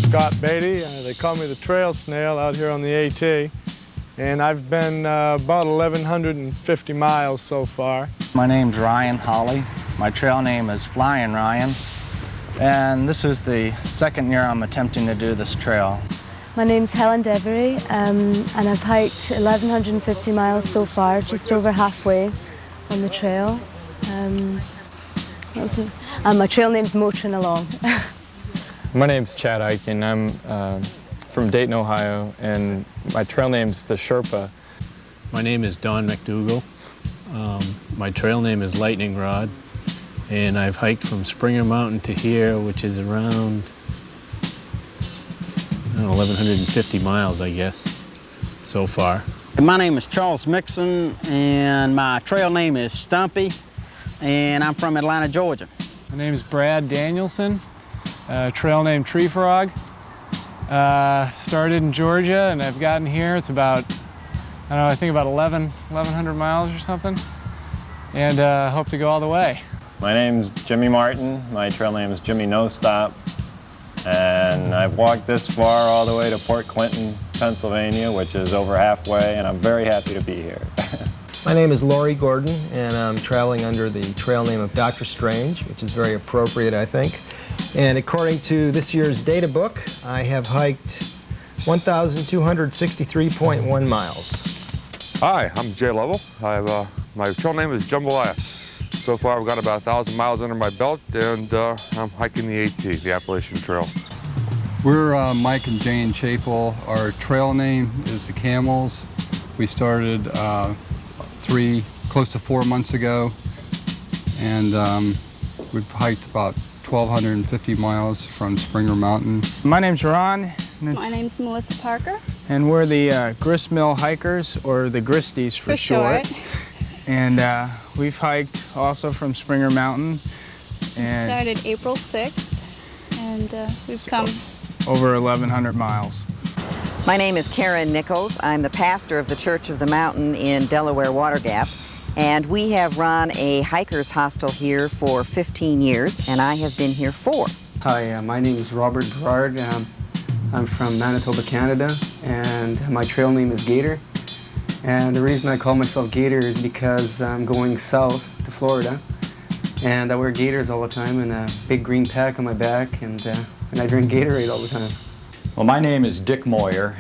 Scott Beatty. They call me the Trail Snail out here on the AT. And I've been about 1,150 miles so far. My name's Ryan Holly. My trail name is Flying Ryan. And this is the second year I'm attempting to do this trail. My name's Helen Devery, and I've hiked 1,150 miles so far, just over halfway on the trail. My trail name's Motoring Along. My name's Chad Eichen. I'm from Dayton, Ohio, and my trail name's the Sherpa. My name is Don McDougall. My trail name is Lightning Rod, and I've hiked from Springer Mountain to here, which is around 1,150 miles, I guess, so far. My name is Charles Mixon, and my trail name is Stumpy, and I'm from Atlanta, Georgia. My name is Brad Danielson, trail name Tree Frog. Started in Georgia, and I've gotten here. It's about, I don't know, I think about 1,100 miles or something, and hope to go all the way. My name's Jimmy Martin. My trail name is Jimmy No Stop. And I've walked this far all the way to Port Clinton, Pennsylvania, which is over halfway, and I'm very happy to be here. My name is Laurie Gordon, and I'm traveling under the trail name of Dr. Strange, which is very appropriate, I think. And according to this year's data book, I have hiked 1,263.1 miles. Hi, I'm Jay Lovell. My trail name is Jambalaya. So far I've got about 1,000 miles under my belt, and I'm hiking the AT, the Appalachian Trail. We're Mike and Jane Chapel. Our trail name is the Camels. We started close to 4 months ago, and we've hiked about 1,250 miles from Springer Mountain. My name's Ron. My name's Melissa Parker. And we're the Grist Mill Hikers, or the Gristies for short. And we've hiked also from Springer Mountain. And started April 6th, and we've come over 1,100 miles. My name is Karen Nichols. I'm the pastor of the Church of the Mountain in Delaware Water Gap. And we have run a hiker's hostel here for 15 years, and I have been here 4. Hi, my name is Robert Gerard. I'm from Manitoba, Canada, and my trail name is Gator. And the reason I call myself Gator is because I'm going south to Florida, and I wear gaiters all the time and a big green pack on my back, and I drink Gatorade all the time. Well, my name is Dick Moyer.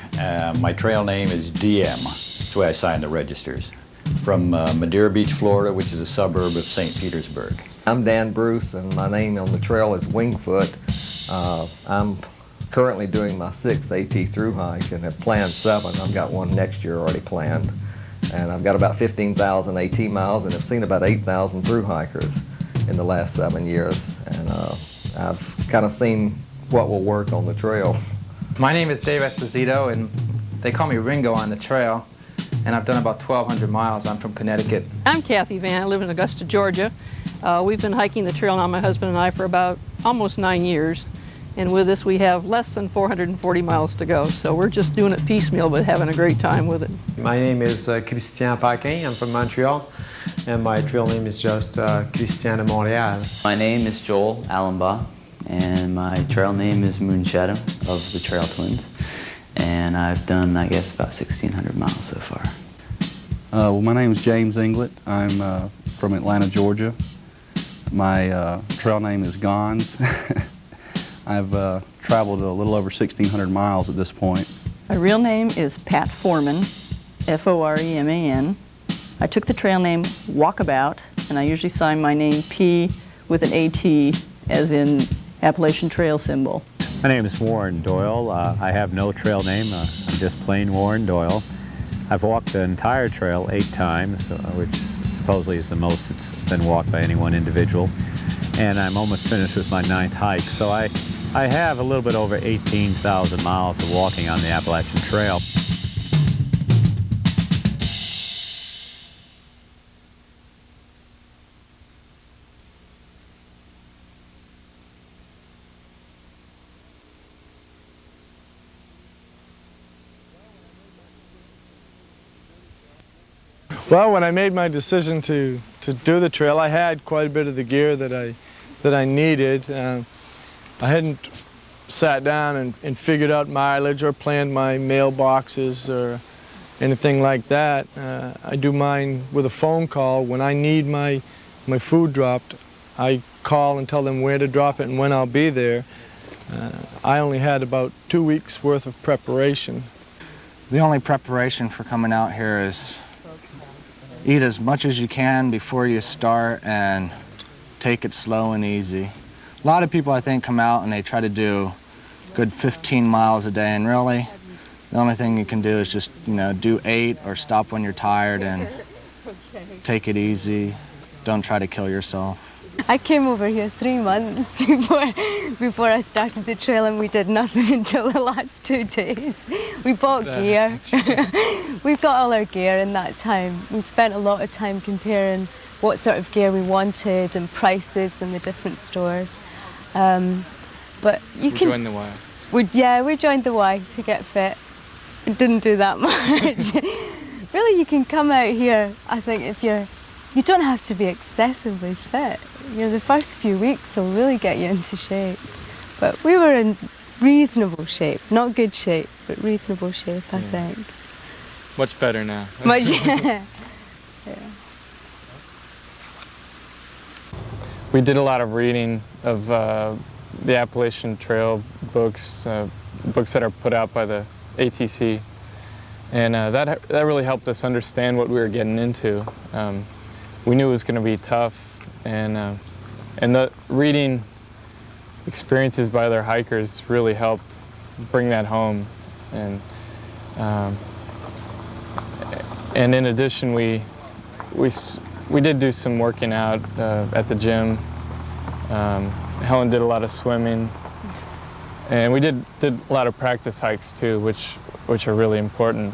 My trail name is DM. That's the way I sign the registers. From Madeira Beach, Florida, which is a suburb of St. Petersburg. I'm Dan Bruce, and my name on the trail is Wingfoot. I'm currently doing my 6th AT through hike and have planned 7. I've got one next year already planned. And I've got about 15,000 AT miles and have seen about 8,000 through hikers in the last 7 years. And I've kind of seen what will work on the trail. My name is Dave Esposito, and they call me Ringo on the trail. And I've done about 1,200 miles. I'm from Connecticut. I'm Kathy Van. I live in Augusta, Georgia. We've been hiking the trail now, my husband and I, for about almost 9 years. And with this, we have less than 440 miles to go. So we're just doing it piecemeal, but having a great time with it. My name is Christian Paquin. I'm from Montreal. And my trail name is just Christian de Montréal. My name is Joel Allenbaugh, and my trail name is Moonshadow of the Trail Twins. And I've done, I guess, about 1,600 miles so far. Well, my name is James Inglet. I'm from Atlanta, Georgia. My trail name is Gons. I've traveled a little over 1,600 miles at this point. My real name is Pat Foreman, F-O-R-E-M-A-N. I took the trail name Walkabout, and I usually sign my name P with an A-T, as in Appalachian Trail symbol. My name is Warren Doyle. I have no trail name. I'm just plain Warren Doyle. I've walked the entire trail 8 times, which supposedly is the most that's been walked by any one individual. And I'm almost finished with my 9th hike. So I have a little bit over 18,000 miles of walking on the Appalachian Trail. Well, when I made my decision to do the trail, I had quite a bit of the gear that I needed. I hadn't sat down and figured out mileage or planned my mailboxes or anything like that. I do mine with a phone call. When I need my food dropped, I call and tell them where to drop it and when I'll be there. I only had about 2 weeks worth of preparation. The only preparation for coming out here is eat as much as you can before you start and take it slow and easy. A lot of people, I think, come out and they try to do a good 15 miles a day, and really the only thing you can do is just, do 8 or stop when you're tired and take it easy. Don't try to kill yourself. I came over here 3 months before I started the trail, and we did nothing until the last 2 days. We bought gear. We've got all our gear in that time. We spent a lot of time comparing what sort of gear we wanted and prices in the different stores. But you can... We joined the Y. We joined the Y to get fit. We didn't do that much. Really, you can come out here, I think, if you don't have to be excessively fit. The first few weeks will really get you into shape. But we were in reasonable shape. Not good shape, but reasonable shape, I think. Much better now. Much, yeah. We did a lot of reading of the Appalachian Trail books, books that are put out by the ATC. And that really helped us understand what we were getting into. We knew it was going to be tough, and the reading experiences by other hikers really helped bring that home. And in addition, we did do some working out at the gym. Helen did a lot of swimming, and we did a lot of practice hikes too, which are really important.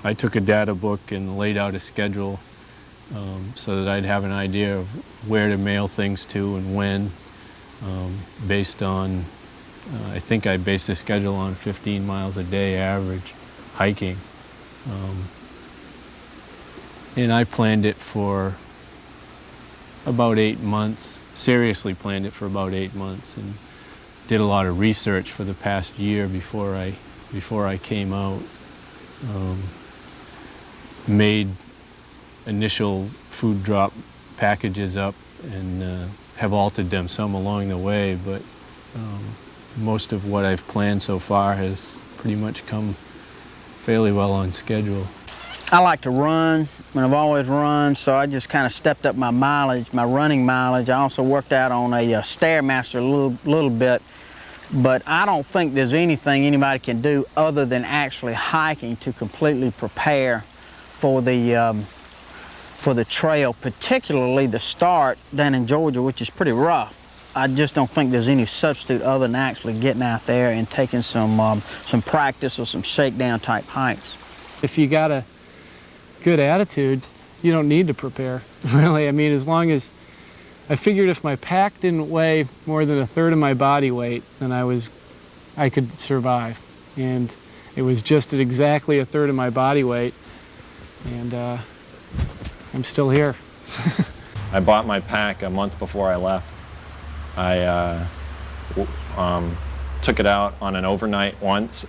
I took a data book and laid out a schedule so that I'd have an idea of where to mail things to and when, based on, I think I based the schedule on 15 miles a day average hiking. And I planned it for about 8 months, seriously planned it for about 8 months, and did a lot of research for the past year before I came out. Made initial food drop packages up and have altered them some along the way, but most of what I've planned so far has pretty much come fairly well on schedule. I like to run, and I've always run, so I just kind of stepped up my mileage, my running mileage. I also worked out on a Stairmaster a little bit, but I don't think there's anything anybody can do other than actually hiking to completely prepare for the trail, particularly the start down in Georgia, which is pretty rough. I just don't think there's any substitute other than actually getting out there and taking some practice or some shakedown type hikes. If you got a good attitude, you don't need to prepare, really. I mean, as long as I figured if my pack didn't weigh more than 1/3 of my body weight, then I could survive. And it was just at exactly 1/3 of my body weight, and I'm still here. I bought my pack a month before I left. I took it out on an overnight once.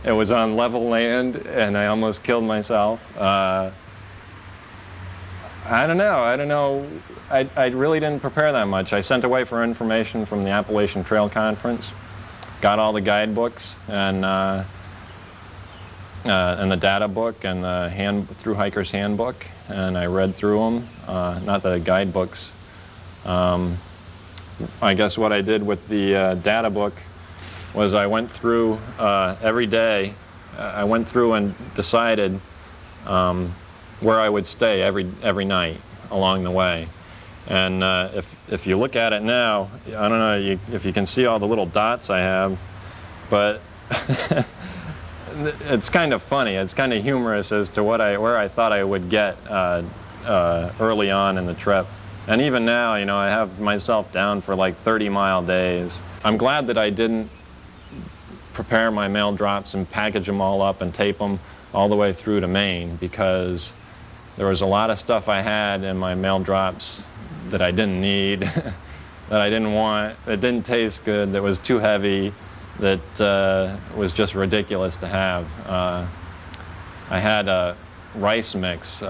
It was on level land, and I almost killed myself. I don't know. I really didn't prepare that much. I sent away for information from the Appalachian Trail Conference, got all the guidebooks and the data book and the Through Hiker's Handbook, and I read through them, not the guidebooks. I guess what I did with the data book was I went through every day. I went through and decided where I would stay every night along the way. And if you look at it now, I don't know if you can see all the little dots I have, but it's kind of funny. It's kind of humorous as to where I thought I would get early on in the trip. And even now, I have myself down for like 30-mile days. I'm glad that I didn't prepare my mail drops and package them all up and tape them all the way through to Maine, because there was a lot of stuff I had in my mail drops that I didn't need. that I didn't want, that didn't taste good, that was too heavy, that was just ridiculous to have. I had a rice mix,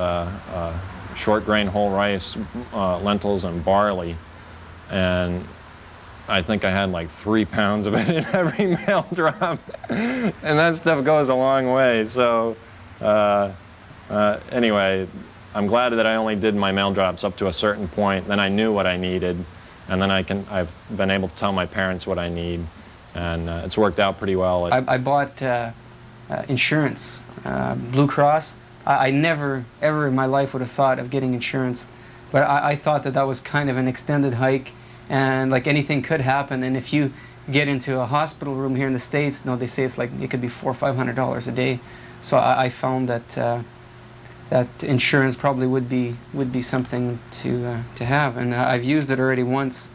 short grain whole rice, lentils and barley, and I think I had like 3 pounds of it in every mail drop, and that stuff goes a long way. So anyway, I'm glad that I only did my mail drops up to a certain point. Then I knew what I needed, and then I've been able to tell my parents what I need, and it's worked out pretty well. I bought insurance, Blue Cross. I never, ever in my life would have thought of getting insurance, but I thought that that was kind of an extended hike, and like anything could happen. And if you get into a hospital room here in the States, they say it's like it could be $400 or $500 a day. So I found that that insurance probably would be something to have, and I've used it already once.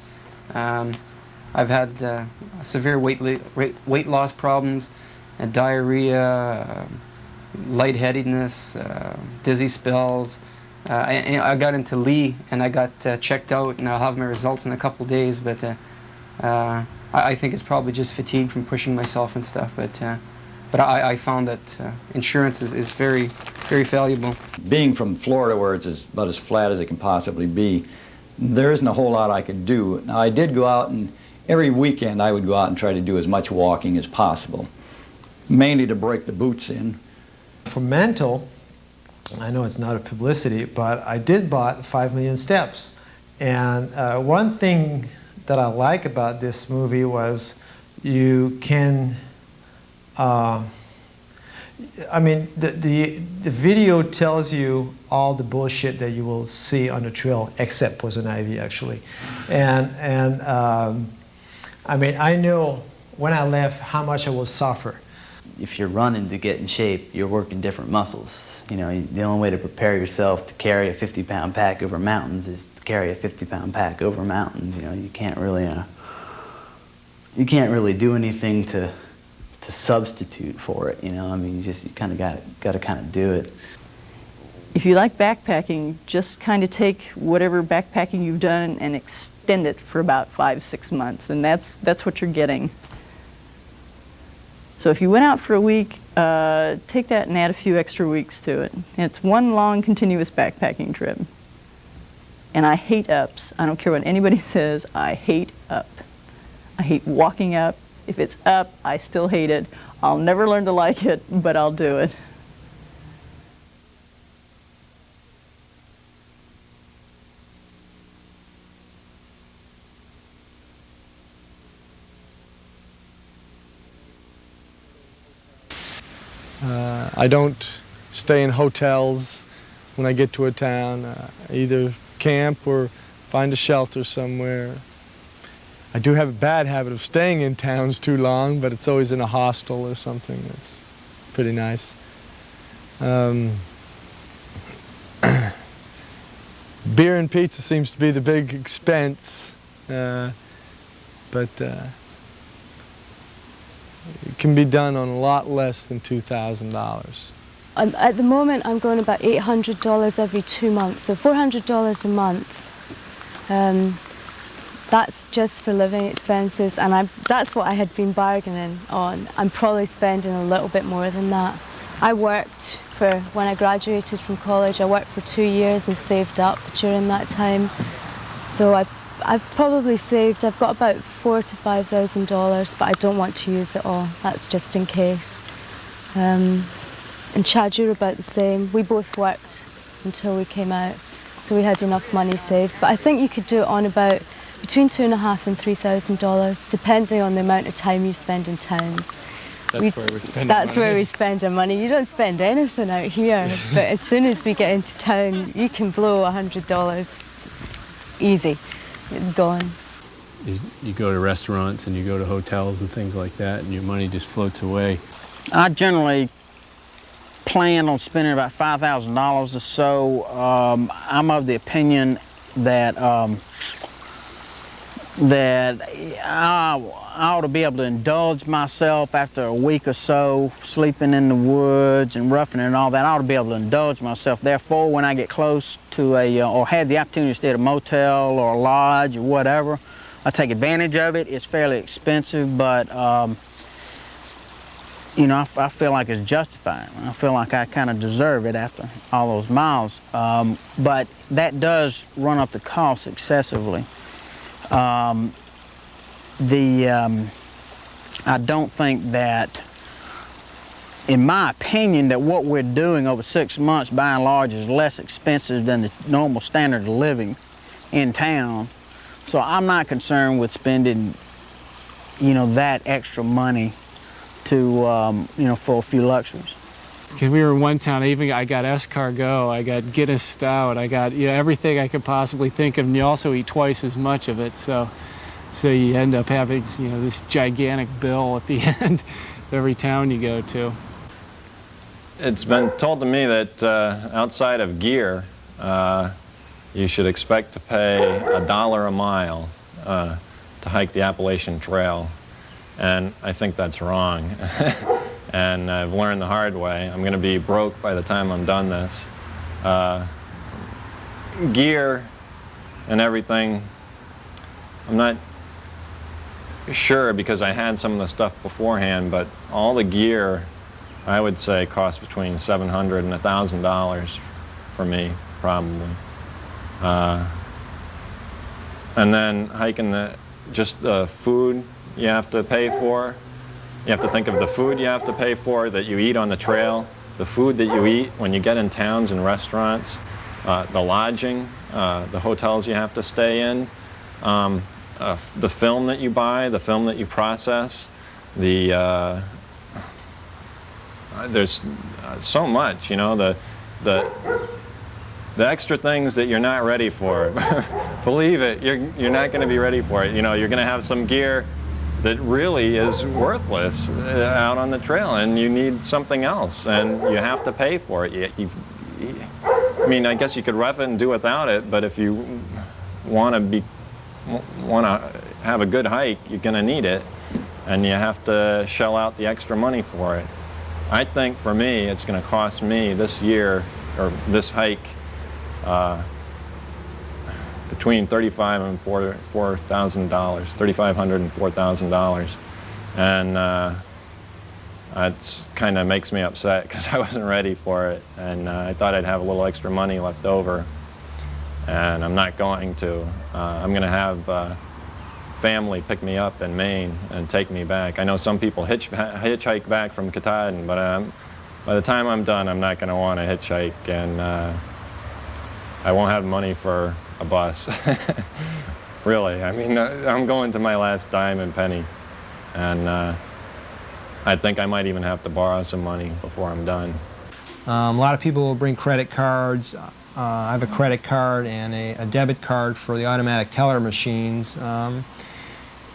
I've had severe weight loss problems, and diarrhea, lightheadedness, dizzy spells. I got into Lee and I got checked out, and I'll have my results in a couple days. But I think it's probably just fatigue from pushing myself and stuff. But I found that insurance is very, very valuable. Being from Florida, where it's about as flat as it can possibly be, there isn't a whole lot I could do. Now, I did go out, and every weekend I would go out and try to do as much walking as possible, mainly to break the boots in. For mental, I know it's not a publicity, but I did bought 5 Million Steps. And one thing that I like about this movie was you can, I mean, the video tells you all the bullshit that you will see on the trail, except poison ivy, actually. And I mean, I know when I left how much I will suffer. If you're running to get in shape, you're working different muscles. You know, the only way to prepare yourself to carry a 50-pound pack over mountains is to carry a 50-pound pack over mountains. You know, you can't really do anything to substitute for it. You know, I mean, you kind of got to kind of do it. If you like backpacking, just kind of take whatever backpacking you've done and extend it for about 5-6 months, and that's what you're getting. So if you went out for a week, take that and add a few extra weeks to it. It's one long, continuous backpacking trip. And I hate ups. I don't care what anybody says, I hate up. I hate walking up. If it's up, I still hate it. I'll never learn to like it, but I'll do it. I don't stay in hotels when I get to a town. I either camp or find a shelter somewhere. I do have a bad habit of staying in towns too long, but it's always in a hostel or something. It's pretty nice. Beer and pizza seems to be the big expense, but it can be done on a lot less than $2,000. At the moment, I'm going about $800 every 2 months, so $400 a month. That's just for living expenses, and that's what I had been bargaining on. I'm probably spending a little bit more than that. I worked when I graduated from college, I worked for 2 years and saved up during that time. So I've probably saved, I've got about $4,000 to $5,000, but I don't want to use it all. That's just in case. And Chad, you're about the same. We both worked until we came out, so we had enough money saved. But I think you could do it on about between $2,500 and $3,000, depending on the amount of time you spend in towns. That's where we spend That's where we spend our money. You don't spend anything out here, but as soon as we get into town, you can blow $100 easy. It's gone. You go to restaurants and you go to hotels and things like that, and your money just floats away. I generally plan on spending about $5,000 or so. I'm of the opinion that I ought to be able to indulge myself after a week or so, sleeping in the woods and roughing it and all that. I ought to be able to indulge myself. Therefore, when I get close to or have the opportunity to stay at a motel or a lodge or whatever, I take advantage of it. It's fairly expensive, but you know, I feel like it's justified. I feel like I kind of deserve it after all those miles. But that does run up the cost excessively. I don't think that, in my opinion, that what we're doing over 6 months by and large is less expensive than the normal standard of living in town. So I'm not concerned with spending, you know, that extra money to, you know, for a few luxuries. Because we were in one town, I got escargot, I got Guinness Stout, I got, you know, everything I could possibly think of, and you also eat twice as much of it, so you end up having, you know, this gigantic bill at the end of every town you go to. It's been told to me that outside of gear, you should expect to pay $1 a mile to hike the Appalachian Trail. And I think that's wrong. And I've learned the hard way. I'm going to be broke by the time I'm done this. Gear and everything, I'm not sure because I had some of the stuff beforehand, but all the gear I would say costs between $700 and $1,000 for me, probably. And then hiking just the food you have to pay for. You have to think of the food you have to pay for that you eat on the trail, the food that you eat when you get in towns and restaurants, the lodging, the hotels you have to stay in, the film that you buy, the film that you process, there's so much, you know, the extra things that you're not ready for. Believe it, you're not going to be ready for it. You know, you're going to have some gear that really is worthless out on the trail, and you need something else, and you have to pay for it. I mean, I guess you could rough it and do without it, but if you want to have a good hike, you're going to need it, and you have to shell out the extra money for it. I think for me, it's going to cost me this year, or this hike, between $3,500 and $4,000, and that kind of makes me upset because I wasn't ready for it, and I thought I'd have a little extra money left over, and I'm not going to. I'm going to have family pick me up in Maine and take me back. I know some people hitchhike back from Katahdin, but by the time I'm done, I'm not going to want to hitchhike, and I won't have money for a bus. Really, I mean, I'm going to my last dime and penny, and I think I might even have to borrow some money before I'm done. A lot of people will bring credit cards. I have a credit card and a debit card for the automatic teller machines.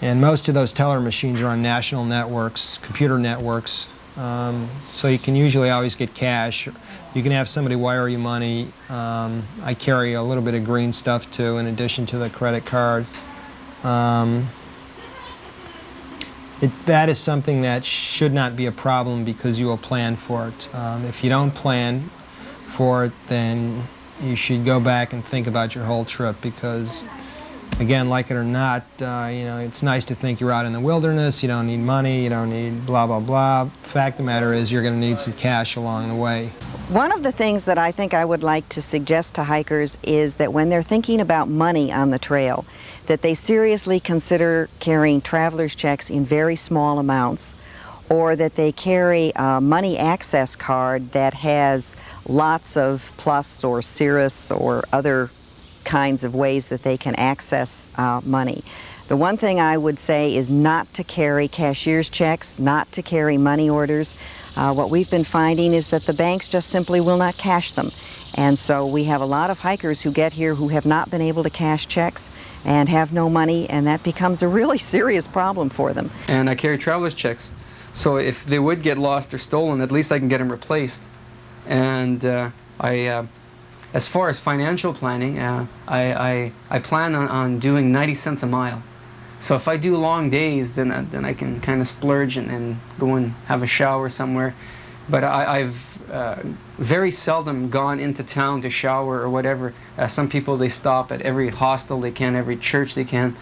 And most of those teller machines are on national networks, computer networks, so you can usually always get cash. You can have somebody wire you money. I carry a little bit of green stuff too, in addition to the credit card. That is something that should not be a problem because you will plan for it. If you don't plan for it, then you should go back and think about your whole trip because, again, like it or not, you know, it's nice to think you're out in the wilderness, you don't need money, you don't need blah, blah, blah. Fact of the matter is you're going to need some cash along the way. One of the things that I think I would like to suggest to hikers is that when they're thinking about money on the trail, that they seriously consider carrying traveler's checks in very small amounts, or that they carry a money access card that has lots of Plus or Cirrus or other kinds of ways that they can access money. The one thing I would say is not to carry cashier's checks, not to carry money orders. What we've been finding is that the banks just simply will not cash them. And so we have a lot of hikers who get here who have not been able to cash checks and have no money, and that becomes a really serious problem for them. And I carry traveler's checks, so if they would get lost or stolen, at least I can get them replaced. And as far as financial planning, I plan on doing 90 cents a mile. So if I do long days, then I can kind of splurge and go and have a shower somewhere. But I've very seldom gone into town to shower or whatever. Some people, they stop at every hostel they can, every church they can.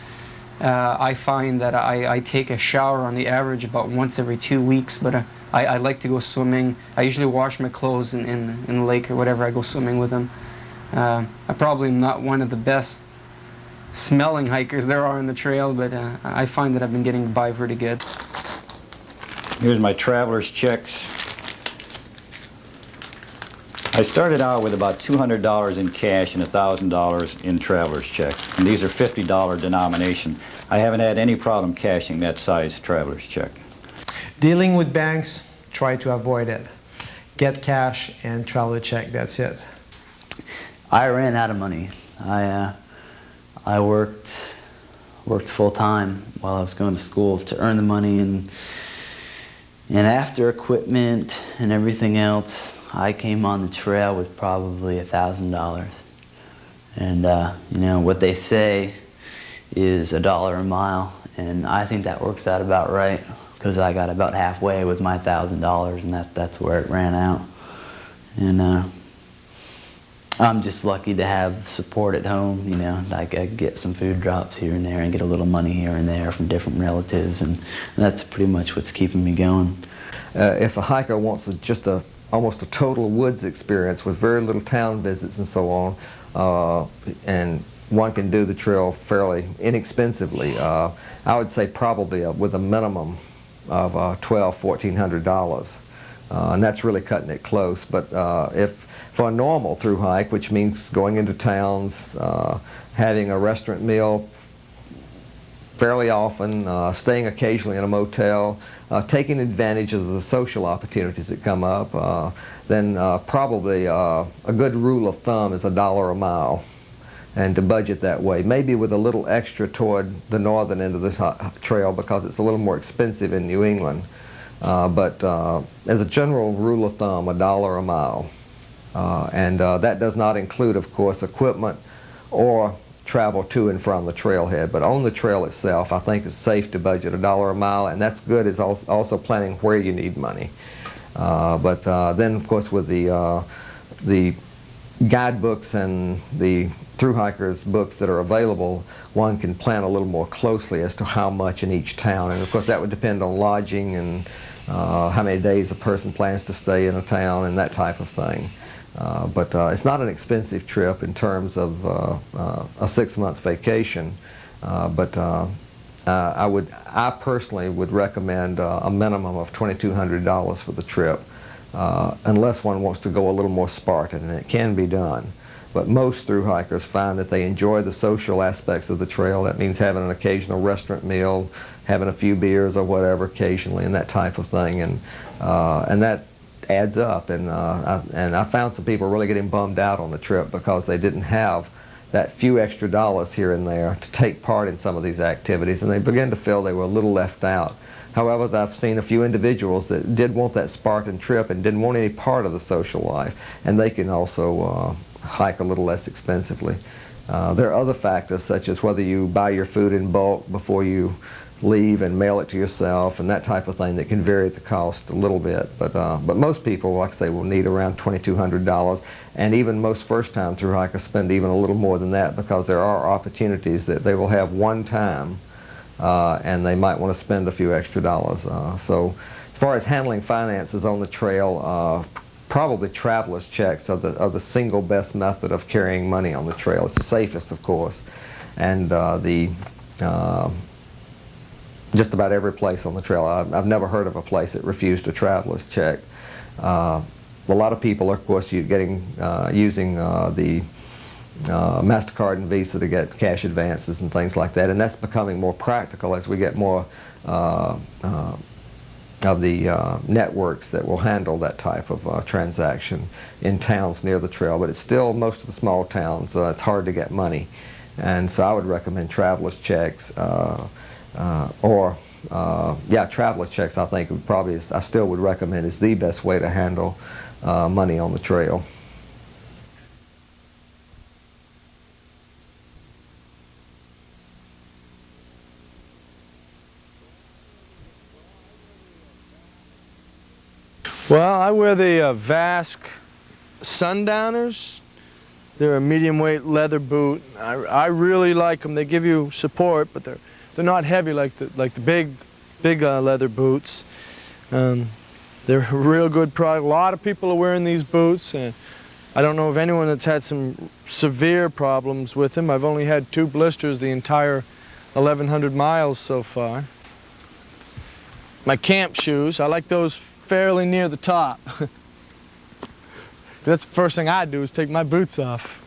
I find that I take a shower on the average about once every 2 weeks, but I like to go swimming. I usually wash my clothes in the lake or whatever I go swimming with them. I probably am not one of the best smelling hikers there are on the trail, but I find that I've been getting by pretty good. Here's my traveler's checks. I started out with about $200 in cash and $1,000 in traveler's checks. And these are $50 denomination. I haven't had any problem cashing that size traveler's check. Dealing with banks, try to avoid it. Get cash and traveler check, that's it. I ran out of money. I worked full time while I was going to school to earn the money, and after equipment and everything else, I came on the trail with probably $1,000. And you know, what they say is $1 a mile, and I think that works out about right, because I got about halfway with my $1,000, and that's where it ran out. And I'm just lucky to have support at home, you know. I get some food drops here and there and get a little money here and there from different relatives, and that's pretty much what's keeping me going. If a hiker wants just almost a total woods experience with very little town visits and so on, and one can do the trail fairly inexpensively, I would say probably with a minimum of $1,200–1,400, and that's really cutting it close. But if for a normal through hike, which means going into towns, having a restaurant meal fairly often, staying occasionally in a motel, taking advantage of the social opportunities that come up, then probably a good rule of thumb is $1 a mile, and to budget that way, maybe with a little extra toward the northern end of the trail because it's a little more expensive in New England. But as a general rule of thumb, $1 a mile. And that does not include, of course, equipment or travel to and from the trailhead. But on the trail itself, I think it's safe to budget $1 a mile, and that's good as also planning where you need money. But then, of course, with the guidebooks and the through hikers books that are available, one can plan a little more closely as to how much in each town. And of course, that would depend on lodging and how many days a person plans to stay in a town and that type of thing. But it's not an expensive trip in terms of a 6-month vacation. But I personally would recommend a minimum of $2,200 for the trip, unless one wants to go a little more Spartan, and it can be done. But most through hikers find that they enjoy the social aspects of the trail. That means having an occasional restaurant meal, having a few beers or whatever occasionally, and that type of thing. And that adds up. And I found some people really getting bummed out on the trip because they didn't have that few extra dollars here and there to take part in some of these activities, and they began to feel they were a little left out. However, I've seen a few individuals that did want that Spartan trip and didn't want any part of the social life, and they can also hike a little less expensively. There are other factors, such as whether you buy your food in bulk before you leave and mail it to yourself and that type of thing, that can vary the cost a little bit. But most people, like I say, will need around $2,200, and even most first-time through hikers spend even a little more than that, because there are opportunities that they will have one time and they might want to spend a few extra dollars. So as far as handling finances on the trail, probably traveler's checks are the single best method of carrying money on the trail. It's the safest, of course, and just about every place on the trail. I've never heard of a place that refused a traveler's check. A lot of people are, of course, using the MasterCard and Visa to get cash advances and things like that, and that's becoming more practical as we get more of the networks that will handle that type of transaction in towns near the trail. But it's still, most of the small towns, it's hard to get money, and so I would recommend traveler's checks. Traveler's checks, I think, I still would recommend is the best way to handle money on the trail. Well, I wear the Vask Sundowners. They're a medium weight leather boot. I really like them. They give you support, but they're they're not heavy like the big leather boots. They're a real good product. A lot of people are wearing these boots, and I don't know of anyone that's had some severe problems with them. I've only had 2 blisters the entire 1,100 miles so far. My camp shoes, I like those fairly near the top. That's the first thing I do is take my boots off.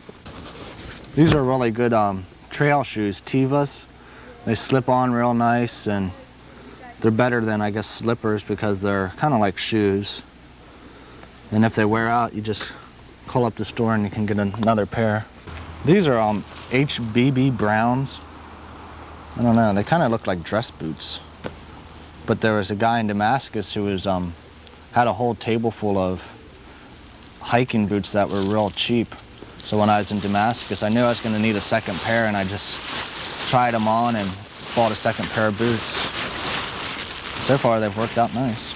These are really good trail shoes, Tevas. They slip on real nice, and they're better than, I guess, slippers because they're kind of like shoes. And if they wear out, you just call up the store and you can get another pair. These are HBB Browns. I don't know, they kind of look like dress boots. But there was a guy in Damascus who was had a whole table full of hiking boots that were real cheap. So when I was in Damascus, I knew I was going to need a second pair, and I just tried them on and bought a second pair of boots. So far, they've worked out nice.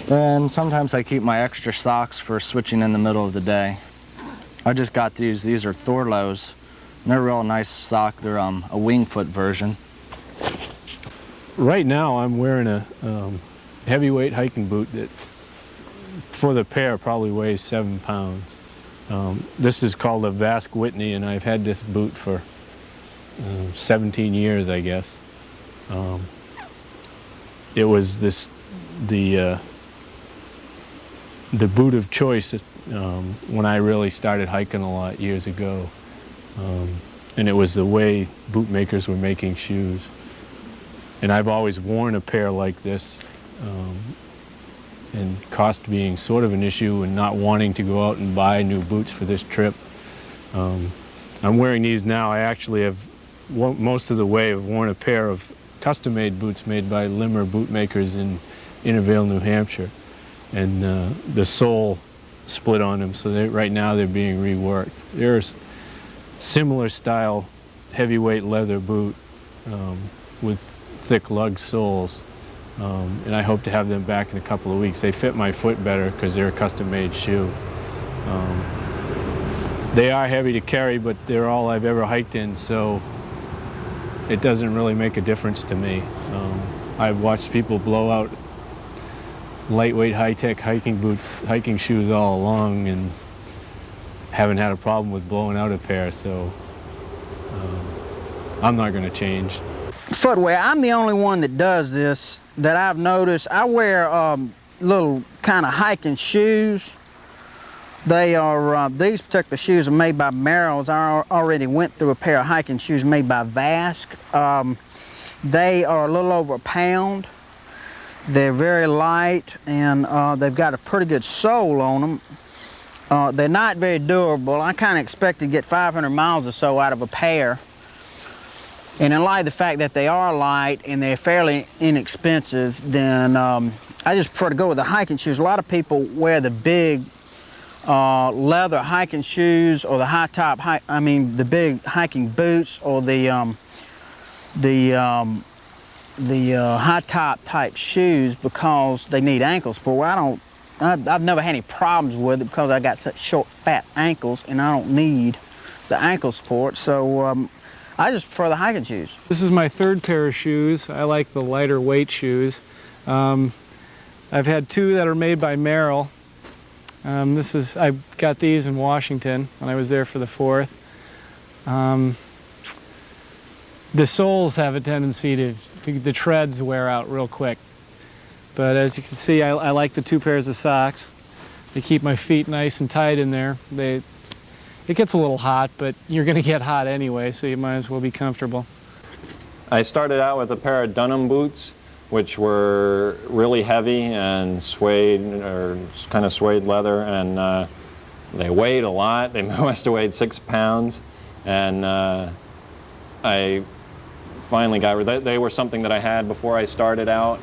And sometimes I keep my extra socks for switching in the middle of the day. I just got these. These are Thorlos. And they're a real nice sock. They're a Wingfoot version. Right now, I'm wearing a heavyweight hiking boot that, for the pair, probably weighs 7 pounds. This is called a Vasque Whitney, and I've had this boot for 17 years, I guess. It was the boot of choice when I really started hiking a lot years ago. And it was the way boot makers were making shoes. And I've always worn a pair like this, and cost being sort of an issue and not wanting to go out and buy new boots for this trip. I'm wearing these now. I actually have most of the way have worn a pair of custom-made boots made by Limmer boot makers in Intervale, New Hampshire. And the sole split on them, so right now they're being reworked. They're a similar style heavyweight leather boot with thick lug soles. And I hope to have them back in a couple of weeks. They fit my foot better because they're a custom-made shoe. They are heavy to carry, but they're all I've ever hiked in, so it doesn't really make a difference to me. I've watched people blow out lightweight, high-tech hiking shoes all along, and haven't had a problem with blowing out a pair, so I'm not going to change. Footwear, I'm the only one that does this that I've noticed. I wear little kind of hiking shoes. They are, these particular shoes are made by Merrell's. I already went through a pair of hiking shoes made by Vasque. They are a little over a pound. They're very light, and they've got a pretty good sole on them. They're not very durable. I kind of expect to get 500 miles or so out of a pair. And in light of the fact that they are light and they're fairly inexpensive, then I just prefer to go with the hiking shoes. A lot of people wear the big leather hiking shoes or the big hiking boots or the high top type shoes because they need ankle support. Well, I've never had any problems with it because I got such short, fat ankles, and I don't need the ankle support. So I just prefer the hiking shoes. This is my third pair of shoes. I like the lighter weight shoes. I've had 2 that are made by Merrell. I got these in Washington when I was there for the 4th. The soles have a tendency the treads wear out real quick. But as you can see, I like the 2 pairs of socks. They keep my feet nice and tight in there. It gets a little hot, but you're going to get hot anyway, so you might as well be comfortable. I started out with a pair of Dunham boots, which were really heavy and suede, or kind of suede leather, and they weighed a lot. They must have weighed 6 pounds, and I finally they were something that I had before I started out,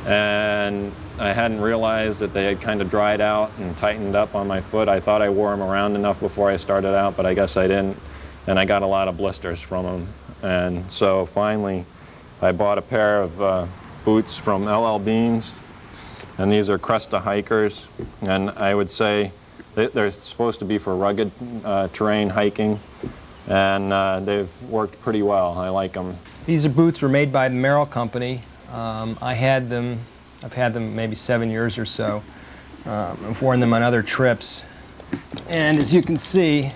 and I hadn't realized that they had kind of dried out and tightened up on my foot. I thought I wore them around enough before I started out, but I guess I didn't, and I got a lot of blisters from them. And so finally I bought a pair of boots from LL Beans, and these are Cresta hikers, and I would say they're supposed to be for rugged terrain hiking, and they've worked pretty well. I like them. These boots were made by the Merrill Company. I've had them maybe 7 years or so. I've worn them on other trips. And as you can see,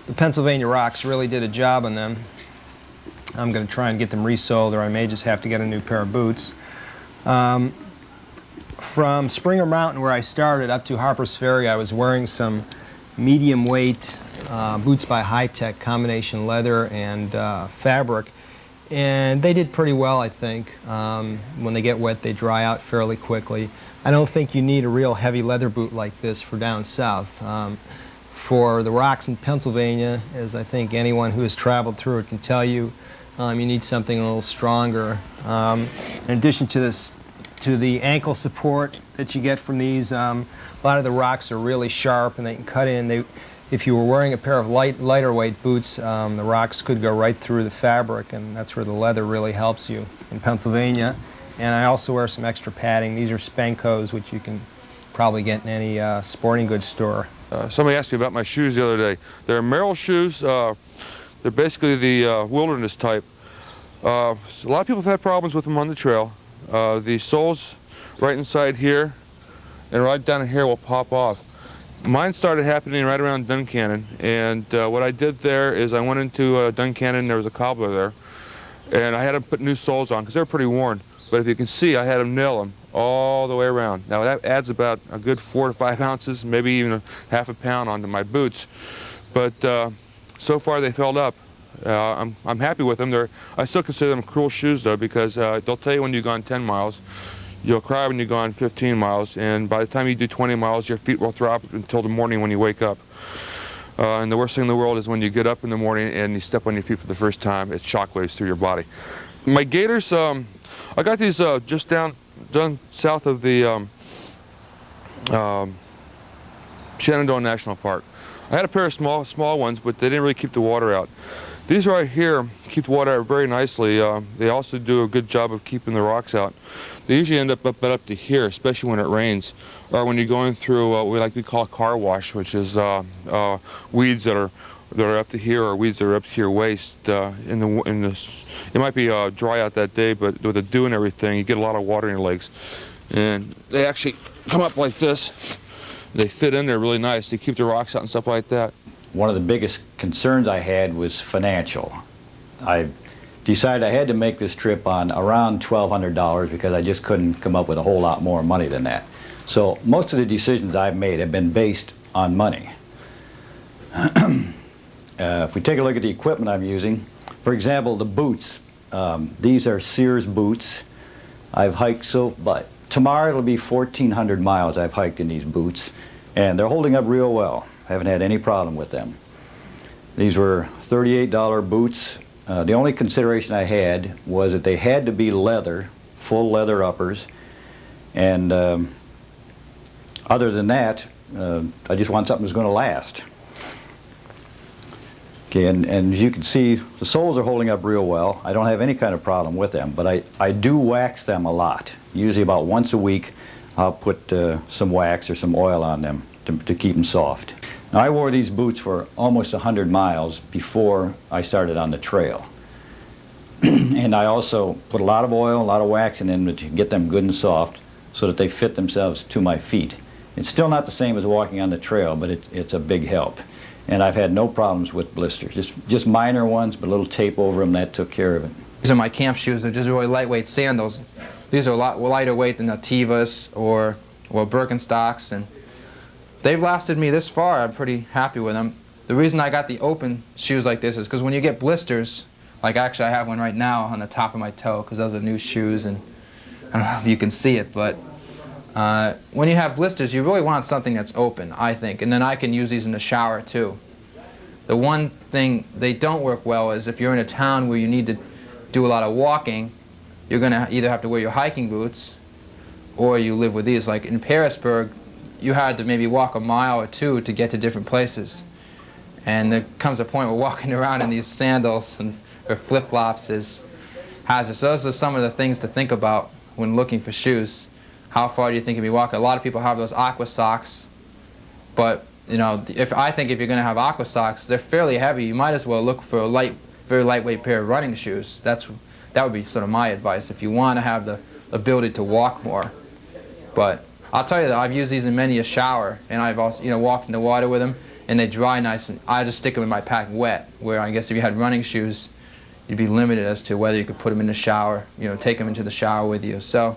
the Pennsylvania rocks really did a job on them. I'm going to try and get them resoled, or I may just have to get a new pair of boots. From Springer Mountain, where I started, up to Harper's Ferry, I was wearing some medium weight boots by High Tech, combination leather and fabric. And they did pretty well, I think. When they get wet, they dry out fairly quickly. I don't think you need a real heavy leather boot like this for down south. For the rocks in Pennsylvania, as I think anyone who has traveled through it can tell you, you need something a little stronger. In addition to this, to the ankle support that you get from these, a lot of the rocks are really sharp and they can cut in. If you were wearing a pair of lighter weight boots, the rocks could go right through the fabric, and that's where the leather really helps you in Pennsylvania. And I also wear some extra padding. These are Spenkos, which you can probably get in any sporting goods store. Somebody asked me about my shoes the other day. They're Merrill shoes. They're basically the wilderness type. A lot of people have had problems with them on the trail. The soles right inside here and right down here will pop off. Mine started happening right around Duncannon, and what I did there is I went into Duncannon. There was a cobbler there, and I had him put new soles on because they're pretty worn. But if you can see, I had him nail them all the way around. Now that adds about a good 4 to 5 ounces, maybe even half a pound onto my boots. But so far they've held up. I'm happy with them. I still consider them cruel shoes though, because they'll tell you when you've gone 10 miles. You'll cry when you've gone 15 miles, and by the time you do 20 miles, your feet will drop until the morning when you wake up. And the worst thing in the world is when you get up in the morning and you step on your feet for the first time, it shockwaves through your body. My gaiters, I got these just down south of the Shenandoah National Park. I had a pair of small ones, but they didn't really keep the water out. These right here keep the water out very nicely. They also do a good job of keeping the rocks out. They usually end up to here, especially when it rains, or when you're going through what we call a car wash, which is weeds that are up to here, or weeds that are up to your waist. It might be dry out that day, but with the dew and everything, you get a lot of water in your legs. And they actually come up like this. They fit in there really nice. They keep the rocks out and stuff like that. One of the biggest concerns I had was financial. I decided I had to make this trip on around $1,200 because I just couldn't come up with a whole lot more money than that. So most of the decisions I've made have been based on money. If we take a look at the equipment I'm using, for example, the boots. These are Sears boots. I've hiked but tomorrow it'll be 1,400 miles I've hiked in these boots, and they're holding up real well. I haven't had any problem with them. These were $38 boots. The only consideration I had was that they had to be leather, full leather uppers, and other than that, I just want something that's going to last. Okay, and as you can see, the soles are holding up real well. I don't have any kind of problem with them, but I do wax them a lot. Usually about once a week, I'll put some wax or some oil on them to keep them soft. Now, I wore these boots for almost 100 miles before I started on the trail. And I also put a lot of oil, a lot of wax in them to get them good and soft so that they fit themselves to my feet. It's still not the same as walking on the trail, but it's a big help. And I've had no problems with blisters, just minor ones, but a little tape over them, that took care of it. These are my camp shoes. They're just really lightweight sandals. These are a lot lighter weight than the Tevas or Birkenstocks, and they've lasted me this far. I'm pretty happy with them. The reason I got the open shoes like this is because when you get blisters, like actually I have one right now on the top of my toe because those are new shoes, and I don't know if you can see it, but when you have blisters, you really want something that's open, I think, and then I can use these in the shower too. The one thing they don't work well is if you're in a town where you need to do a lot of walking, you're going to either have to wear your hiking boots or you live with these. Like in Parisburg, you had to maybe walk a mile or two to get to different places. And there comes a point where walking around in these sandals or flip-flops is hazardous. So those are some of the things to think about when looking for shoes. How far do you think you'll be walking? A lot of people have those aqua socks, but you know, if you're going to have aqua socks, they're fairly heavy. You might as well look for very lightweight pair of running shoes. That would be sort of my advice if you want to have the ability to walk more. But I'll tell you that I've used these in many a shower, and I've also, walked in the water with them, and they dry nice, and I just stick them in my pack wet, where I guess if you had running shoes, you'd be limited as to whether you could put them in the shower, take them into the shower with you. So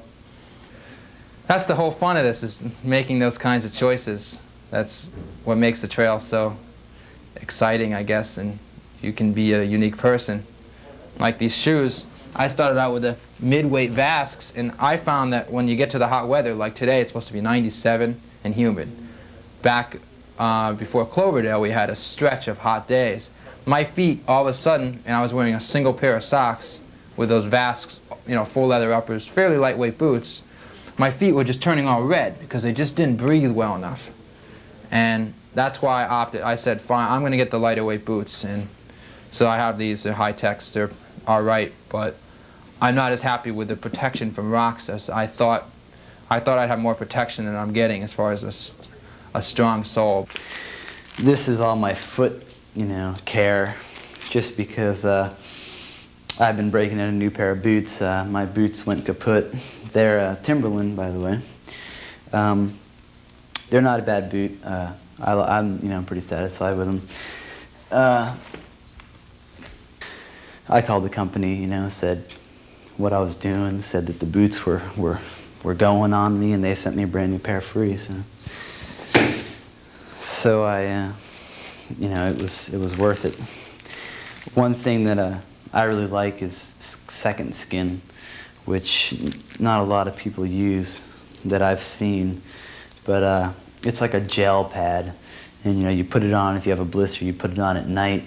that's the whole fun of this, is making those kinds of choices. That's what makes the trail so exciting, I guess, and you can be a unique person. Like these shoes, I started out with the mid-weight Vasks, and I found that when you get to the hot weather, like today, it's supposed to be 97 and humid. Back before Cloverdale, we had a stretch of hot days. My feet, all of a sudden, and I was wearing a single pair of socks with those Vasks, full leather uppers, fairly lightweight boots, my feet were just turning all red because they just didn't breathe well enough. And that's why I opted. I said, fine, I'm going to get the lighter weight boots. And so I have these. They're high-techs. They're all right, but I'm not as happy with the protection from rocks as I thought. I thought I'd have more protection than I'm getting as far as a strong sole. This is all my foot, care, just because I've been breaking in a new pair of boots. My boots went kaput. They're Timberland, by the way. They're not a bad boot. I'm pretty satisfied with them. I called the company, said what I was doing, said that the boots were going on me, and they sent me a brand new pair free. So I, it was worth it. One thing that I really like is second skin, which not a lot of people use that I've seen, but it's like a gel pad, and you put it on if you have a blister. You put it on at night,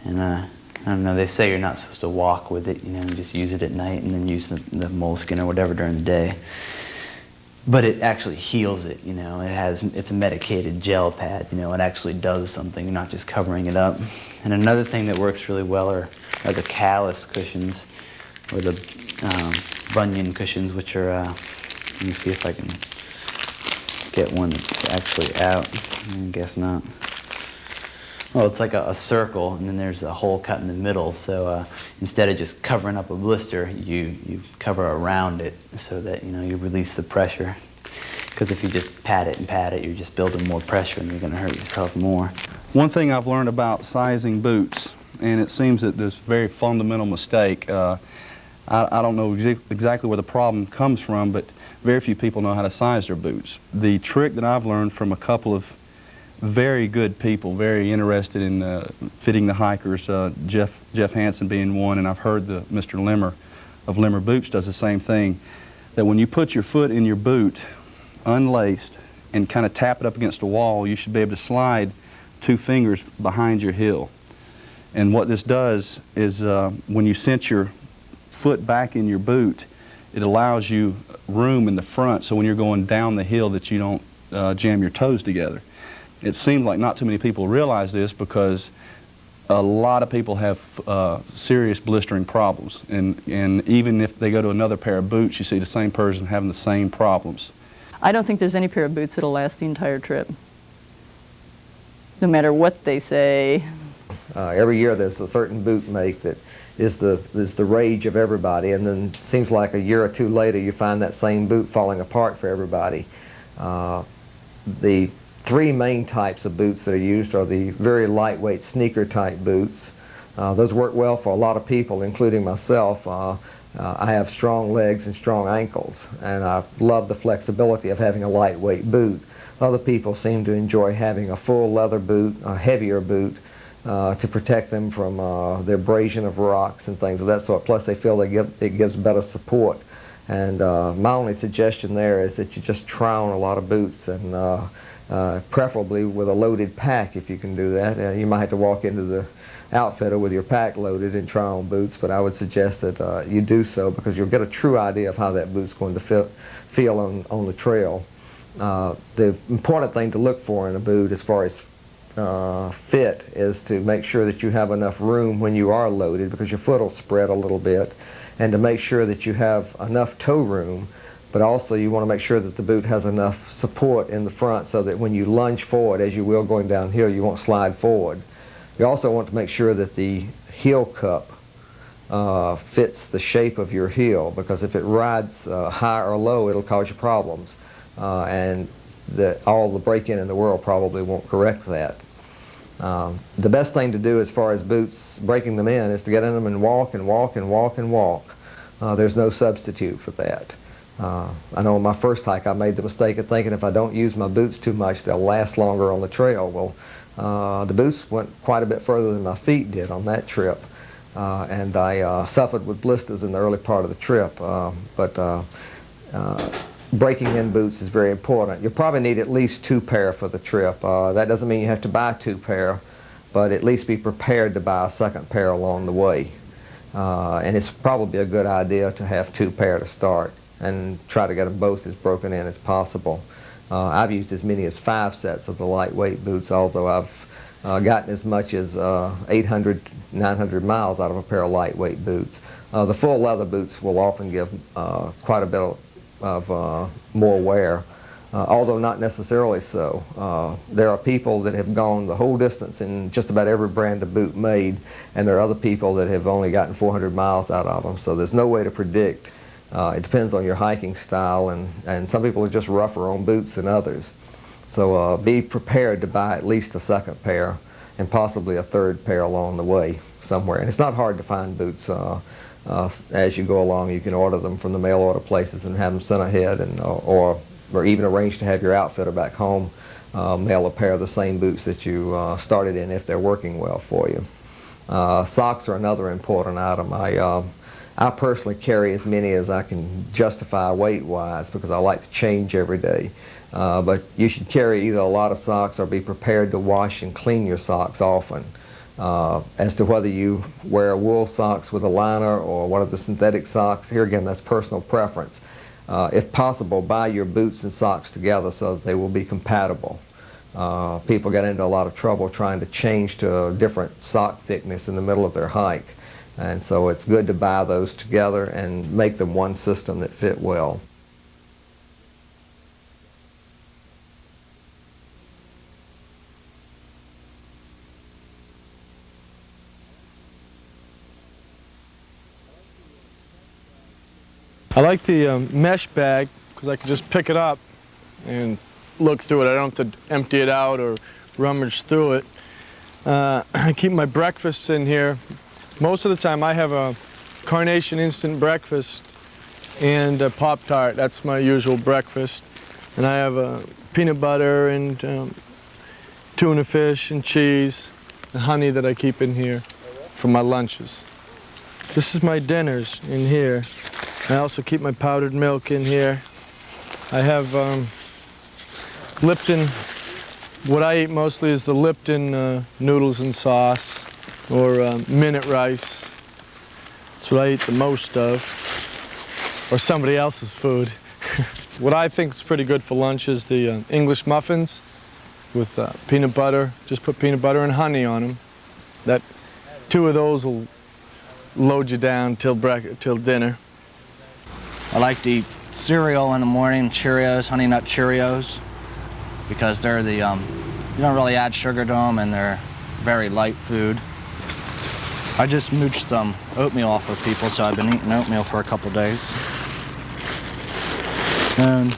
and I don't know. They say you're not supposed to walk with it. You just use it at night, and then use the moleskin or whatever during the day. But it actually heals it. It's a medicated gel pad. It actually does something. You're not just covering it up. And another thing that works really well are the callus cushions, or the bunion cushions, which are. Let me see if I can get one that's actually out. I guess not. Well, it's like a circle, and then there's a hole cut in the middle. So instead of just covering up a blister, you cover around it so that you release the pressure. Because if you just pat it, you're just building more pressure, and you're going to hurt yourself more. One thing I've learned about sizing boots, and it seems that there's a very fundamental mistake. I don't know exactly where the problem comes from, but very few people know how to size their boots. The trick that I've learned from a couple of very good people, very interested in fitting the hikers, Jeff Hansen being one, and I've heard Mr. Limmer of Limmer Boots does the same thing, that when you put your foot in your boot unlaced and kind of tap it up against a wall, you should be able to slide 2 fingers behind your heel. And what this does is when you cinch your foot back in your boot, it allows you room in the front, so when you're going down the hill that you don't jam your toes together. It seems like not too many people realize this, because a lot of people have serious blistering problems, and even if they go to another pair of boots, you see the same person having the same problems. I don't think there's any pair of boots that'll last the entire trip, no matter what they say. Every year there's a certain boot make that is the rage of everybody, and then it seems like a year or two later you find that same boot falling apart for everybody. The 3 main types of boots that are used are the very lightweight sneaker type boots. Those work well for a lot of people, including myself. I have strong legs and strong ankles, and I love the flexibility of having a lightweight boot. Other people seem to enjoy having a full leather boot, a heavier boot, to protect them from the abrasion of rocks and things of that sort. Plus they feel it gives better support. And my only suggestion there is that you just try on a lot of boots, and preferably with a loaded pack if you can do that. You might have to walk into the outfitter with your pack loaded and try on boots, but I would suggest that you do so, because you'll get a true idea of how that boot's going to feel on the trail. The important thing to look for in a boot as far as fit is to make sure that you have enough room when you are loaded, because your foot will spread a little bit, and to make sure that you have enough toe room, but also you want to make sure that the boot has enough support in the front so that when you lunge forward, as you will going downhill, you won't slide forward. You also want to make sure that the heel cup fits the shape of your heel, because if it rides high or low, it'll cause you problems. And all the break-in in the world probably won't correct that. The best thing to do as far as boots, breaking them in, is to get in them and walk and walk and walk and walk. There's no substitute for that. I know on my first hike I made the mistake of thinking if I don't use my boots too much, they'll last longer on the trail. Well, the boots went quite a bit further than my feet did on that trip. And I suffered with blisters in the early part of the trip. Breaking in boots is very important. You'll probably need at least 2 pair for the trip. That doesn't mean you have to buy 2 pair, but at least be prepared to buy a second pair along the way. And it's probably a good idea to have 2 pair to start and try to get them both as broken in as possible. I've used as many as 5 sets of the lightweight boots, although I've gotten as much as 800, 900 miles out of a pair of lightweight boots. The full leather boots will often give quite a bit of more wear, although not necessarily so. There are people that have gone the whole distance in just about every brand of boot made, and there are other people that have only gotten 400 miles out of them, so there's no way to predict. It depends on your hiking style, and some people are just rougher on boots than others. So be prepared to buy at least a second pair and possibly a third pair along the way somewhere. And it's not hard to find boots. As you go along, you can order them from the mail order places and have them sent ahead, and or even arrange to have your outfitter back home mail a pair of the same boots that you started in if they're working well for you. Socks are another important item. I personally carry as many as I can justify weight-wise because I like to change every day. But you should carry either a lot of socks or be prepared to wash and clean your socks often. As to whether you wear wool socks with a liner or one of the synthetic socks, here again, that's personal preference. If possible, buy your boots and socks together so that they will be compatible. People get into a lot of trouble trying to change to a different sock thickness in the middle of their hike. And so it's good to buy those together and make them one system that fit well. I like the mesh bag because I can just pick it up and look through it. I don't have to empty it out or rummage through it. I keep my breakfasts in here. Most of the time I have a Carnation instant breakfast and a Pop-Tart. That's my usual breakfast. And I have peanut butter and tuna fish and cheese and honey that I keep in here for my lunches. This is my dinners in here. I also keep my powdered milk in here. I have Lipton. What I eat mostly is the Lipton noodles and sauce, or minute rice. That's what I eat the most of, or somebody else's food. What I think is pretty good for lunch is the English muffins with peanut butter. Just put peanut butter and honey on them. 2 of those will load you down till dinner. I like to eat cereal in the morning, Cheerios, Honey Nut Cheerios, because they're you don't really add sugar to them and they're very light food. I just mooched some oatmeal off of people, so I've been eating oatmeal for a couple days. And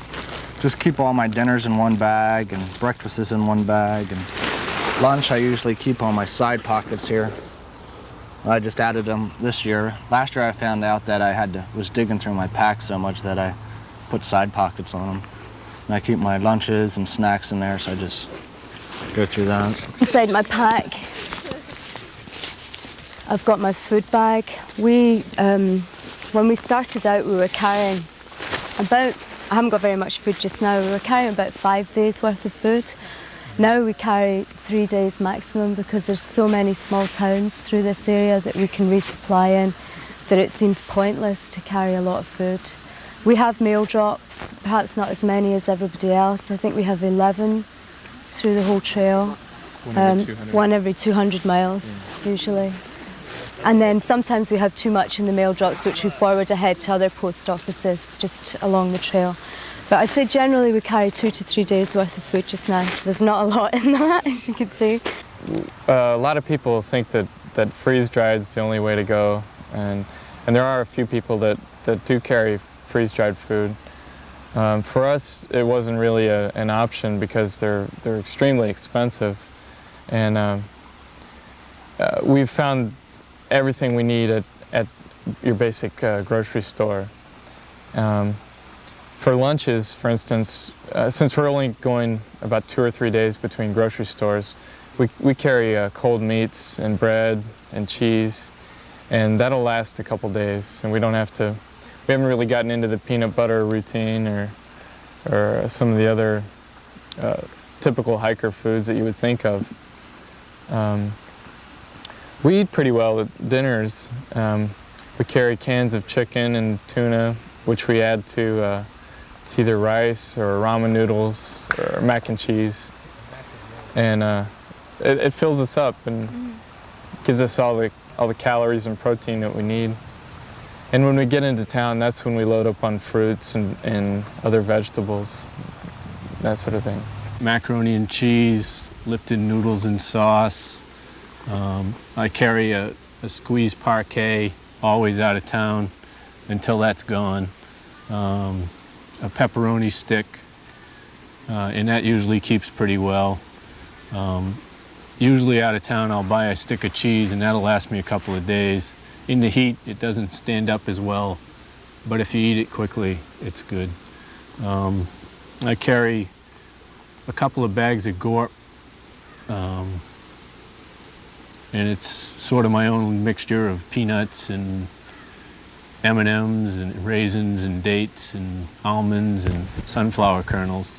just keep all my dinners in one bag and breakfasts in one bag. And lunch I usually keep on my side pockets here. I just added them this year. Last year I found out that I was digging through my pack so much that I put side pockets on them. And I keep my lunches and snacks in there, so I just go through that. Inside my pack, I've got my food bag. When we started out, we were carrying I haven't got very much food just now. We were carrying about 5 days worth of food. Now we carry 3 days maximum because there's so many small towns through this area that we can resupply in that it seems pointless to carry a lot of food. We have mail drops, perhaps not as many as everybody else. I think we have 11 through the whole trail. One every 200 miles, usually. And then sometimes we have too much in the mail drops, which we forward ahead to other post offices just along the trail. But I'd say generally we carry 2 to 3 days worth of food just now. There's not a lot in that, as you can see. A lot of people think that that freeze-dried is the only way to go, and there are a few people that do carry freeze-dried food. For us, it wasn't really an option because they're extremely expensive, and we've found everything we need at your basic grocery store. For lunches, for instance, since we're only going about 2 or 3 days between grocery stores, we carry cold meats and bread and cheese, and that'll last a couple days, and we haven't really gotten into the peanut butter routine or some of the other typical hiker foods that you would think of. We eat pretty well at dinners. We carry cans of chicken and tuna, which we add to either rice or ramen noodles or mac and cheese, and it fills us up and gives us all the calories and protein that we need. And when we get into town, that's when we load up on fruits and other vegetables, that sort of thing. Macaroni and cheese, Lipton noodles and sauce. I carry a squeezed parquet, always out of town until that's gone. A pepperoni stick, and that usually keeps pretty well. Usually out of town I'll buy a stick of cheese and that'll last me a couple of days. In the heat it doesn't stand up as well, but if you eat it quickly it's good. I carry a couple of bags of Gorp, and it's sort of my own mixture of peanuts and M&Ms and raisins and dates and almonds and sunflower kernels,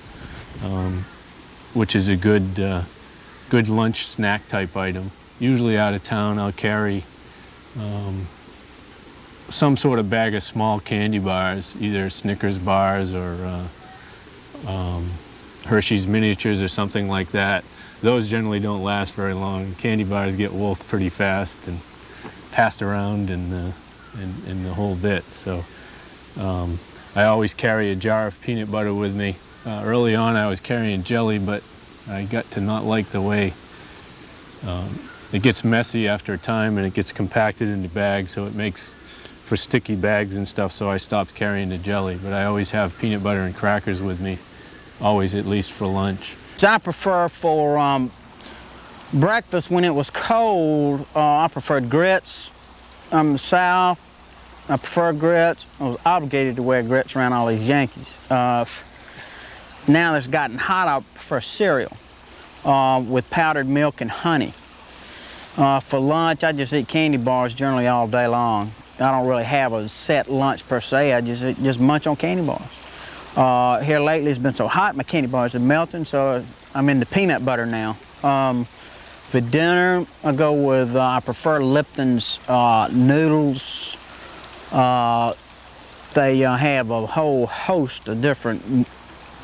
which is a good lunch snack type item. Usually out of town I'll carry some sort of bag of small candy bars, either Snickers bars or Hershey's miniatures or something like that. Those generally don't last very long. Candy bars get wolfed pretty fast and passed around and the whole bit. So I always carry a jar of peanut butter with me. Early on I was carrying jelly, but I got to not like the way it gets messy after a time and it gets compacted in the bag, so it makes for sticky bags and stuff, so I stopped carrying the jelly. But I always have peanut butter and crackers with me, always at least for lunch. I prefer for breakfast when it was cold, I preferred grits. I'm in the South, I prefer grits. I was obligated to wear grits around all these Yankees. Now that it's gotten hot, I prefer cereal with powdered milk and honey. For lunch, I just eat candy bars generally all day long. I don't really have a set lunch per se. I just munch on candy bars. Here lately it's been so hot, my candy bars are melting, so I'm into peanut butter now. For dinner, I go with, I prefer Lipton's noodles. They have a whole host of different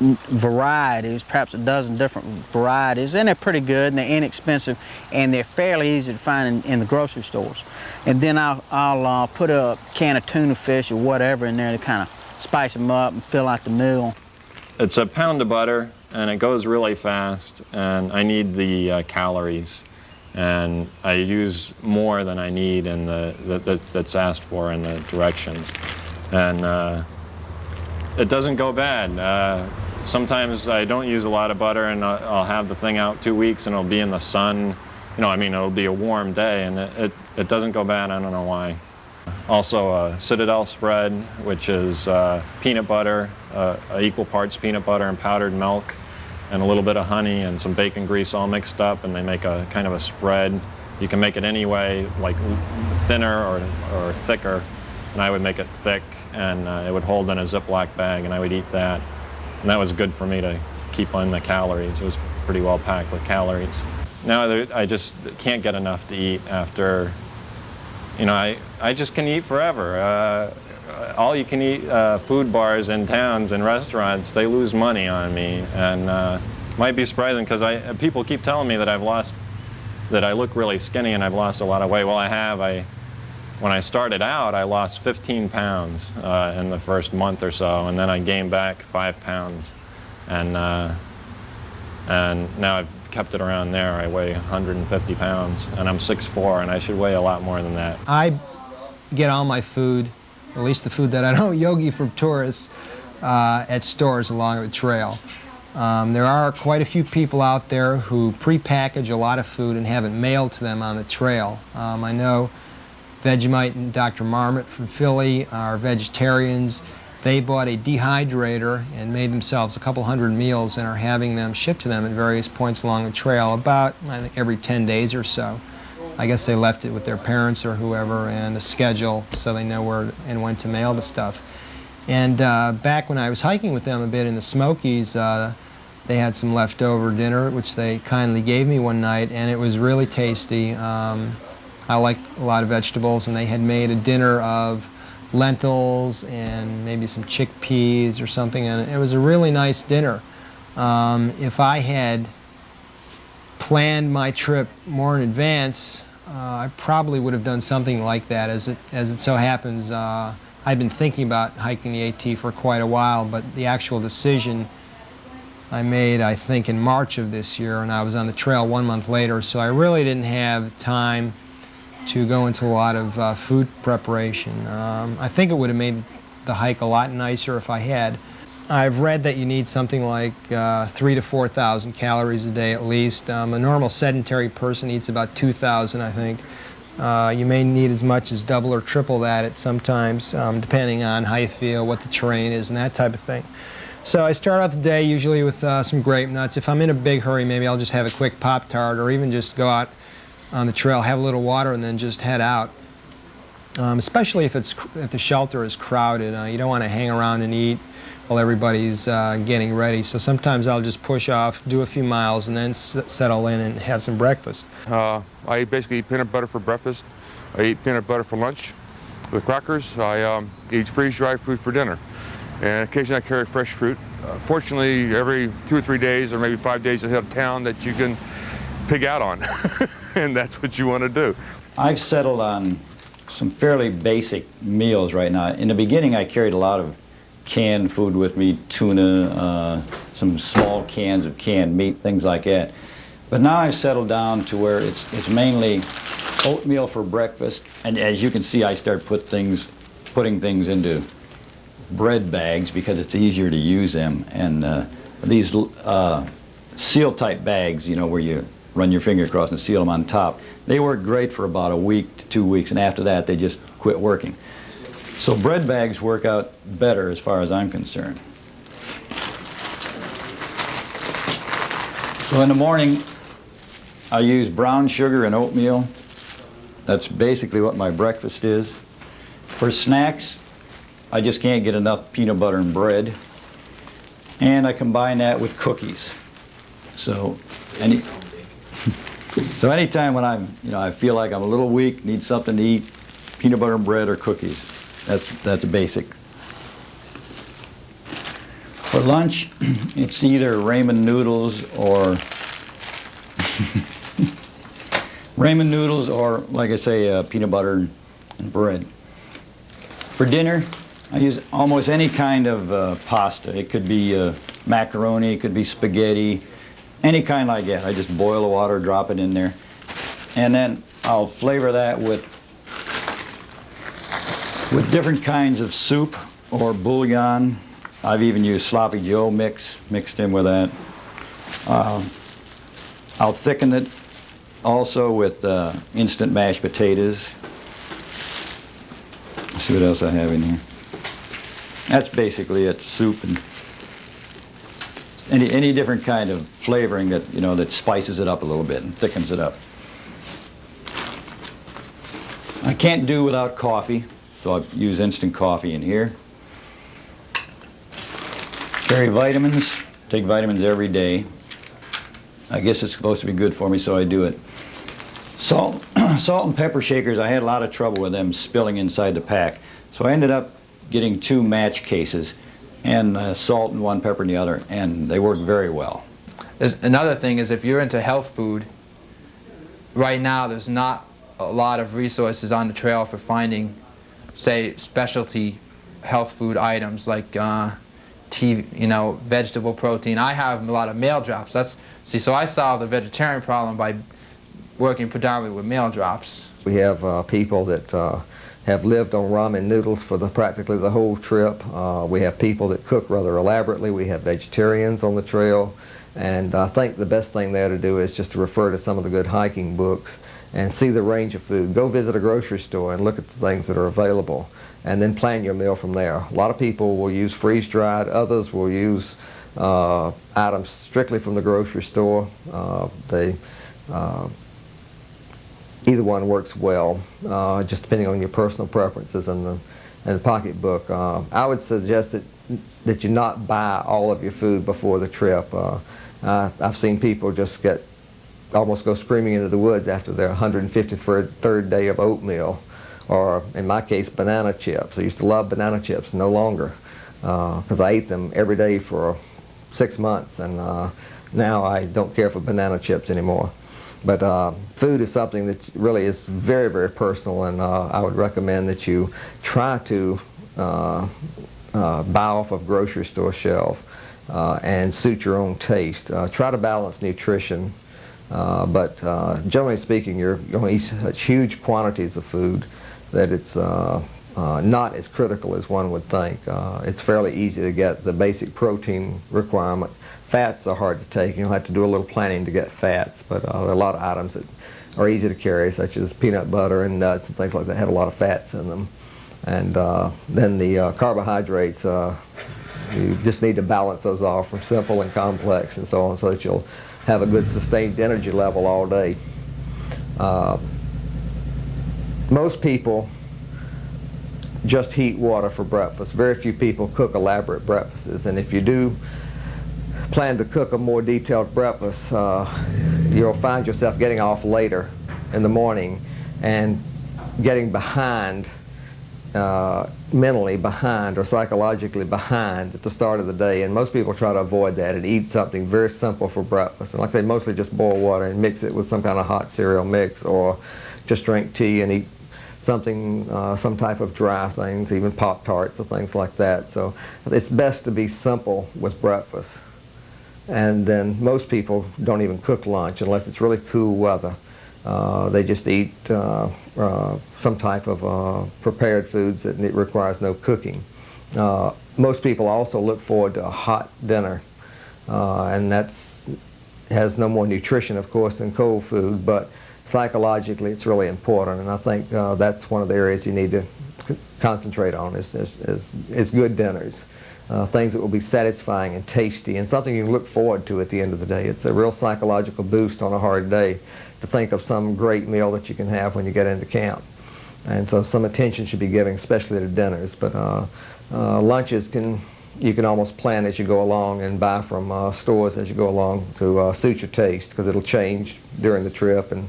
varieties, perhaps a dozen different varieties, and they're pretty good and they're inexpensive and they're fairly easy to find in the grocery stores. And then I'll put a can of tuna fish or whatever in there to kind of spice them up and fill out the meal. It's a pound of butter and it goes really fast, and I need the calories, and I use more than I need in that's asked for in the directions, and it doesn't go bad. Sometimes I don't use a lot of butter and I'll have the thing out 2 weeks and it'll be in the sun. You know, I mean, it'll be a warm day and it doesn't go bad. I don't know why. Also a Citadel spread, which is peanut butter, equal parts peanut butter and powdered milk, and a little bit of honey and some bacon grease all mixed up, and they make a kind of a spread. You can make it any way, like thinner or thicker, and I would make it thick, and it would hold in a Ziploc bag, and I would eat that. And that was good for me to keep on the calories. It was pretty well packed with calories. Now I just can't get enough to eat after, you know, I just can eat forever. All you can eat food bars in towns and restaurants, they lose money on me. And it might be surprising because people keep telling me that that I look really skinny and I've lost a lot of weight. Well, I have. When I started out, I lost 15 pounds in the first month or so, and then I gained back 5 pounds. And now I've kept it around there. I weigh 150 pounds, and I'm 6'4", and I should weigh a lot more than that. I get all my food, at least the food that I don't yogi for tourists, at stores along the trail. There are quite a few people out there who pre-package a lot of food and have it mailed to them on the trail. I know Vegemite and Dr. Marmot from Philly are vegetarians. They bought a dehydrator and made themselves a couple hundred meals and are having them shipped to them at various points along the trail about, I think, every 10 days or so. I guess they left it with their parents or whoever and a schedule so they know where and when to mail the stuff. And back when I was hiking with them a bit in the Smokies, they had some leftover dinner, which they kindly gave me one night, and it was really tasty. I like a lot of vegetables, and they had made a dinner of lentils and maybe some chickpeas or something, and it was a really nice dinner. If I had planned my trip more in advance, I probably would have done something like that. As it so happens, I've been thinking about hiking the AT for quite a while, but the actual decision I made, I think, in March of this year, and I was on the trail 1 month later, so I really didn't have time to go into a lot of food preparation. I think it would have made the hike a lot nicer if I had. I've read that you need something like 3,000 to 4,000 calories a day at least. A normal sedentary person eats about 2,000, I think. You may need as much as double or triple that at sometimes, depending on how you feel, what the terrain is, and that type of thing. So I start off the day usually with some grape nuts. If I'm in a big hurry, maybe I'll just have a quick Pop-Tart or even just go out on the trail, have a little water, and then just head out. Especially if the shelter is crowded. You don't want to hang around and eat while everybody's getting ready. So sometimes I'll just push off, do a few miles, and then settle in and have some breakfast. I basically eat peanut butter for breakfast. I eat peanut butter for lunch with crackers. I eat freeze-dried food for dinner. And occasionally I carry fresh fruit. Fortunately, every 2 or 3 days or maybe 5 days you'll have a town that you can pig out on. And that's what you want to do. I've settled on some fairly basic meals right now. In the beginning, I carried a lot of canned food with me, tuna, some small cans of canned meat, things like that. But now I've settled down to where it's mainly oatmeal for breakfast. And as you can see, I start putting things into bread bags because it's easier to use them. And these seal-type bags, you know, where you run your finger across and seal them on top, they work great for about a week to 2 weeks, and after that they just quit working. So bread bags work out better as far as I'm concerned. So in the morning I use brown sugar and oatmeal. That's basically what my breakfast is. For snacks, I just can't get enough peanut butter and bread, and I combine that with cookies. So anytime when I feel like I'm a little weak, need something to eat, peanut butter and bread or cookies. That's basic. For lunch, it's either ramen noodles or like I say, peanut butter and bread. For dinner, I use almost any kind of pasta. It could be macaroni, it could be spaghetti, any kind like that. I just boil the water, drop it in there, and then I'll flavor that with different kinds of soup or bouillon. I've even used Sloppy Joe mixed in with that. I'll thicken it also with instant mashed potatoes. Let's see what else I have in here. That's basically it, soup and any different kind of flavoring that, you know, that spices it up a little bit and thickens it up. I can't do without coffee, so I use instant coffee in here. Carry vitamins, take vitamins every day. I guess it's supposed to be good for me, so I do it. Salt and pepper shakers, I had a lot of trouble with them spilling inside the pack, so I ended up getting 2 match cases, and salt in one, pepper in the other, and they work very well. Another thing is if you're into health food, right now there's not a lot of resources on the trail for finding, say, specialty health food items like vegetable protein. I have a lot of meal drops. So I solved the vegetarian problem by working predominantly with meal drops. We have people that have lived on ramen noodles for practically the whole trip. We have people that cook rather elaborately. We have vegetarians on the trail. And I think the best thing there to do is just to refer to some of the good hiking books and see the range of food. Go visit a grocery store and look at the things that are available, and then plan your meal from there. A lot of people will use freeze-dried. Others will use items strictly from the grocery store. Either one works well, just depending on your personal preferences and the pocketbook. I would suggest that you not buy all of your food before the trip. I've seen people just almost go screaming into the woods after their 153rd day of oatmeal, or in my case, banana chips. I used to love banana chips, no longer, because I ate them every day for 6 months, and now I don't care for banana chips anymore. But food is something that really is very, very personal, and I would recommend that you try to buy off of grocery store shelf and suit your own taste. Try to balance nutrition, but generally speaking, you're going to eat such huge quantities of food that it's not as critical as one would think. It's fairly easy to get the basic protein requirement. Fats are hard to take. You'll have to do a little planning to get fats, but there are a lot of items that are easy to carry, such as peanut butter and nuts and things like that have a lot of fats in them. And then the carbohydrates, you just need to balance those off from simple and complex and so on, so that you'll have a good sustained energy level all day. Most people just heat water for breakfast. Very few people cook elaborate breakfasts, and if you do plan to cook a more detailed breakfast, you'll find yourself getting off later in the morning and getting behind, mentally behind or psychologically behind at the start of the day. And most people try to avoid that and eat something very simple for breakfast. And like I say, mostly just boil water and mix it with some kind of hot cereal mix, or just drink tea and eat something, some type of dry things, even Pop-Tarts or things like that. So it's best to be simple with breakfast. And then most people don't even cook lunch unless it's really cool weather. They just eat some type of prepared foods that requires no cooking. Most people also look forward to a hot dinner, and has no more nutrition, of course, than cold food, but psychologically it's really important, and I think that's one of the areas you need to concentrate on is good dinners. Things that will be satisfying and tasty, and something you can look forward to at the end of the day. It's a real psychological boost on a hard day to think of some great meal that you can have when you get into camp. And so some attention should be given, especially to dinners. But lunches you can almost plan as you go along and buy from stores as you go along to suit your taste, because it'll change during the trip, and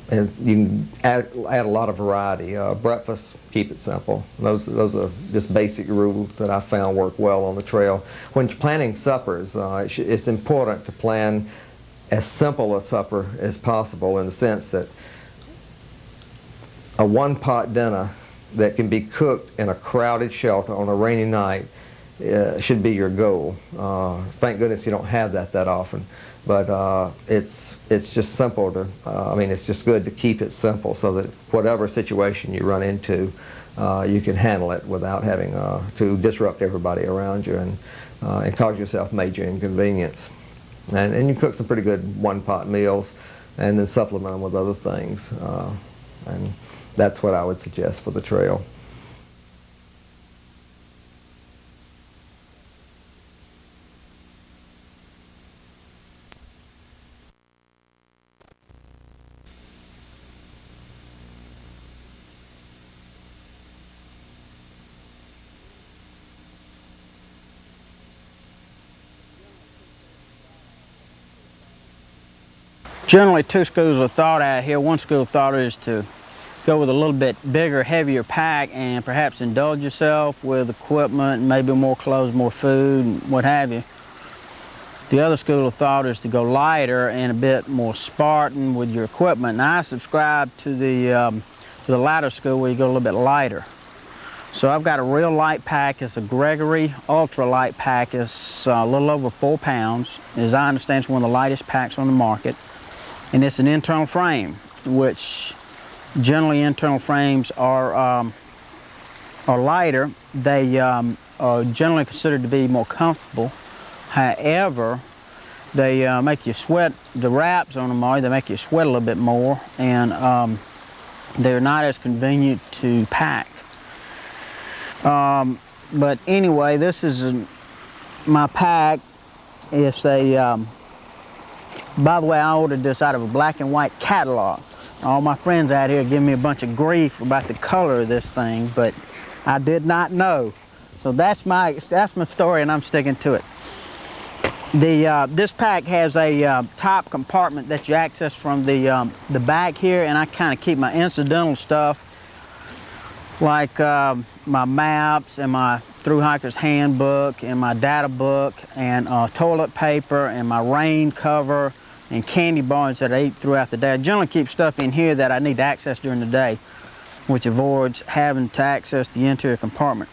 you can add a lot of variety. Breakfast, keep it simple. Those are just basic rules that I found work well on the trail. When planning suppers, it's important to plan as simple a supper as possible, in the sense that a one-pot dinner that can be cooked in a crowded shelter on a rainy night should be your goal. Thank goodness you don't have that often. But it's just simple to, it's just good to keep it simple, so that whatever situation you run into, you can handle it without having to disrupt everybody around you and cause yourself major inconvenience. And you cook some pretty good one-pot meals, and then supplement them with other things. And that's what I would suggest for the trail. Generally, two schools of thought out here. One school of thought is to go with a little bit bigger, heavier pack and perhaps indulge yourself with equipment, maybe more clothes, more food, what have you. The other school of thought is to go lighter and a bit more Spartan with your equipment. Now, I subscribe to the latter school, where you go a little bit lighter. So I've got a real light pack. It's a Gregory ultra light pack. It's a little over 4 pounds. As I understand, it's one of the lightest packs on the market. And it's an internal frame, which generally internal frames are lighter. They are generally considered to be more comfortable. However, they make you sweat. The wraps on them they make you sweat a little bit more, and they're not as convenient to pack. But anyway, this is my pack. It's a, by the way, I ordered this out of a black and white catalog. All my friends out here give me a bunch of grief about the color of this thing, but I did not know. So that's my story, and I'm sticking to it. This pack has a top compartment that you access from the back here, and I kind of keep my incidental stuff, like my maps and my Thru Hiker's Handbook and my data book and toilet paper and my rain cover and candy bars that I eat throughout the day. I generally keep stuff in here that I need to access during the day, which avoids having to access the interior compartment.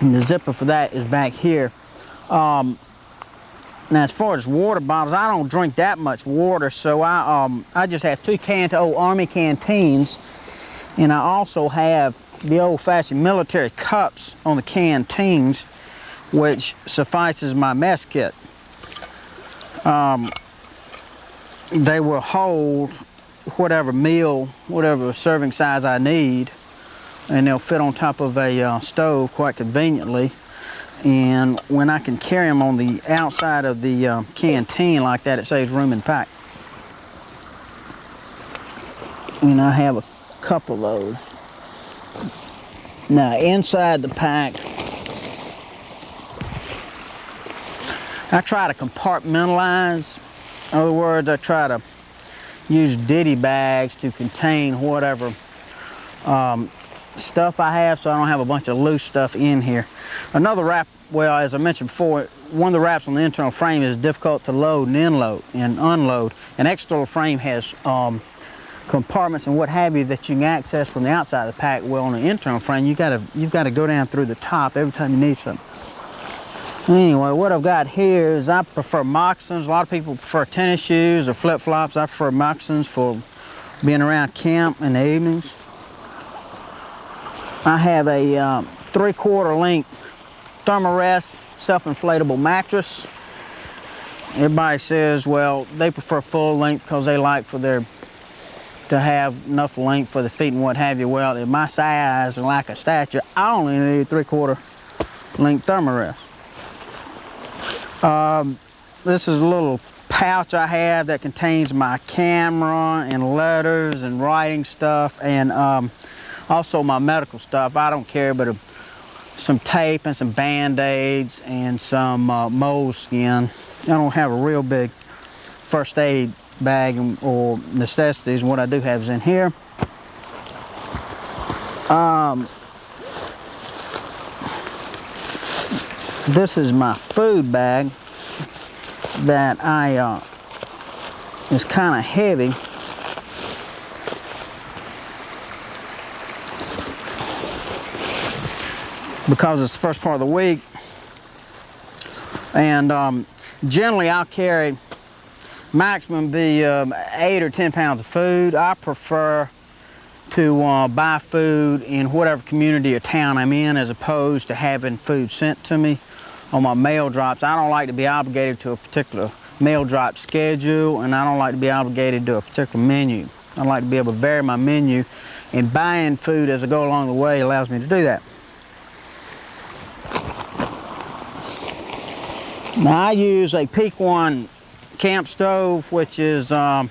And the zipper for that is back here. Now, as far as water bottles, I don't drink that much water, so I just have 2 old Army canteens, and I also have the old-fashioned military cups on the canteens, which suffices my mess kit. They will hold whatever meal, whatever serving size I need, and they'll fit on top of a stove quite conveniently. And when I can carry them on the outside of the canteen like that, it saves room in the pack. And I have a couple of those. Now, inside the pack, I try to compartmentalize. In other words, I try to use ditty bags to contain whatever stuff I have, so I don't have a bunch of loose stuff in here. Another wrap, well, as I mentioned before, one of the wraps on the internal frame is difficult to load and unload. An external frame has compartments and what have you that you can access from the outside of the pack. Well, on the internal frame, you've got to go down through the top every time you need something. Anyway, what I've got here is I prefer moccasins. A lot of people prefer tennis shoes or flip-flops. I prefer moccasins for being around camp in the evenings. I have a 3/4 length Thermarest self-inflatable mattress. Everybody says, well, they prefer full length because they like to have enough length for the feet and what have you. Well, in my size and lack of stature, I only need 3/4 length Thermarest. This is a little pouch I have that contains my camera and letters and writing stuff, and also my medical stuff. I don't care, but some tape and some Band-Aids and some moleskin. I don't have a real big first aid bag or necessities. What I do have is in here. This is my food bag that is kind of heavy. Because it's the first part of the week. And generally I'll carry maximum be 8 or 10 pounds of food. I prefer to buy food in whatever community or town I'm in as opposed to having food sent to me on my mail drops. I don't like to be obligated to a particular mail drop schedule, and I don't like to be obligated to a particular menu. I like to be able to vary my menu, and buying food as I go along the way allows me to do that. Now I use a Peak One camp stove, which is a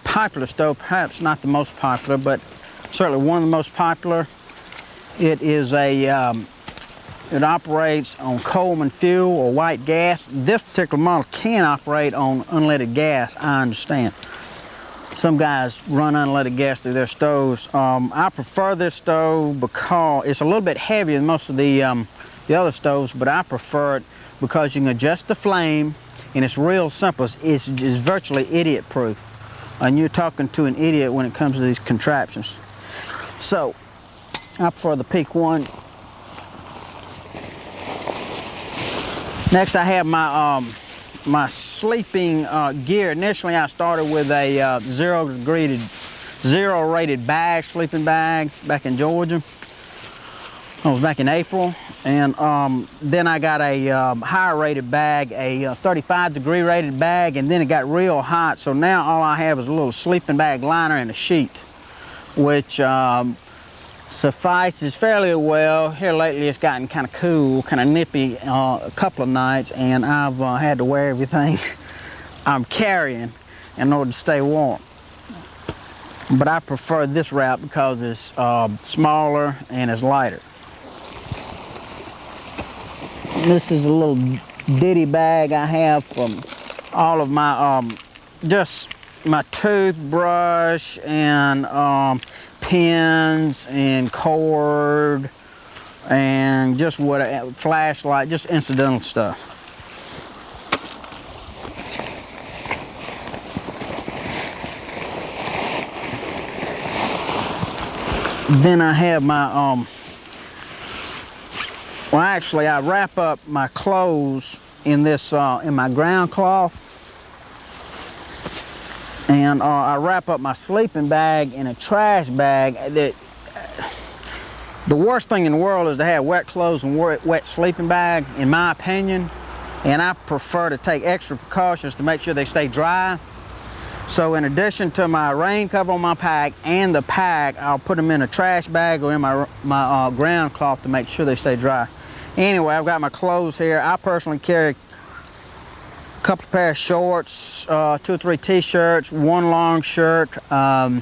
popular stove, perhaps not the most popular, but certainly one of the most popular. It is it operates on Coleman fuel or white gas. This particular model can operate on unleaded gas, I understand. Some guys run unleaded gas through their stoves. I prefer this stove because it's a little bit heavier than most of the other stoves, but I prefer it because you can adjust the flame, and it's real simple. It's virtually idiot-proof, and you're talking to an idiot when it comes to these contraptions. So I prefer the Peak 1. Next I have my my sleeping gear. Initially I started with a zero rated bag, sleeping bag back in Georgia. I was back in April. And then I got a higher rated bag, a 35-degree rated bag, and then it got real hot. So now all I have is a little sleeping bag liner and a sheet, which suffices fairly well. Here lately it's gotten kind of cool, kind of nippy a couple of nights, and I've had to wear everything I'm carrying in order to stay warm. But I prefer this wrap because it's smaller and it's lighter. This is a little ditty bag I have from all of my, just my toothbrush and pens and cord and just what, flashlight, just incidental stuff. Then I have my, well, actually, I wrap up my clothes in this, in my ground cloth, and I wrap up my sleeping bag in a trash bag. The worst thing in the world is to have wet clothes and wet sleeping bag, in my opinion, and I prefer to take extra precautions to make sure they stay dry. So in addition to my rain cover on my pack and the pack, I'll put them in a trash bag or in my ground cloth to make sure they stay dry. Anyway, I've got my clothes here. I personally carry a couple of pair of shorts, 2 or 3 t-shirts, 1 long shirt, 1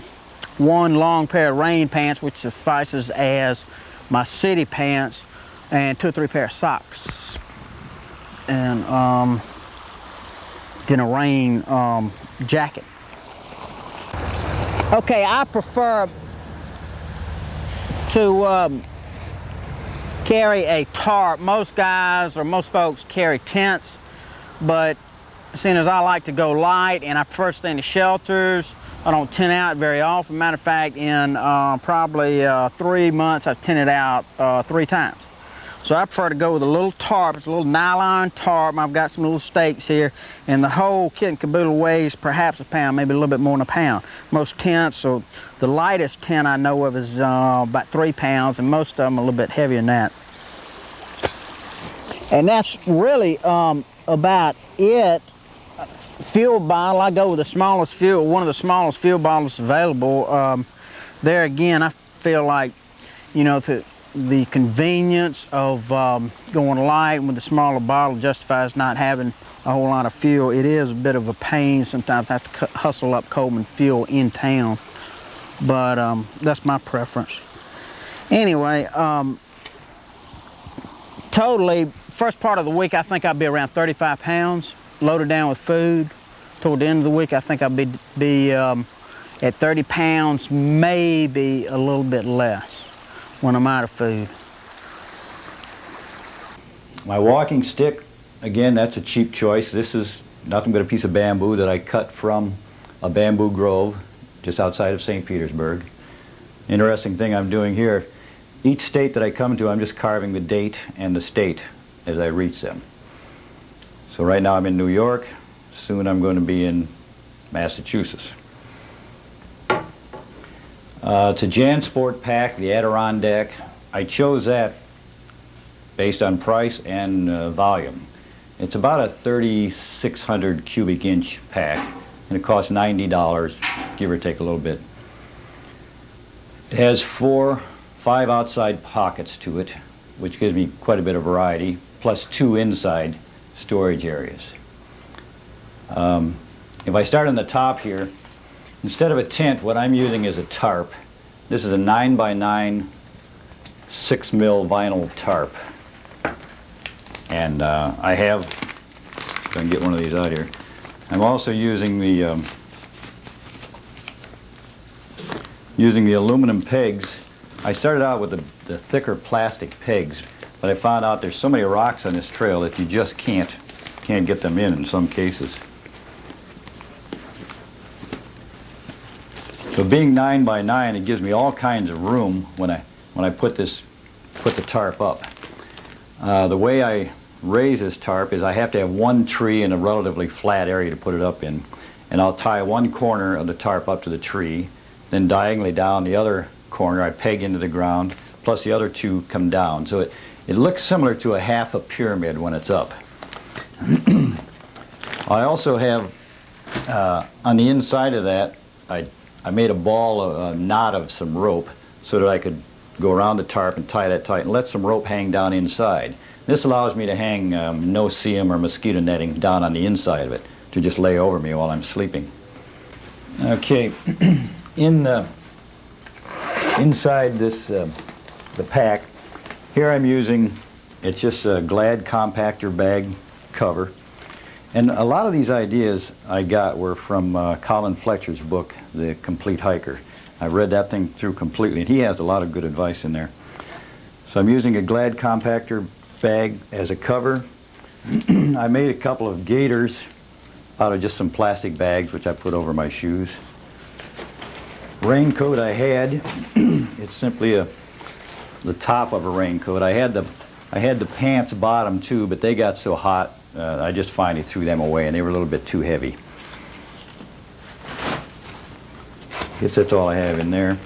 long pair of rain pants, which suffices as my city pants, and 2 or 3 pair of socks. And then a rain jacket. Okay, I prefer to carry a tarp. Most guys or most folks carry tents, but seeing as I like to go light and I prefer to stay in the shelters, I don't tent out very often. Matter of fact, in probably 3 months, I've tented out 3 times. So I prefer to go with a little tarp. It's a little nylon tarp. I've got some little stakes here, and the whole kit and caboodle weighs perhaps a pound, maybe a little bit more than a pound. Most tents, so the lightest tent I know of is about 3 pounds, and most of them are a little bit heavier than that. And that's really about it. Fuel bottle, I go with the smallest fuel, one of the smallest fuel bottles available. There again, I feel like, you know, the convenience of going light with the smaller bottle justifies not having a whole lot of fuel. It is a bit of a pain sometimes. I have to hustle up Coleman fuel in town, but that's my preference. Anyway, totally, first part of the week I think I'll be around 35 pounds loaded down with food. Toward the end of the week I think I'll be at 30 pounds, maybe a little bit less when I'm out of food. My walking stick, again, that's a cheap choice. This is nothing but a piece of bamboo that I cut from a bamboo grove just outside of St. Petersburg. Interesting thing I'm doing here, each state that I come to, I'm just carving the date and the state as I reach them. So right now I'm in New York. Soon I'm going to be in Massachusetts. It's a JanSport pack, the Adirondack. I chose that based on price and volume. It's about a 3,600 cubic inch pack, and it costs $90, give or take a little bit. It has 5 outside pockets to it, which gives me quite a bit of variety, plus 2 inside storage areas. If I start on the top here, instead of a tent, what I'm using is a tarp. This is a 9x9 6mm vinyl tarp. And I have, if I can get one of these out here, I'm also using the aluminum pegs. I started out with the thicker plastic pegs, but I found out there's so many rocks on this trail that you just can't get them in some cases. So being 9x9, it gives me all kinds of room when I when I put the tarp up. The way I raise this tarp is I have to have one tree in a relatively flat area to put it up in. And I'll tie one corner of the tarp up to the tree, then diagonally down the other corner I peg into the ground, plus the other two come down. So it looks similar to a half a pyramid when it's up. I also have, on the inside of that, I made a ball, a knot of some rope so that I could go around the tarp and tie that tight and let some rope hang down inside. This allows me to hang no-see-um or mosquito netting down on the inside of it to just lay over me while I'm sleeping. Okay, inside this, the pack, here I'm using, it's just a Glad compactor bag cover. And a lot of these ideas I got were from Colin Fletcher's book, The Complete Hiker. I read that thing through completely, and he has a lot of good advice in there. So I'm using a Glad compactor bag as a cover. I made a couple of gaiters out of just some plastic bags, which I put over my shoes. Raincoat I had, it's simply the top of a raincoat. I had the pants bottom too, but they got so hot, I just finally threw them away, and they were a little bit too heavy. Guess that's all I have in there.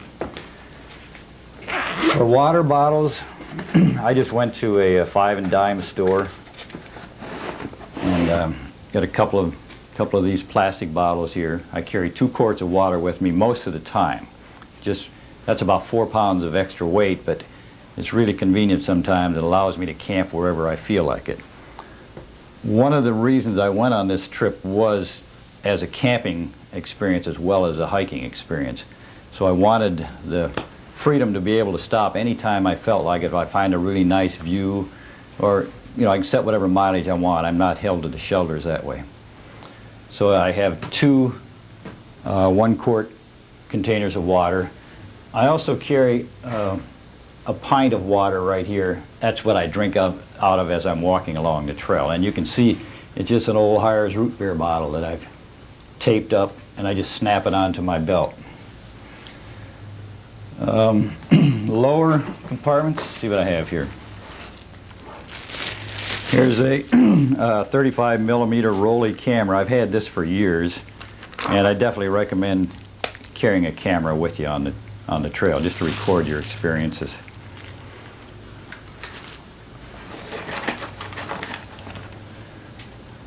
For water bottles, I just went to a 5 and dime store and got a couple of these plastic bottles here. I carry 2 quarts of water with me most of the time. That's about 4 pounds of extra weight, but it's really convenient sometimes. It allows me to camp wherever I feel like it. One of the reasons I went on this trip was as a camping experience as well as a hiking experience. So I wanted the freedom to be able to stop anytime I felt like it. If I find a really nice view, or I can set whatever mileage I want. I'm not held to the shelters that way. So I have 2 1-quart containers of water. I also carry a pint of water right here. That's what I drink out of as I'm walking along the trail. And you can see it's just an old Hires root beer bottle that I've taped up, and I just snap it onto my belt. Lower compartments, let's see what I have here. Here's a 35 millimeter Rolly camera. I've had this for years, and I definitely recommend carrying a camera with you on the trail just to record your experiences.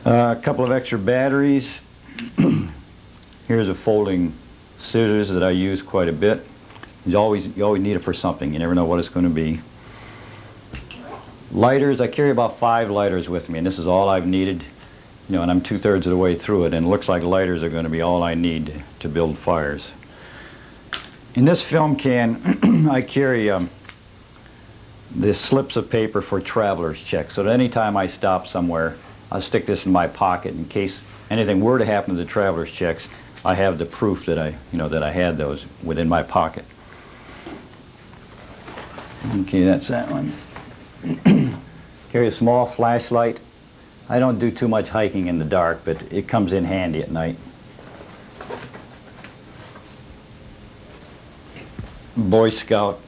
A couple of extra batteries. Here's a folding scissors that I use quite a bit. You always need it for something. You never know what it's going to be. Lighters, I carry about 5 lighters with me, and this is all I've needed, and I'm 2/3 of the way through it, and it looks like lighters are going to be all I need to build fires. In this film can, I carry the slips of paper for traveler's check, so that anytime I stop somewhere, I'll stick this in my pocket in case anything were to happen to the traveler's checks. I have the proof that I had those within my pocket. Okay, that's that one. Carry a small flashlight. I don't do too much hiking in the dark, but it comes in handy at night. Boy Scout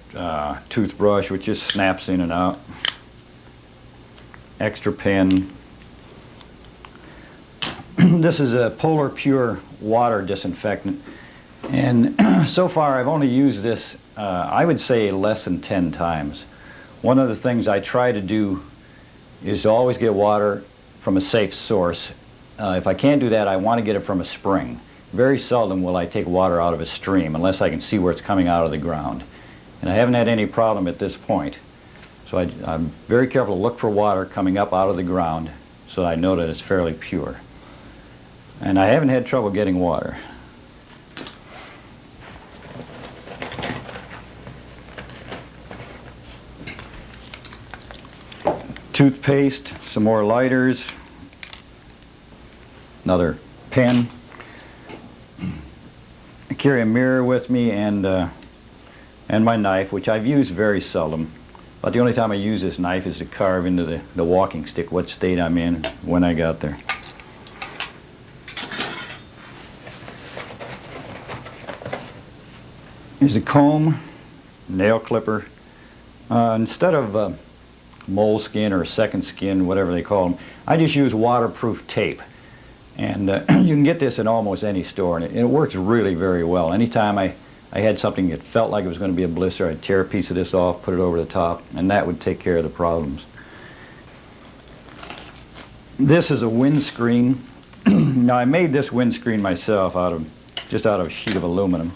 toothbrush, which just snaps in and out. Extra pen. This is a Polar Pure water disinfectant, and so far I've only used this, I would say, less than 10 times. One of the things I try to do is to always get water from a safe source. If I can't do that, I want to get it from a spring. Very seldom will I take water out of a stream unless I can see where it's coming out of the ground. And I haven't had any problem at this point. So I'm very careful to look for water coming up out of the ground so I know that it's fairly pure. And I haven't had trouble getting water. Toothpaste, some more lighters, another pen. I carry a mirror with me and my knife, which I've used very seldom. But the only time I use this knife is to carve into the walking stick what state I'm in when I got there. Here's a comb, nail clipper, Instead of moleskin or second skin, whatever they call them, I just use waterproof tape. And you can get this in almost any store, and it works really very well. Anytime I had something that felt like it was going to be a blister, I'd tear a piece of this off, put it over the top, and that would take care of the problems. This is a windscreen. Now, I made this windscreen myself just out of a sheet of aluminum.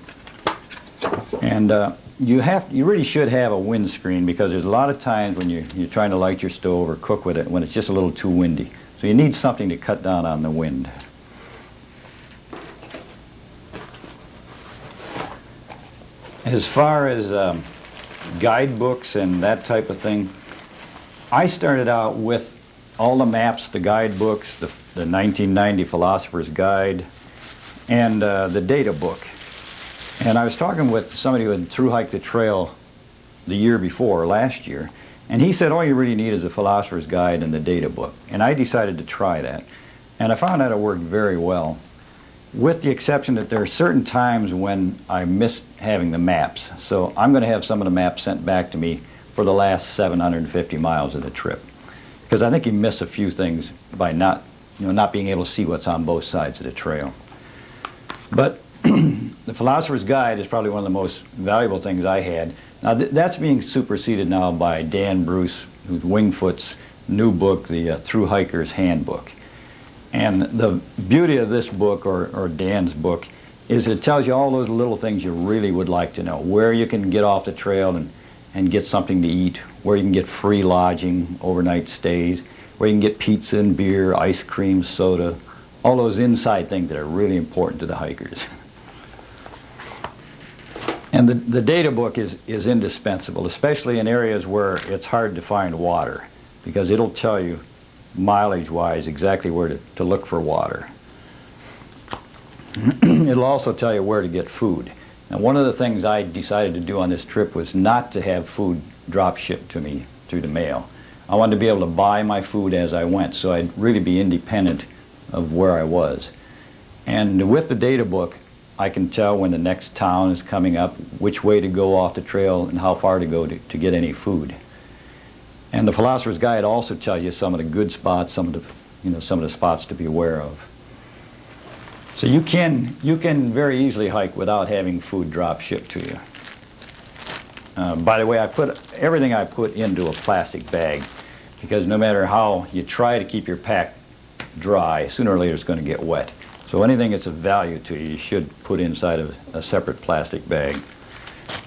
And you really should have a windscreen, because there's a lot of times when you're trying to light your stove or cook with it when it's just a little too windy. So you need something to cut down on the wind. As far as guidebooks and that type of thing, I started out with all the maps, the guidebooks, the 1990 Philosopher's Guide, and the data book. And I was talking with somebody who had thru-hiked the trail the year before, last year, and he said all you really need is a Philosopher's Guide and the data book. And I decided to try that. And I found that it worked very well, with the exception that there are certain times when I miss having the maps. So I'm going to have some of the maps sent back to me for the last 750 miles of the trip, because I think you miss a few things by not being able to see what's on both sides of the trail. But the Philosopher's Guide is probably one of the most valuable things I had. Now that's being superseded now by Dan Bruce, who's Wingfoot's new book, the Thru Hiker's Handbook. And the beauty of this book, or Dan's book, is it tells you all those little things you really would like to know. Where you can get off the trail and get something to eat, where you can get free lodging, overnight stays, where you can get pizza and beer, ice cream, soda, all those inside things that are really important to the hikers. And the data book is indispensable, especially in areas where it's hard to find water, because it'll tell you mileage-wise exactly where to look for water. It'll also tell you where to get food. Now, one of the things I decided to do on this trip was not to have food drop shipped to me through the mail. I wanted to be able to buy my food as I went, so I'd really be independent of where I was. And with the data book, I can tell when the next town is coming up, which way to go off the trail, and how far to go to get any food. And the Philosopher's Guide also tells you some of the good spots, some of the spots to be aware of. So you can very easily hike without having food drop shipped to you. By the way, I put everything I put into a plastic bag, because no matter how you try to keep your pack dry, sooner or later it's going to get wet. So anything that's of value to you, you should put inside of a separate plastic bag.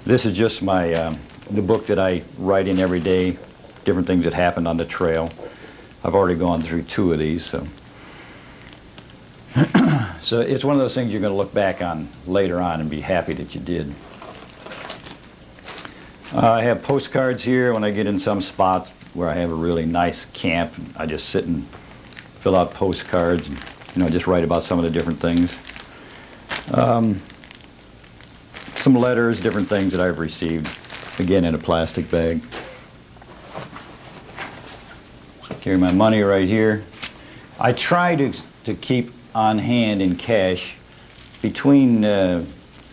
This is just my the book that I write in every day, different things that happened on the trail. I've already gone through 2 of these, so. So it's one of those things you're going to look back on later on and be happy that you did. I have postcards here when I get in some spots where I have a really nice camp. I just sit and fill out postcards and just write about some of the different things. Some letters, different things that I've received, again in a plastic bag. Carry my money right here. I try to keep on hand in cash between $50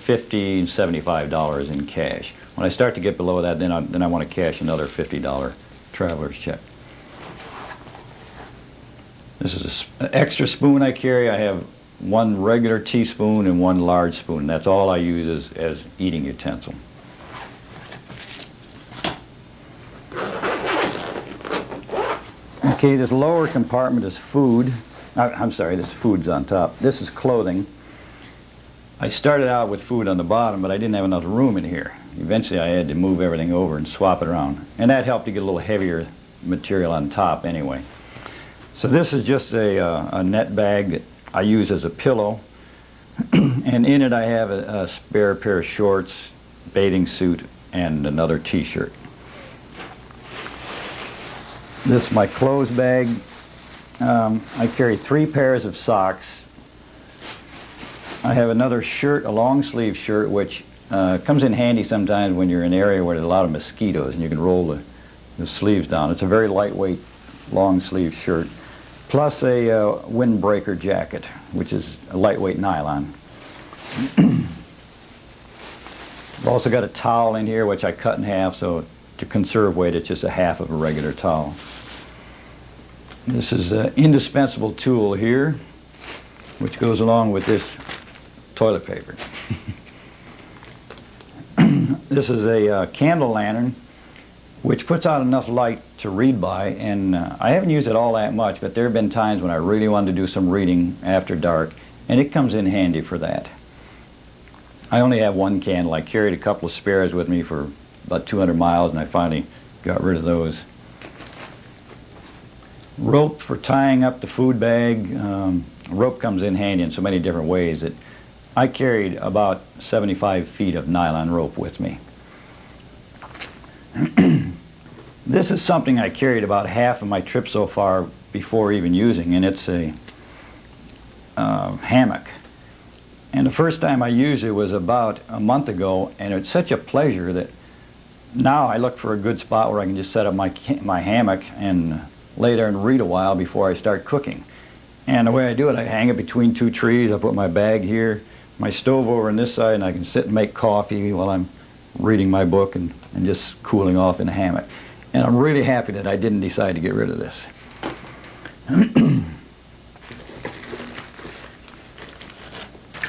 and $75 in cash. When I start to get below that, then I want to cash another $50 traveler's check. This is an extra spoon I carry. I have 1 regular teaspoon and 1 large spoon. That's all I use as eating utensil. Okay, this lower compartment is food. I'm sorry, this food's on top. This is clothing. I started out with food on the bottom, but I didn't have enough room in here. Eventually I had to move everything over and swap it around. And that helped to get a little heavier material on top anyway. So this is just a net bag that I use as a pillow. And in it I have a spare pair of shorts, bathing suit, and another t-shirt. This is my clothes bag. I carry 3 pairs of socks. I have another shirt, a long sleeve shirt, which comes in handy sometimes when you're in an area where there's a lot of mosquitoes and you can roll the sleeves down. It's a very lightweight long sleeve shirt, plus a windbreaker jacket, which is a lightweight nylon. I've also got a towel in here which I cut in half so to conserve weight, it's just a half of a regular towel. This is an indispensable tool here, which goes along with this toilet paper. This is a candle lantern, which puts out enough light to read by, and I haven't used it all that much, but there have been times when I really wanted to do some reading after dark, and it comes in handy for that. I only have one candle. I carried a couple of spares with me for about 200 miles, and I finally got rid of those. Rope for tying up the food bag. Rope comes in handy in so many different ways that I carried about 75 feet of nylon rope with me. This is something I carried about half of my trip so far before even using, and it's a hammock. And the first time I used it was about a month ago, and it's such a pleasure that now I look for a good spot where I can just set up my hammock and lay there and read a while before I start cooking. And the way I do it, I hang it between two trees. I put my bag here, my stove over on this side, and I can sit and make coffee while I'm reading my book and just cooling off in a hammock. And I'm really happy that I didn't decide to get rid of this.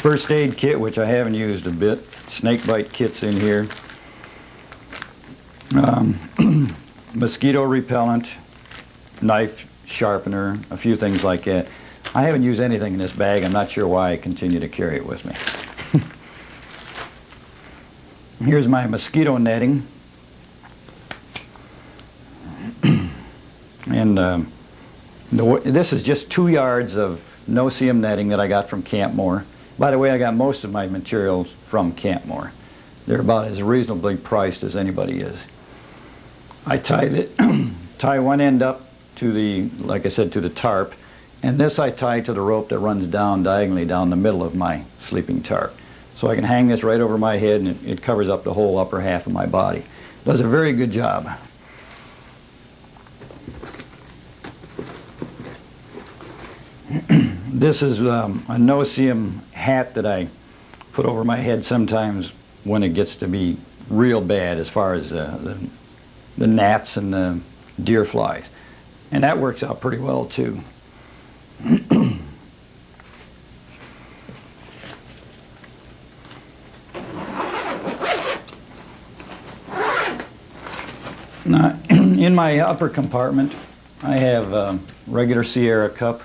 First aid kit, which I haven't used a bit. Snake bite kit's in here. Mosquito repellent, knife sharpener, a few things like that. I haven't used anything in this bag. I'm not sure why I continue to carry it with me. Here's my mosquito netting. And this is just 2 yards of no-seam netting that I got from Campmore. By the way, I got most of my materials from Campmore. They're about as reasonably priced as anybody is. I tie one end up to the, like I said, to the tarp, and this I tie to the rope that runs down diagonally down the middle of my sleeping tarp. So I can hang this right over my head, and it covers up the whole upper half of my body. Does a very good job. This is a no-seam hat that I put over my head sometimes when it gets to be real bad as far as the gnats and the deer flies. And that works out pretty well too. Now, in my upper compartment, I have a regular Sierra cup.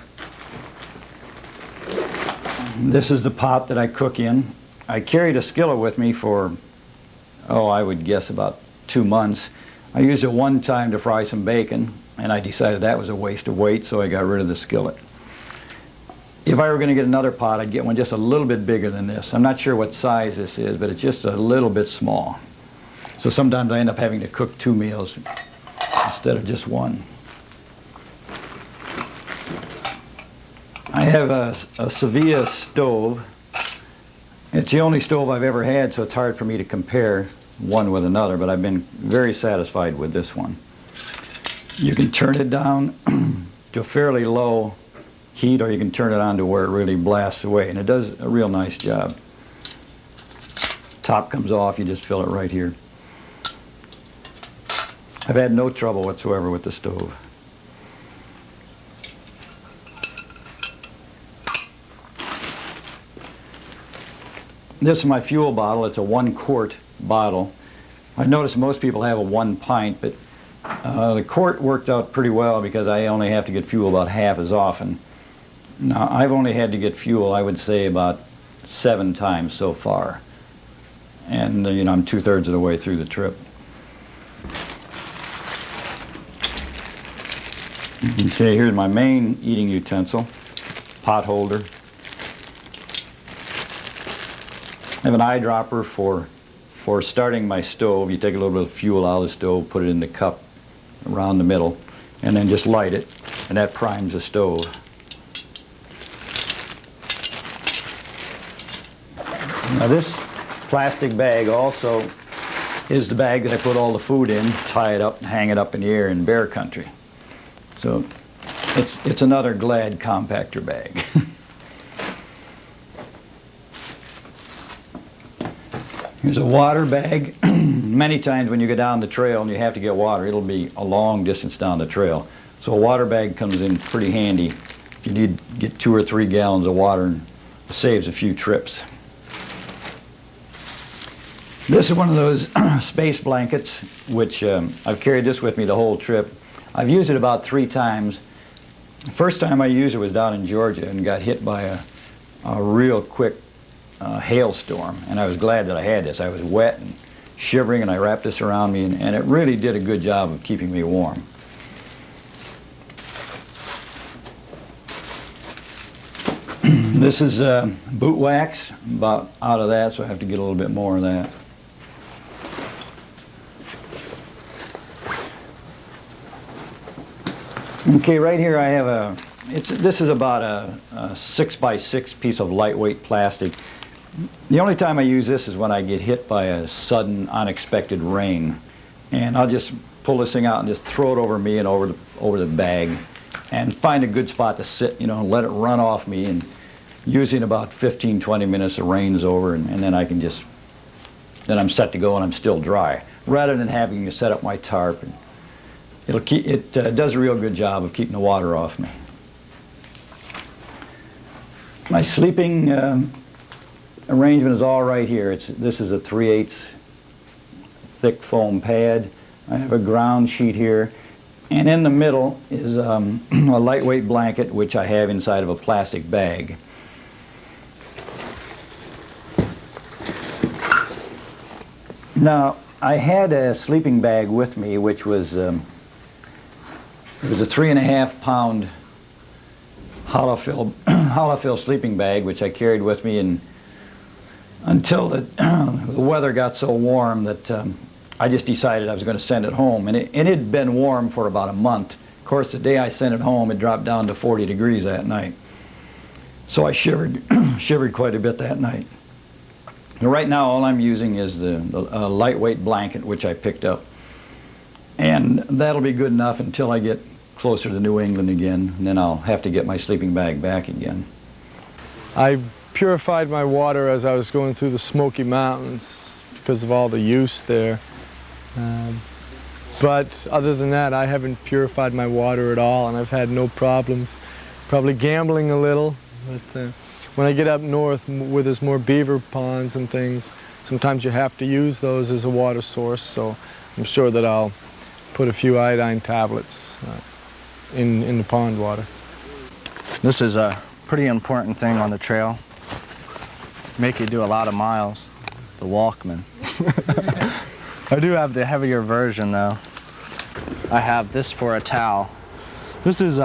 This is the pot that I cook in. I carried a skillet with me for, I would guess about 2 months. I used it one time to fry some bacon, and I decided that was a waste of weight, so I got rid of the skillet. If I were going to get another pot, I'd get one just a little bit bigger than this. I'm not sure what size this is, but it's just a little bit small. So sometimes I end up having to cook 2 meals instead of just one. I have a Sevilla stove. It's the only stove I've ever had, so it's hard for me to compare one with another, but I've been very satisfied with this one. You can turn it down to a fairly low heat, or you can turn it on to where it really blasts away, and it does a real nice job. Top comes off, you just fill it right here. I've had no trouble whatsoever with the stove. This is my fuel bottle. It's a 1 quart bottle. I noticed most people have a 1 pint, but the quart worked out pretty well because I only have to get fuel about half as often. Now, I've only had to get fuel, I would say, about 7 times so far. And, you know, I'm 2/3 of the way through the trip. Okay, here's my main eating utensil, pot holder. I have an eyedropper for starting my stove. You take a little bit of fuel out of the stove, put it in the cup around the middle, and then just light it, and that primes the stove. Now this plastic bag also is the bag that I put all the food in, tie it up and hang it up in the air in bear country. So it's another Glad compactor bag. Here's a water bag. many times when you go down the trail and you have to get water, it'll be a long distance down the trail. So a water bag comes in pretty handy. You need to get 2 or 3 gallons of water, and it saves a few trips. This is one of those space blankets, which I've carried this with me the whole trip. I've used it about 3 times. The first time I used it was down in Georgia and got hit by a real quick hailstorm, and I was glad that I had this. I was wet and shivering, and I wrapped this around me, and it really did a good job of keeping me warm. This is boot wax, about out of that, so I have to get a little bit more of that. Okay, right here I have this is about a 6x6 piece of lightweight plastic. The only time I use this is when I get hit by a sudden, unexpected rain. And I'll just pull this thing out and just throw it over me and over the bag and find a good spot to sit, you know, and let it run off me. And usually in about 15, 20 minutes the rain's over, and then I can just, then I'm set to go and I'm still dry, rather than having to set up my tarp. And it does a real good job of keeping the water off me. My sleeping arrangement is all right here. This is a 3/8 thick foam pad. I have a ground sheet here, and in the middle is a lightweight blanket, which I have inside of a plastic bag. Now, I had a sleeping bag with me, which was it was a 3.5 pound hollow fill sleeping bag, which I carried with me, and until the weather got so warm that I just decided I was going to send it home. And it had been warm for about a month. Of course, the day I sent it home, it dropped down to 40 degrees that night. So I shivered, shivered quite a bit that night. And right now, all I'm using is the lightweight blanket, which I picked up. And that'll be good enough until I get closer to New England again, and then I'll have to get my sleeping bag back again. I purified my water as I was going through the Smoky Mountains because of all the use there. But other than that, I haven't purified my water at all, and I've had no problems. Probably gambling a little, but when I get up north where there's more beaver ponds and things, sometimes you have to use those as a water source, so I'm sure that I'll put a few iodine tablets in the pond water. This is a pretty important thing on the trail. Make you do a lot of miles. The Walkman. I do have the heavier version though. I have this for a towel. This is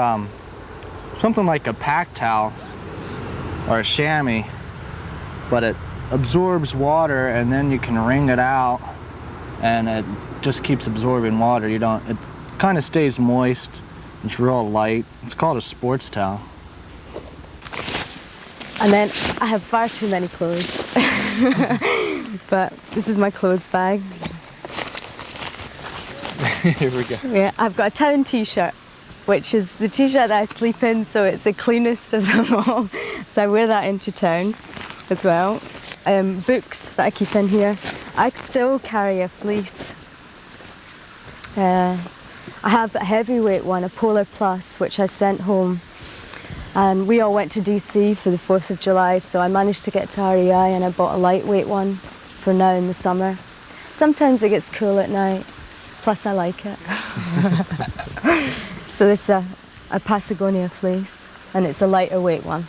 something like a pack towel or a chamois, but it absorbs water and then you can wring it out and it just keeps absorbing water. It kind of stays moist. It's real light. It's called a sports towel. And then I have far too many clothes. But this is my clothes bag. Here we go. Yeah, I've got a town t-shirt, which is the t-shirt that I sleep in, so it's the cleanest of them all. So I wear that into town as well. Books that I keep in here. I still carry a fleece. I have a heavyweight one, a Polar Plus, which I sent home. And we all went to DC for the 4th of July, so I managed to get to REI and I bought a lightweight one for now in the summer. Sometimes it gets cool at night, plus I like it. So this is a Patagonia fleece, and it's a lighter weight one.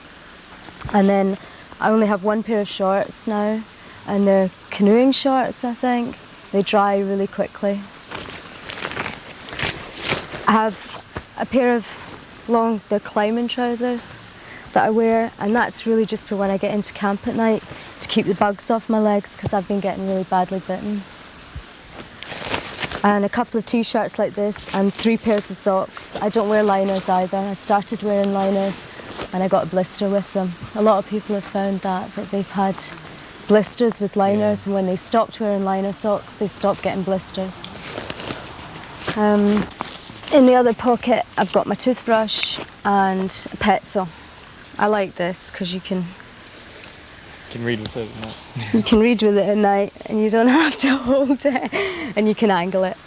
And then I only have one pair of shorts now, and they're canoeing shorts, I think. They dry really quickly. I have a pair of they're climbing trousers that I wear, and that's really just for when I get into camp at night to keep the bugs off my legs because I've been getting really badly bitten. And a couple of t-shirts like this and 3 pairs of socks. I don't wear liners either. I started wearing liners and I got a blister with them. A lot of people have found that they've had blisters with liners, and when they stopped wearing liner socks, they stopped getting blisters. In the other pocket, I've got my toothbrush and a pencil. I like this because you can can read with it at night. You can read with it at night, and you don't have to hold it, and you can angle it.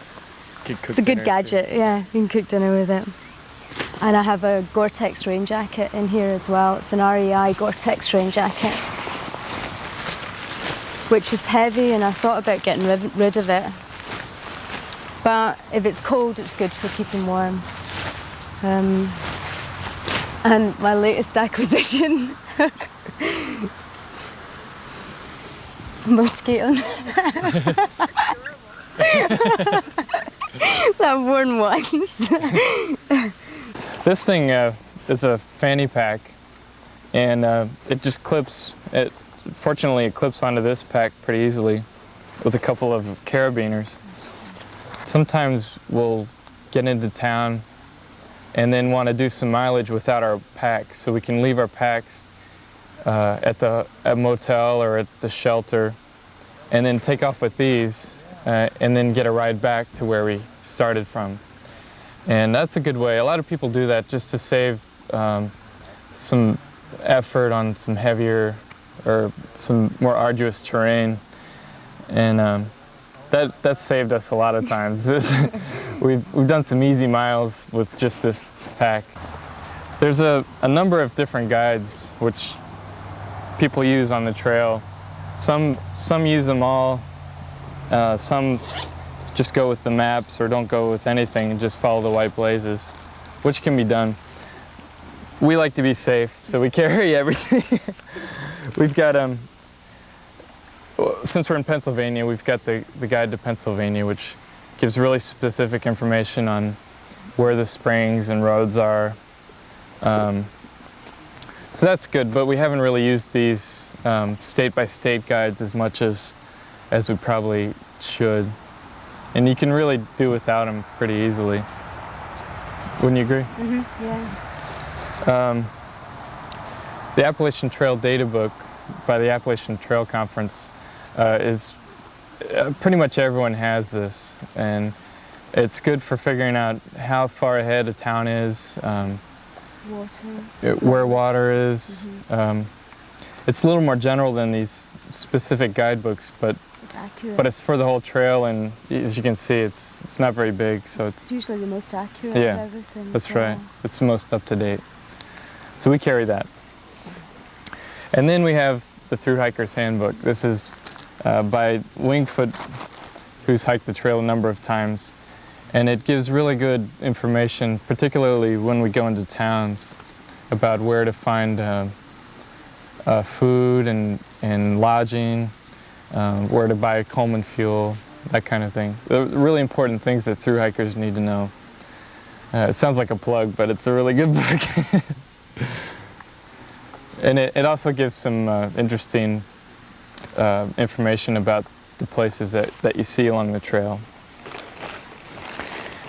It's a good gadget, yeah. You can cook dinner with it. And I have a Gore-Tex rain jacket in here as well. It's an REI Gore-Tex rain jacket, which is heavy, and I thought about getting rid of it. But if it's cold, it's good for keeping warm. And my latest acquisition, mosquito net. I've worn once. This thing is a fanny pack, and it just clips. Fortunately, it clips onto this pack pretty easily with a couple of carabiners. Sometimes we'll get into town and then want to do some mileage without our packs, so we can leave our packs at a motel or at the shelter, and then take off with these, and then get a ride back to where we started from. And that's a good way. A lot of people do that just to save some effort on some heavier or some more arduous terrain, and that saved us a lot of times. We've done some easy miles with just this pack. There's a number of different guides which people use on the trail. Some use them all. Some just go with the maps or don't go with anything and just follow the white blazes, which can be done. We like to be safe, so we carry everything. We've got, since we're in Pennsylvania, we've got the Guide to Pennsylvania, which gives really specific information on where the springs and roads are. So that's good, but we haven't really used these state-by-state guides as much as we probably should. And you can really do without them pretty easily. Wouldn't you agree? Mm-hmm, yeah. The Appalachian Trail Data Book by the Appalachian Trail Conference is pretty much everyone has this, and it's good for figuring out how far ahead a town is, where water is. Mm-hmm. It's a little more general than these specific guidebooks, but it's for the whole trail, and as you can see, it's not very big, so it's usually the most accurate yeah, of everything. that's right. It's the most up to date. So we carry that. And then we have the Thru Hiker's Handbook. This is by Wingfoot, who's hiked the trail a number of times, and it gives really good information, particularly when we go into towns, about where to find food and lodging, where to buy Coleman fuel, that kind of thing. They're really important things that thru hikers need to know. It sounds like a plug, but it's a really good book. And it also gives some interesting information about the places that you see along the trail.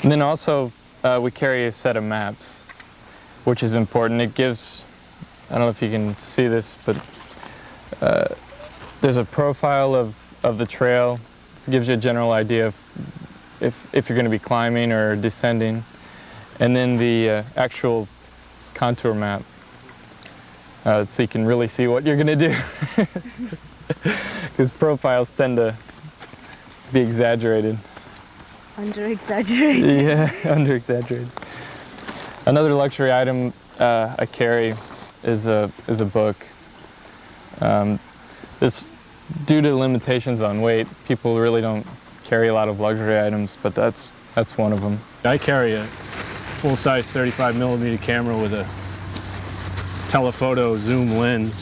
And then also we carry a set of maps, which is important. It gives, I don't know if you can see this, but there's a profile of the trail. This gives you a general idea of if you're going to be climbing or descending. And then the actual contour map, so you can really see what you're going to do. Because profiles tend to be exaggerated. Under-exaggerated. Yeah, under-exaggerated. Another luxury item I carry is a book. Due to limitations on weight, people really don't carry a lot of luxury items, but that's one of them. I carry a full-size 35mm camera with a telephoto zoom lens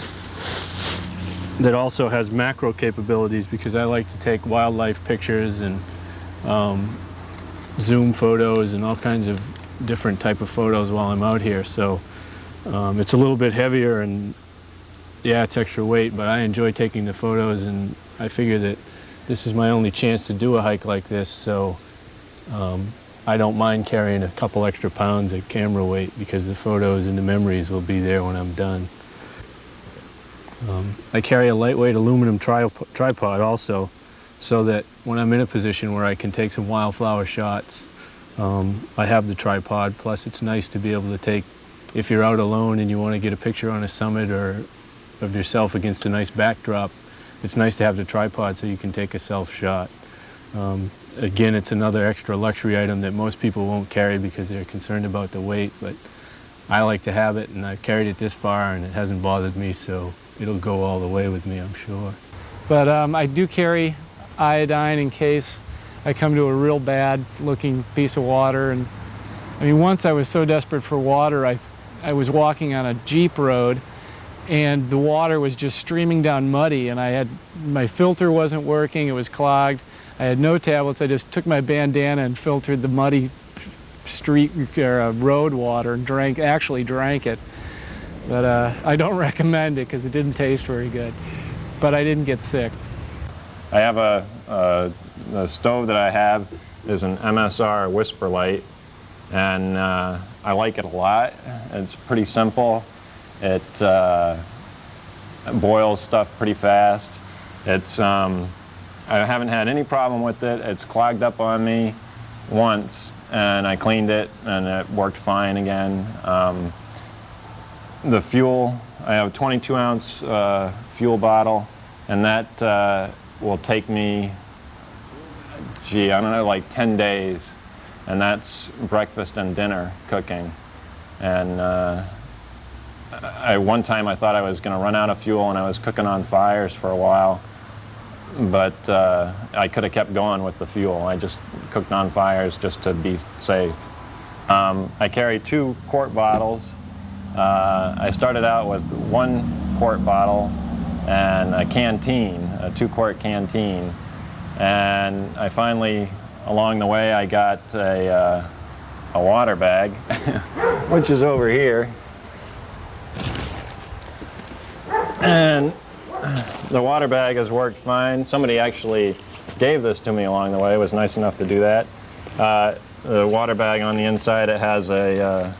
that also has macro capabilities, because I like to take wildlife pictures and zoom photos and all kinds of different type of photos while I'm out here. So it's a little bit heavier, and yeah, it's extra weight, but I enjoy taking the photos, and I figure that this is my only chance to do a hike like this, so I don't mind carrying a couple extra pounds of camera weight, because the photos and the memories will be there when I'm done. I carry a lightweight aluminum tripod also, so that when I'm in a position where I can take some wildflower shots, I have the tripod. Plus it's nice to be able to take, if you're out alone and you want to get a picture on a summit or of yourself against a nice backdrop, it's nice to have the tripod so you can take a self-shot. Again, it's another extra luxury item that most people won't carry because they're concerned about the weight, but I like to have it, and I've carried it this far and it hasn't bothered me, so it'll go all the way with me, I'm sure. But I do carry iodine in case I come to a real bad looking piece of water. And I mean, once I was so desperate for water, I was walking on a Jeep road and the water was just streaming down muddy, and my filter wasn't working, it was clogged. I had no tablets. I just took my bandana and filtered the muddy street or road water and actually drank it. But I don't recommend it because it didn't taste very good. But I didn't get sick. I have the stove that I have is an MSR Whisper Light, and I like it a lot. It's pretty simple. It boils stuff pretty fast. I haven't had any problem with it. It's clogged up on me once, and I cleaned it, and it worked fine again. The fuel, I have a 22-ounce fuel bottle, and that will take me, I don't know, like 10 days, and that's breakfast and dinner cooking. And one time I thought I was going to run out of fuel, and I was cooking on fires for a while. But I could have kept going with the fuel. I just cooked on fires just to be safe. I carry 2 quart bottles. I started out with 1 quart bottle and a canteen, a 2-quart canteen. And I finally, along the way, I got a water bag, which is over here. And the water bag has worked fine. Somebody actually gave this to me along the way. It was nice enough to do that. The water bag on the inside, it has a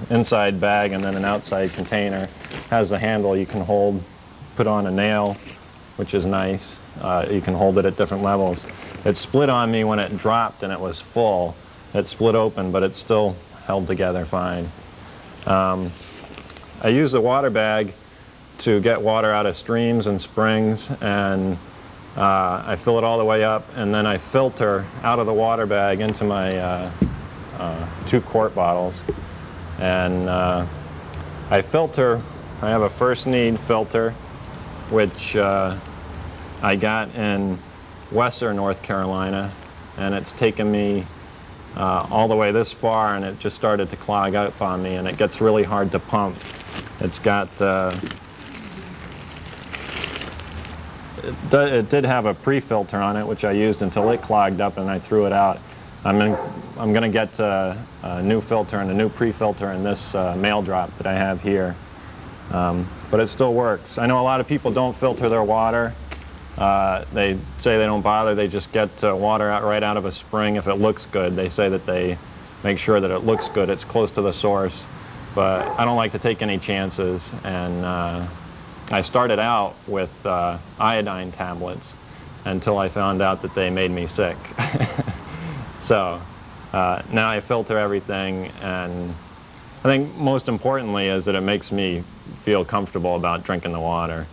inside bag and then an outside container. Has a handle you can hold, put on a nail, which is nice. You can hold it at different levels. It split on me when it dropped and it was full. It split open, but it's still held together fine. I use the water bag to get water out of streams and springs, and I fill it all the way up, and then I filter out of the water bag into my 2 quart bottles. And I filter, I have a First Need filter, which I got in Western North Carolina, and it's taken me all the way this far, and it just started to clog up on me, and it gets really hard to pump. It's got it did have a pre-filter on it, which I used until it clogged up and I threw it out. I'm going to get a new filter and a new pre-filter in this mail drop that I have here. But it still works. I know a lot of people don't filter their water. They say they don't bother. They just get water right out of a spring if it looks good. They say that they make sure that it looks good, it's close to the source. But I don't like to take any chances, and I started out with iodine tablets until I found out that they made me sick. So now I filter everything, and I think most importantly is that it makes me feel comfortable about drinking the water,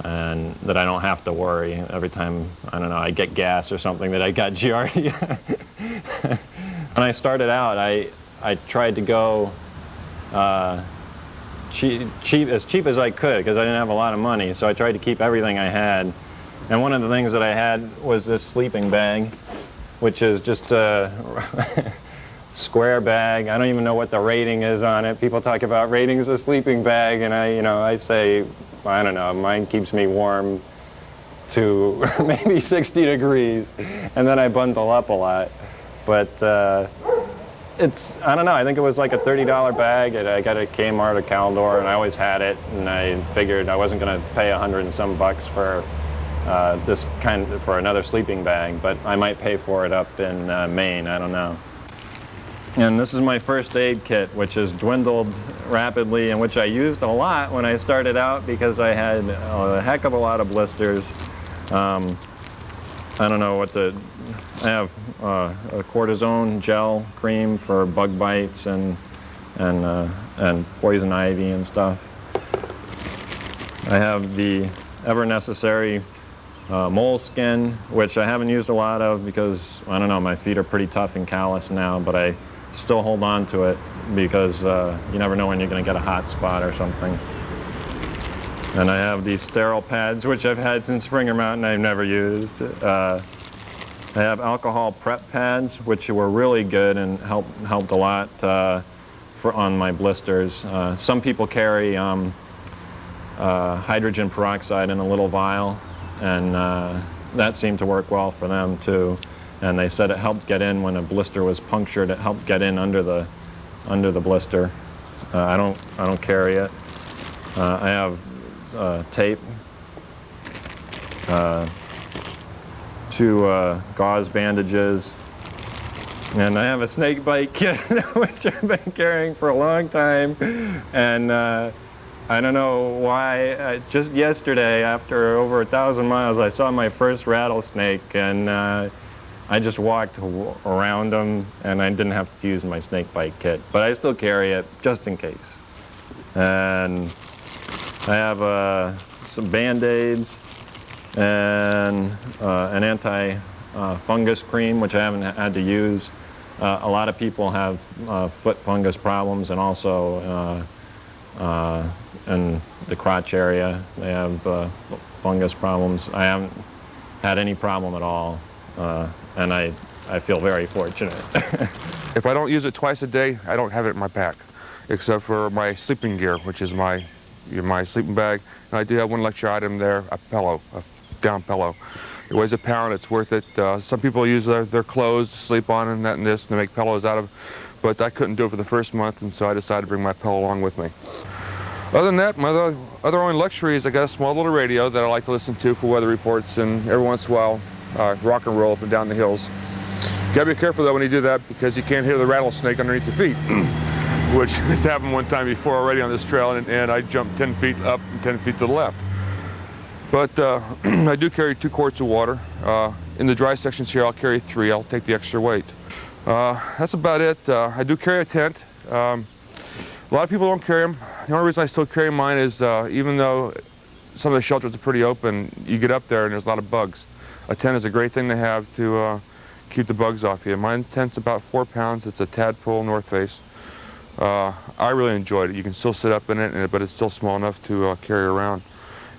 and that I don't have to worry every time, I don't know, I get gas or something that I got Giardia. When I started out, I tried to go as cheap as I could, because I didn't have a lot of money, so I tried to keep everything I had. And one of the things that I had was this sleeping bag, which is just a square bag. I don't even know what the rating is on it. People talk about ratings of sleeping bag, and I say, I don't know, mine keeps me warm to maybe 60 degrees, and then I bundle up a lot. But I don't know, I think it was like a $30 bag. I got it at Kmart or Caldor, and I always had it, and I figured I wasn't going to pay $100 and some bucks for for another sleeping bag, but I might pay for it up in Maine, I don't know. And this is my first aid kit, which has dwindled rapidly, and which I used a lot when I started out because I had a heck of a lot of blisters. I don't know what I have a cortisone gel cream for bug bites and poison ivy and stuff. I have the ever necessary moleskin, which I haven't used a lot of because, I don't know, my feet are pretty tough and callous now, but I still hold on to it because you never know when you're going to get a hot spot or something. And I have these sterile pads, which I've had since Springer Mountain, I've never used. I have alcohol prep pads, which were really good and helped a lot on my blisters. Some people carry hydrogen peroxide in a little vial, and that seemed to work well for them too. And they said it helped get in when a blister was punctured. It helped get in under the blister. I don't carry it. I have tape, 2 gauze bandages, and I have a snake bite kit, which I've been carrying for a long time. And I don't know why, just yesterday, after over 1,000 miles, I saw my first rattlesnake, and I just walked around them, and I didn't have to use my snake bite kit. But I still carry it, just in case. And I have some Band-Aids and an anti-fungus cream, which I haven't had to use. A lot of people have foot fungus problems, and also in the crotch area, they have fungus problems. I haven't had any problem at all, and I feel very fortunate. If I don't use it twice a day, I don't have it in my pack, except for my sleeping gear, which is my sleeping bag. And I do have one luxury item there, a pillow, a down pillow. It weighs a pound, it's worth it. Some people use their clothes to sleep on and that and this to make pillows out of, but I couldn't do it for the first month, and so I decided to bring my pillow along with me. Other than that, my other only luxury is I got a small little radio that I like to listen to for weather reports, and every once in a while, rock and roll up and down the hills. You gotta be careful though when you do that, because you can't hear the rattlesnake underneath your feet, which has happened one time before already on this trail, and I jumped 10 feet up and 10 feet to the left. But I do carry 2 quarts of water. In the dry sections here, I'll carry 3. I'll take the extra weight. That's about it. I do carry a tent. A lot of people don't carry them. The only reason I still carry mine is even though some of the shelters are pretty open, you get up there and there's a lot of bugs. A tent is a great thing to have to keep the bugs off you. My tent's about 4 pounds. It's a Tadpole North Face. I really enjoyed it. You can still sit up in it, but it's still small enough to carry around.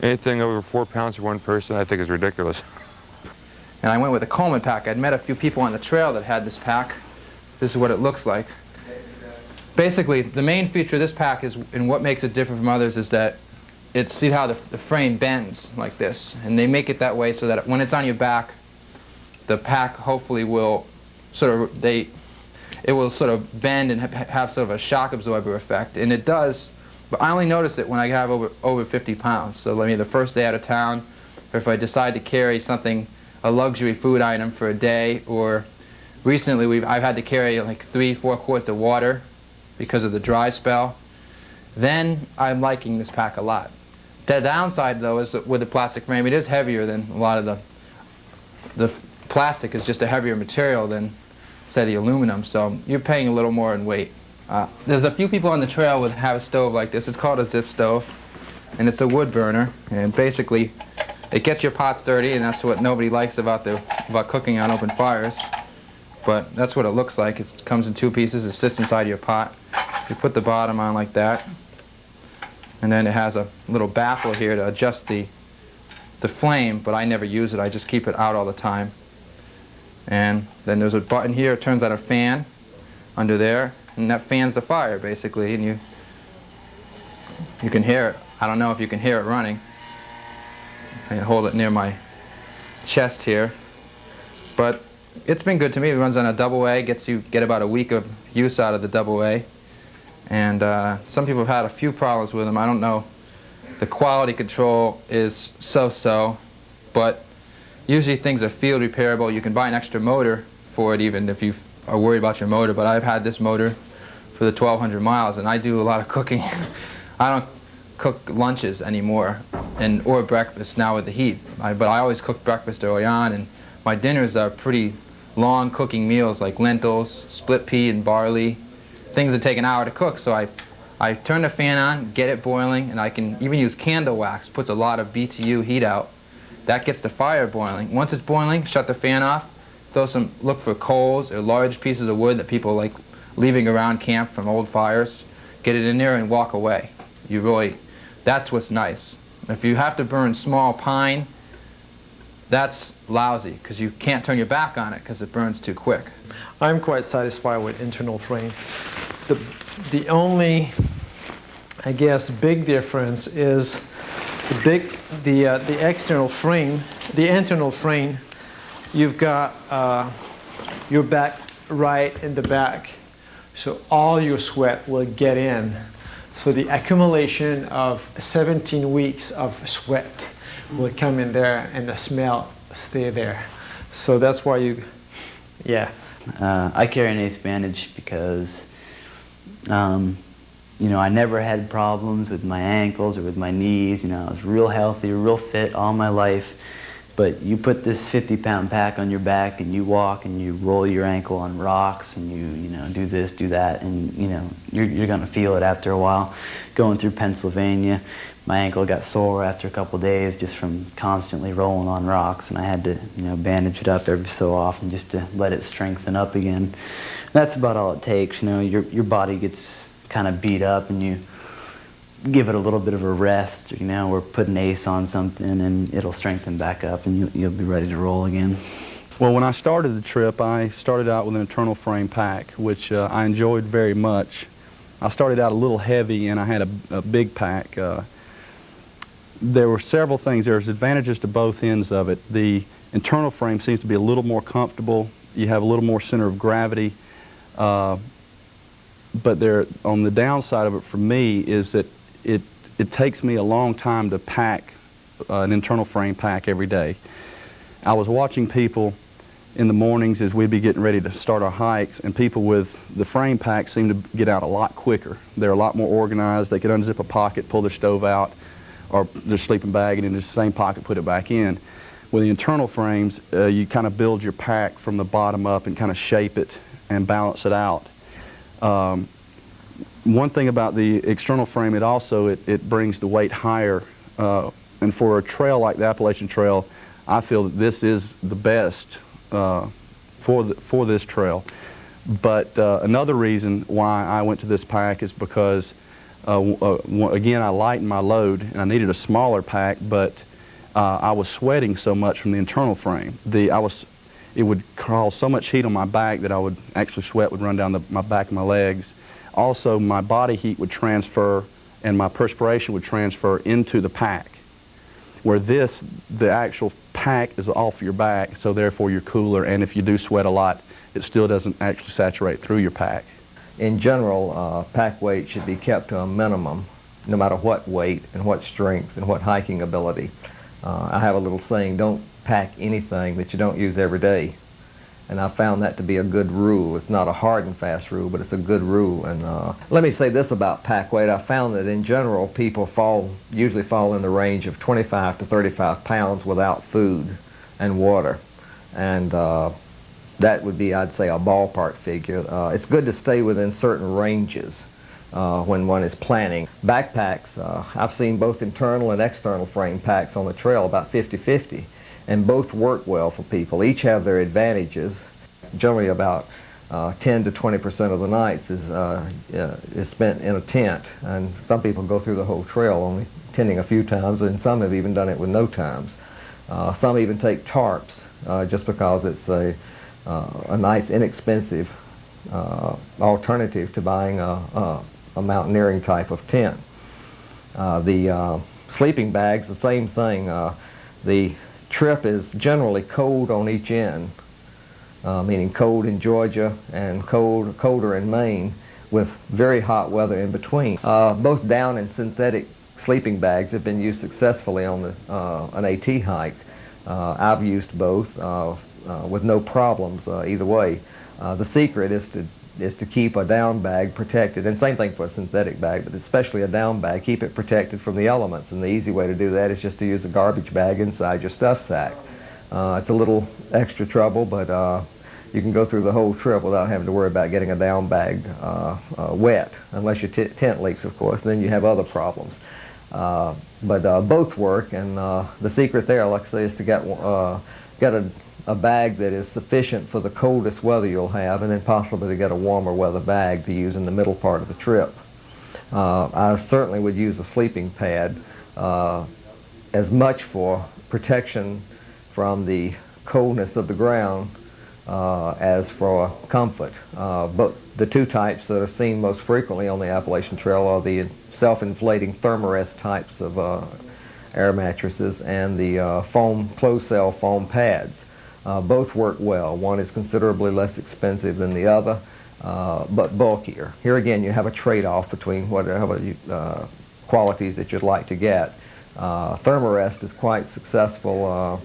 Anything over 4 pounds for one person, I think is ridiculous. And I went with a Coleman pack. I'd met a few people on the trail that had this pack. This is what it looks like. Basically, the main feature of this pack is, and what makes it different from others, is that see how the frame bends like this, and they make it that way so that when it's on your back, the pack hopefully will it will sort of bend and have sort of a shock absorber effect, and it does. But I only notice it when I have over 50 pounds. So maybe the first day out of town, or if I decide to carry something, a luxury food item for a day, or recently I've had to carry like 3-4 quarts of water because of the dry spell. Then I'm liking this pack a lot. The downside though is that with the plastic frame, it is heavier than a lot of the plastic is just a heavier material than, say, the aluminum, so you're paying a little more in weight. There's a few people on the trail that have a stove like this. It's called a zip stove, and it's a wood burner, and basically it gets your pots dirty, and that's what nobody likes about cooking on open fires. But that's what it looks like. It comes in 2 pieces. It sits inside your pot. You put the bottom on like that, and then it has a little baffle here to adjust the flame, but I never use it. I just keep it out all the time. And then there's a button here. It turns on a fan under there, and that fans the fire basically, and you can hear it. I don't know if you can hear it running. I hold it near my chest here, but it's been good to me. It runs on a double A, get about a week of use out of the double A, and some people have had a few problems with them. I don't know. The quality control is so-so, but usually things are field repairable. You can buy an extra motor for it even if you are worried about your motor, but I've had this motor for the 1,200 miles, and I do a lot of cooking. I don't cook lunches anymore or breakfast now with the heat, but I always cook breakfast early on, and my dinners are pretty long cooking meals like lentils, split pea and barley, things that take an hour to cook, so I I turn the fan on, get it boiling, and I can even use candle wax, puts a lot of BTU heat out. That gets the fire boiling. Once it's boiling, shut the fan off, look for coals or large pieces of wood that people like leaving around camp from old fires. Get it in there and walk away. That's what's nice. If you have to burn small pine, that's lousy because you can't turn your back on it because it burns too quick. I'm quite satisfied with internal frame. The only, I guess, big difference is the external frame. The internal frame, you've got your back right in the back, so all your sweat will get in. So the accumulation of 17 weeks of sweat will come in there and the smell stay there. So that's why yeah. I carry an ace bandage because, you know, I never had problems with my ankles or with my knees. You know, I was real healthy, real fit all my life. But you put this 50-pound pack on your back and you walk and you roll your ankle on rocks and you know, do this, do that, and you know, you're going to feel it after a while. Going through Pennsylvania, my ankle got sore after a couple days just from constantly rolling on rocks, and I had to, you know, bandage it up every so often just to let it strengthen up again. That's about all it takes. You know, your body gets kind of beat up and you give it a little bit of a rest, you know, or put an ace on something and it'll strengthen back up and you'll be ready to roll again. Well, when I started the trip, I started out with an internal frame pack, which I enjoyed very much. I started out a little heavy and I had a big pack. There were several things. There's advantages to both ends of it. The internal frame seems to be a little more comfortable. You have a little more center of gravity. But on the downside of it for me is that it takes me a long time to pack an internal frame pack every day. I was watching people in the mornings as we'd be getting ready to start our hikes, and people with the frame pack seem to get out a lot quicker. They're a lot more organized. They could unzip a pocket, pull their stove out, or their sleeping bag, and in the same pocket put it back in. With the internal frames, you kind of build your pack from the bottom up and kind of shape it and balance it out. One thing about the external frame, it brings the weight higher, and for a trail like the Appalachian Trail, I feel that this is the best for this trail. But another reason why I went to this pack is because, again, I lightened my load and I needed a smaller pack, but I was sweating so much from the internal frame. It would cause so much heat on my back that sweat would run down my back and my legs. Also, my body heat would transfer and my perspiration would transfer into the pack. Where the actual pack is off your back, so therefore you're cooler, and if you do sweat a lot, it still doesn't actually saturate through your pack. In general, pack weight should be kept to a minimum, no matter what weight and what strength and what hiking ability. I have a little saying, don't pack anything that you don't use every day. And I found that to be a good rule. It's not a hard and fast rule, but it's a good rule. And let me say this about pack weight. I found that in general, people usually fall in the range of 25 to 35 pounds without food and water. And that would be, I'd say, a ballpark figure. It's good to stay within certain ranges when one is planning. Backpacks, I've seen both internal and external frame packs on the trail about 50-50. And both work well for people. Each have their advantages. Generally about 10 to 20% of the nights is spent in a tent. And some people go through the whole trail only tenting a few times, and some have even done it with no times. Some even take tarps just because it's a nice, inexpensive alternative to buying a mountaineering type of tent. The sleeping bags, the same thing. The trip is generally cold on each end, meaning cold in Georgia and colder in Maine, with very hot weather in between. Both down and synthetic sleeping bags have been used successfully on an AT hike. I've used both with no problems either way. The secret is to keep a down bag protected, and same thing for a synthetic bag, but especially a down bag, keep it protected from the elements, and the easy way to do that is just to use a garbage bag inside your stuff sack. It's a little extra trouble, but you can go through the whole trip without having to worry about getting a down bag wet, unless your tent leaks, of course. Then you have other problems. But both work, and the secret there, like I say, is to get a bag that is sufficient for the coldest weather you'll have, and then possibly to get a warmer weather bag to use in the middle part of the trip. I certainly would use a sleeping pad as much for protection from the coldness of the ground as for comfort. But the two types that are seen most frequently on the Appalachian Trail are the self-inflating thermarest types of air mattresses and the closed cell foam pads. Both work well. One is considerably less expensive than the other, but bulkier. Here again, you have a trade-off between whatever qualities that you'd like to get. Thermarest is quite successful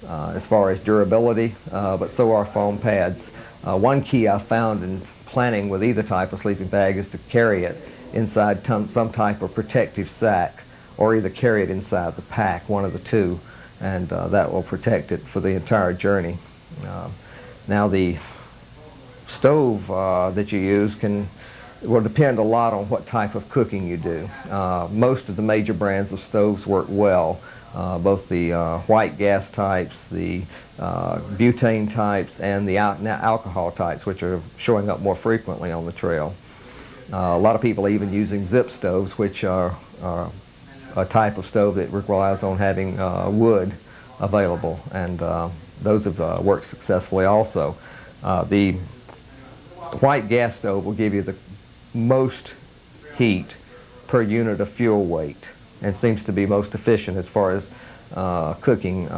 as far as durability, but so are foam pads. One key I found in planning with either type of sleeping bag is to carry it inside some type of protective sack, or either carry it inside the pack, one of the two, and that will protect it for the entire journey. Now the stove that you use will depend a lot on what type of cooking you do. Most of the major brands of stoves work well, both the white gas types, the butane types, and the alcohol types, which are showing up more frequently on the trail. A lot of people are even using zip stoves, which are a type of stove that relies on having wood available, and those have worked successfully also. The white gas stove will give you the most heat per unit of fuel weight, and seems to be most efficient as far as cooking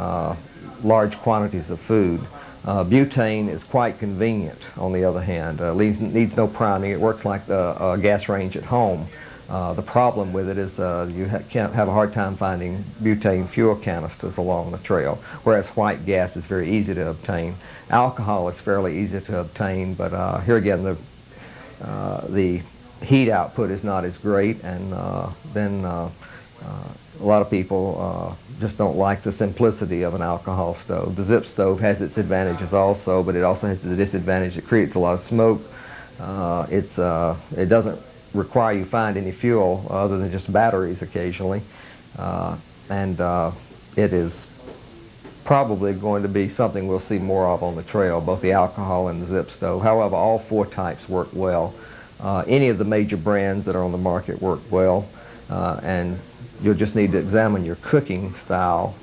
large quantities of food. Butane is quite convenient, on the other hand. Needs no priming. It works like the gas range at home. The problem with it is you can't have a hard time finding butane fuel canisters along the trail, whereas white gas is very easy to obtain. Alcohol is fairly easy to obtain, but here again, the heat output is not as great, and then a lot of people just don't like the simplicity of an alcohol stove. The zip stove has its advantages also, but it also has the disadvantage it creates a lot of smoke. It doesn't require you find any fuel other than just batteries occasionally, and it is probably going to be something we'll see more of on the trail, both the alcohol and the zip stove. However, all four types work well. Any of the major brands that are on the market work well, and you'll just need to examine your cooking style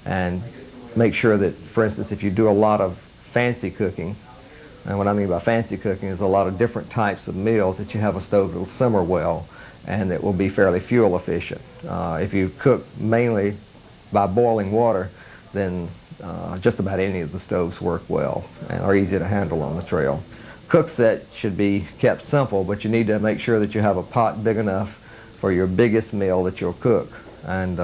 and make sure that, for instance, if you do a lot of fancy cooking, and what I mean by fancy cooking is a lot of different types of meals, that you have a stove that will simmer well and that will be fairly fuel efficient. If you cook mainly by boiling water, then just about any of the stoves work well and are easy to handle on the trail. Cook set should be kept simple, but you need to make sure that you have a pot big enough for your biggest meal that you'll cook, and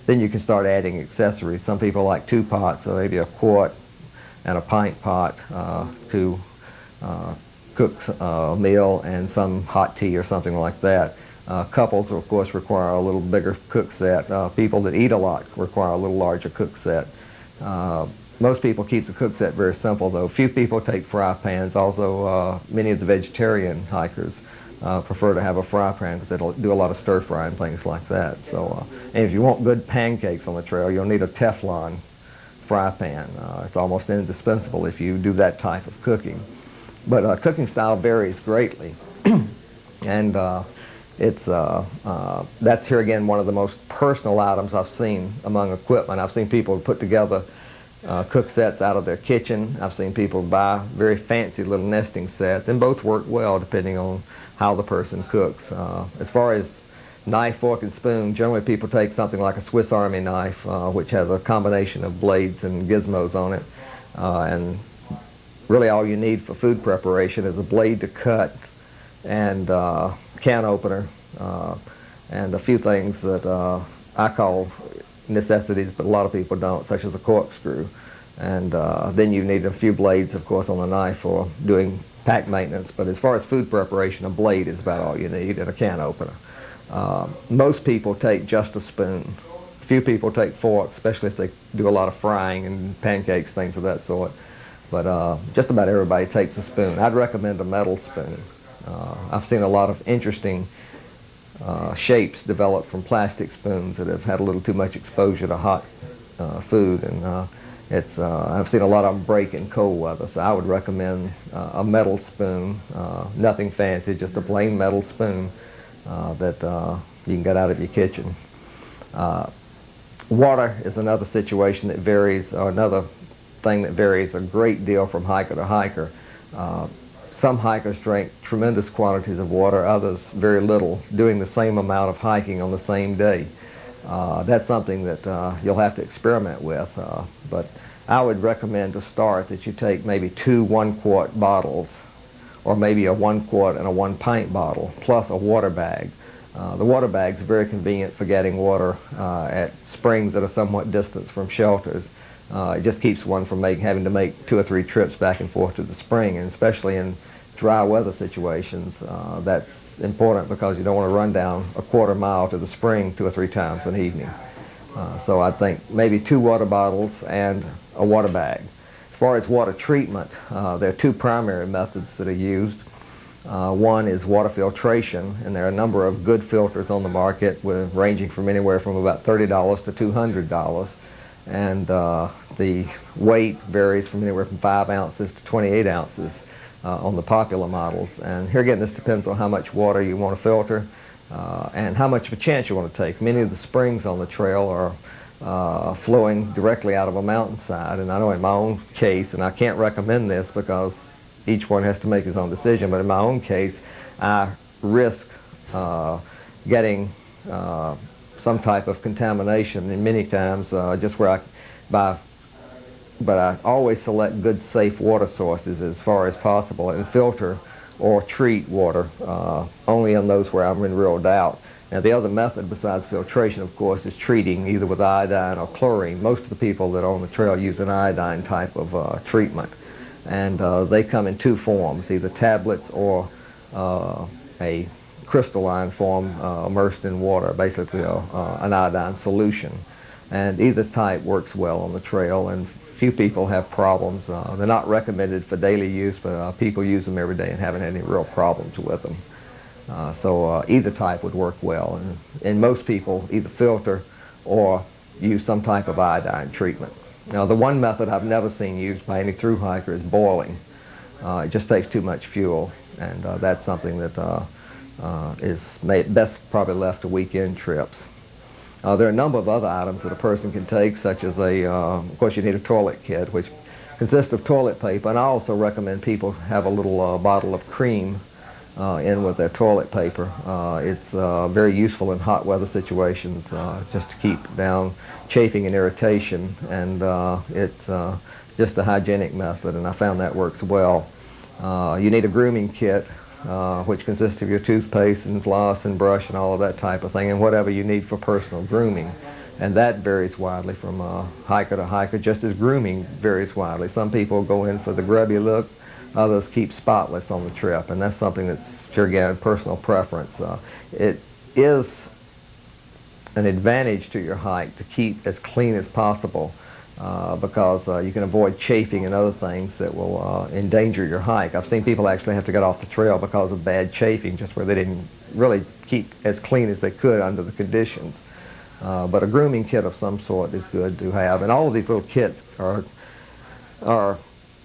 then you can start adding accessories. Some people like 2 pots, so maybe a quart and a pint pot to cook a meal and some hot tea or something like that. Couples, of course, require a little bigger cook set. People that eat a lot require a little larger cook set. Most people keep the cook set very simple, though. Few people take fry pans. Also, many of the vegetarian hikers prefer to have a fry pan because it'll do a lot of stir fry and things like that. So, and if you want good pancakes on the trail, you'll need a Teflon fry pan. It's almost indispensable if you do that type of cooking. But cooking style varies greatly, and that's here again one of the most personal items I've seen among equipment. I've seen people put together cook sets out of their kitchen. I've seen people buy very fancy little nesting sets, and both work well depending on how the person cooks. As far as knife, fork, and spoon, generally people take something like a Swiss Army knife, which has a combination of blades and gizmos on it, and really all you need for food preparation is a blade to cut and can opener and a few things that I call necessities, but a lot of people don't, such as a corkscrew. And then you need a few blades, of course, on the knife for doing pack maintenance. But as far as food preparation, a blade is about all you need, and a can opener. Most people take just a spoon. Few people take forks, especially if they do a lot of frying and pancakes, things of that sort. but just about everybody takes a spoon. I'd recommend a metal spoon. I've seen a lot of interesting shapes developed from plastic spoons that have had a little too much exposure to hot food, and I've seen a lot of them break in cold weather, so I would recommend a metal spoon, nothing fancy, just a plain metal spoon that you can get out of your kitchen. Water is another situation that varies, or another thing that varies a great deal from hiker to hiker. Some hikers drink tremendous quantities of water, others very little, doing the same amount of hiking on the same day. That's something that you'll have to experiment with, but I would recommend to start that you take maybe 2 1-quart bottles, or maybe a 1 quart and a 1 pint bottle, plus a water bag. The water bag's very convenient for getting water at springs that are somewhat distant from shelters. It just keeps one from having to make 2 or 3 trips back and forth to the spring, and especially in dry weather situations, that's important because you don't want to run down a 1/4 mile to the spring 2 or 3 times an evening. So I think maybe 2 water bottles and a water bag. As far as water treatment, there are 2 primary methods that are used. One is water filtration, and there are a number of good filters on the market ranging from anywhere from about $30 to $200. And the weight varies from anywhere from 5 ounces to 28 ounces on the popular models. And here again, this depends on how much water you want to filter and how much of a chance you want to take. Many of the springs on the trail are flowing directly out of a mountainside, and I know in my own case, and I can't recommend this because each one has to make his own decision, but in my own case, I risk getting some type of contamination, and many times just where but I always select good, safe water sources as far as possible and filter or treat water only in those where I'm in real doubt. Now, the other method besides filtration, of course, is treating either with iodine or chlorine. Most of the people that are on the trail use an iodine type of treatment, and they come in 2 forms, either tablets or a crystalline form immersed in water, basically an iodine solution. And either type works well on the trail, and few people have problems. They're not recommended for daily use, but people use them every day and haven't had any real problems with them. So either type would work well, and most people either filter or use some type of iodine treatment. Now, the one method I've never seen used by any thru hiker is boiling. It just takes too much fuel, and that's something that is best probably left to weekend trips. There are a number of other items that a person can take, such as of course you need a toilet kit, which consists of toilet paper, and I also recommend people have a little bottle of cream in with their toilet paper. It's very useful in hot weather situations just to keep down chafing and irritation, and it's just a hygienic method, and I found that works well. You need a grooming kit, which consists of your toothpaste and floss and brush and all of that type of thing, and whatever you need for personal grooming. And that varies widely from hiker to hiker, just as grooming varies widely. Some people go in for the grubby look, others keep spotless on the trip, and that's something that's, sure, again, personal preference. It is an advantage to your hike to keep as clean as possible because you can avoid chafing and other things that will endanger your hike. I've seen people actually have to get off the trail because of bad chafing, just where they didn't really keep as clean as they could under the conditions. But a grooming kit of some sort is good to have, and all of these little kits are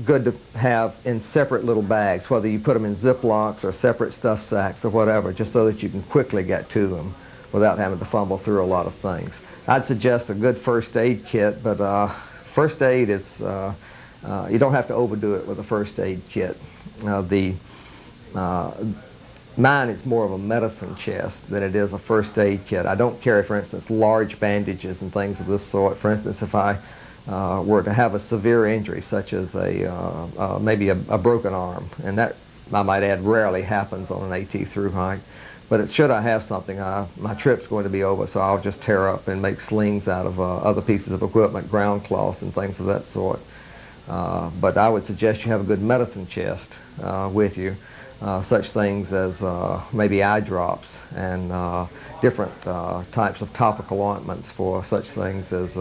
good to have in separate little bags, whether you put them in Ziplocs or separate stuff sacks or whatever, just so that you can quickly get to them without having to fumble through a lot of things. I'd suggest a good first aid kit, but first aid is, you don't have to overdo it with a first aid kit. Mine is more of a medicine chest than it is a first aid kit. I don't carry, for instance, large bandages and things of this sort. For instance, if I were to have a severe injury, such as maybe a broken arm, and that, I might add, rarely happens on an AT thru hike. But should I have something, my trip's going to be over, so I'll just tear up and make slings out of other pieces of equipment, ground cloths and things of that sort. But I would suggest you have a good medicine chest with you, such things as maybe eye drops and different types of topical ointments for such things as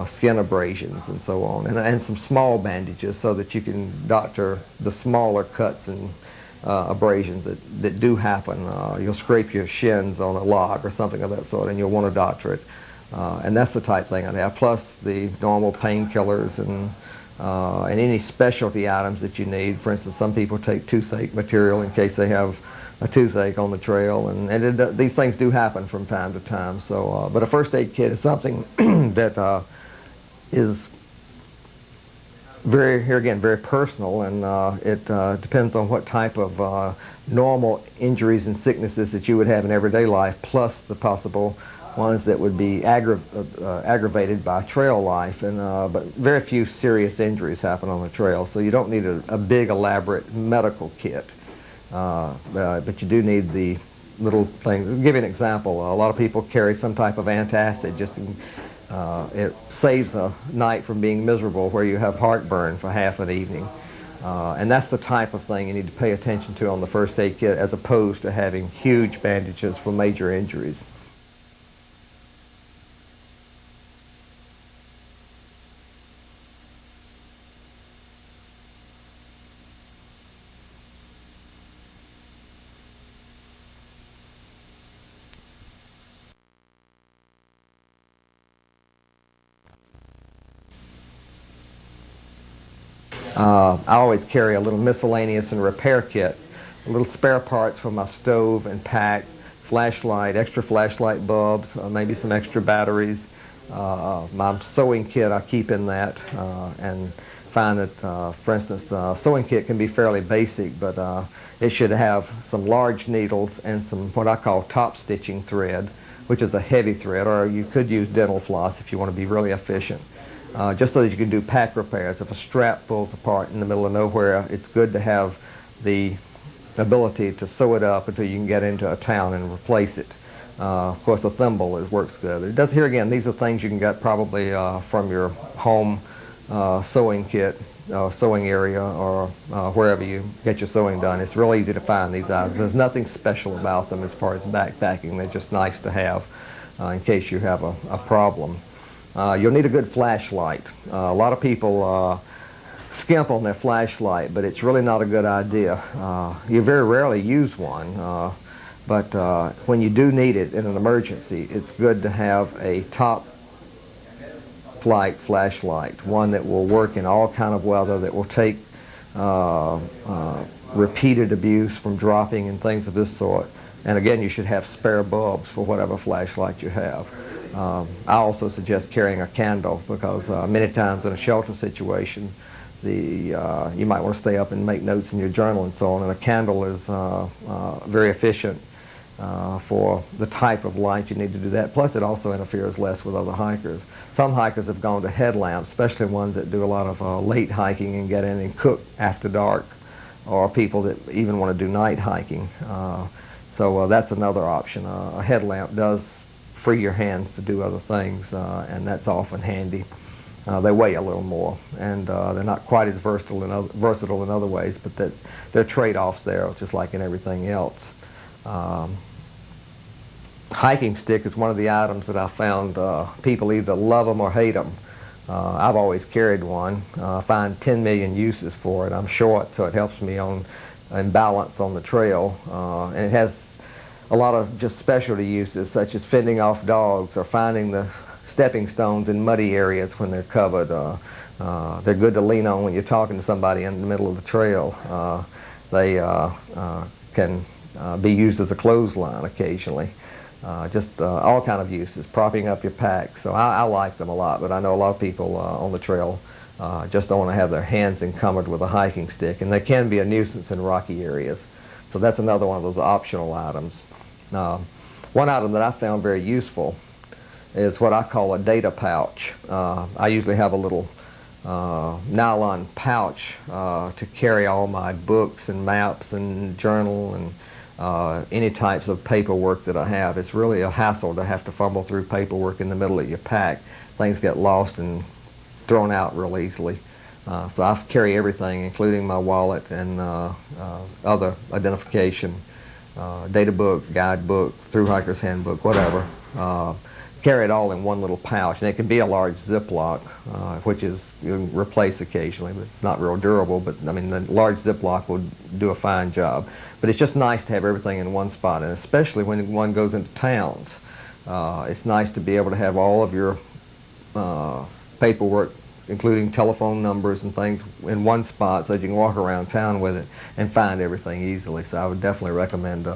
skin abrasions and so on, and some small bandages so that you can doctor the smaller cuts and abrasions that do happen. You'll scrape your shins on a log or something of that sort, and you'll want to doctor it. And that's the type thing I'd have, plus the normal painkillers and any specialty items that you need. For instance, some people take toothache material in case they have a toothache on the trail, and these things do happen from time to time. So, but a first aid kit is something that is very personal, and it depends on what type of normal injuries and sicknesses that you would have in everyday life, plus the possible ones that would be aggravated by trail life. And but very few serious injuries happen on the trail, so you don't need a big elaborate medical kit. But you do need the little things. I'll give you an example. A lot of people carry some type of antacid. It saves a night from being miserable where you have heartburn for half an evening. And that's the type of thing you need to pay attention to on the first aid kit, as opposed to having huge bandages for major injuries. I always carry a little miscellaneous and repair kit, little spare parts for my stove and pack, flashlight, extra flashlight bulbs, maybe some extra batteries. My sewing kit I keep in that, and find that, for instance, the sewing kit can be fairly basic, but it should have some large needles and some what I call top stitching thread, which is a heavy thread, or you could use dental floss if you want to be really efficient. Just so that you can do pack repairs. If a strap falls apart in the middle of nowhere, it's good to have the ability to sew it up until you can get into a town and replace it. Of course, a thimble works good. It does, here again, these are things you can get probably from your home sewing kit, sewing area, or wherever you get your sewing done. It's real easy to find these items. There's nothing special about them as far as backpacking. They're just nice to have in case you have a problem. You'll need a good flashlight. A lot of people skimp on their flashlight, but it's really not a good idea. You very rarely use one, but when you do need it in an emergency, it's good to have a top flight flashlight, one that will work in all kind of weather, that will take repeated abuse from dropping and things of this sort. And again, you should have spare bulbs for whatever flashlight you have. I also suggest carrying a candle, because many times in a shelter situation, you might want to stay up and make notes in your journal and so on, and a candle is very efficient for the type of light you need to do that. Plus, it also interferes less with other hikers. Some hikers have gone to headlamps, especially ones that do a lot of late hiking and get in and cook after dark, or people that even want to do night hiking. So that's another option. A headlamp does free your hands to do other things, and that's often handy. They weigh a little more, and they're not quite as versatile in other ways, but there are trade-offs there, just like in everything else. Hiking stick is one of the items that I found people either love them or hate them. I've always carried one. I find 10 million uses for it. I'm short, so it helps me in balance on the trail, and it has a lot of just specialty uses, such as fending off dogs or finding the stepping stones in muddy areas when they're covered. They're good to lean on when you're talking to somebody in the middle of the trail. They can be used as a clothesline occasionally. Just all kind of uses, propping up your pack. So I like them a lot, but I know a lot of people on the trail just don't want to have their hands encumbered with a hiking stick, and they can be a nuisance in rocky areas. So that's another one of those optional items. One item that I found very useful is what I call a data pouch. I usually have a little nylon pouch to carry all my books and maps and journal and any types of paperwork that I have. It's really a hassle to have to fumble through paperwork in the middle of your pack. Things get lost and thrown out real easily. So I carry everything, including my wallet and other identification, data book, guide book, through hiker's handbook, whatever. carry it all in one little pouch. And it can be a large Ziploc, which is you can replace occasionally, but not real durable. But I mean, the large Ziploc will do a fine job. But it's just nice to have everything in one spot, and especially when one goes into towns. It's nice to be able to have all of your paperwork, including telephone numbers and things, in one spot so that you can walk around town with it and find everything easily. So I would definitely recommend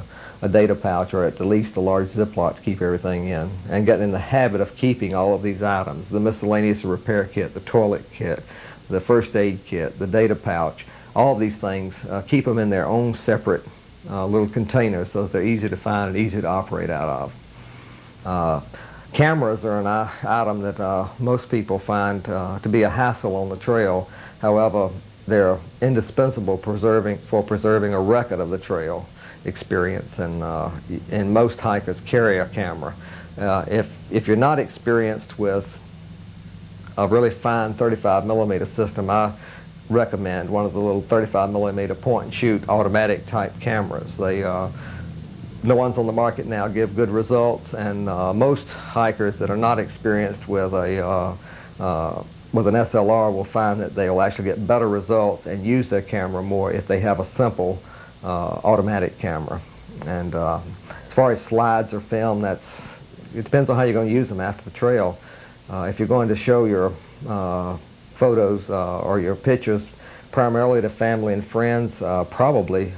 a data pouch, or at the least a large Ziploc to keep everything in, and get in the habit of keeping all of these items: the miscellaneous repair kit, the toilet kit, the first aid kit, the data pouch. All of these things, keep them in their own separate little containers so that they're easy to find and easy to operate out of. Cameras are an item that most people find to be a hassle on the trail. However, they're indispensable for preserving a record of the trail experience, and most hikers carry a camera. If you're not experienced with a really fine 35mm system, I recommend one of the little 35mm point and shoot automatic type cameras. The ones on the market now give good results, and most hikers that are not experienced with an SLR will find that they'll actually get better results and use their camera more if they have a simple automatic camera. And as far as slides or film, it depends on how you're going to use them after the trail. If you're going to show your photos or your pictures primarily to family and friends, probably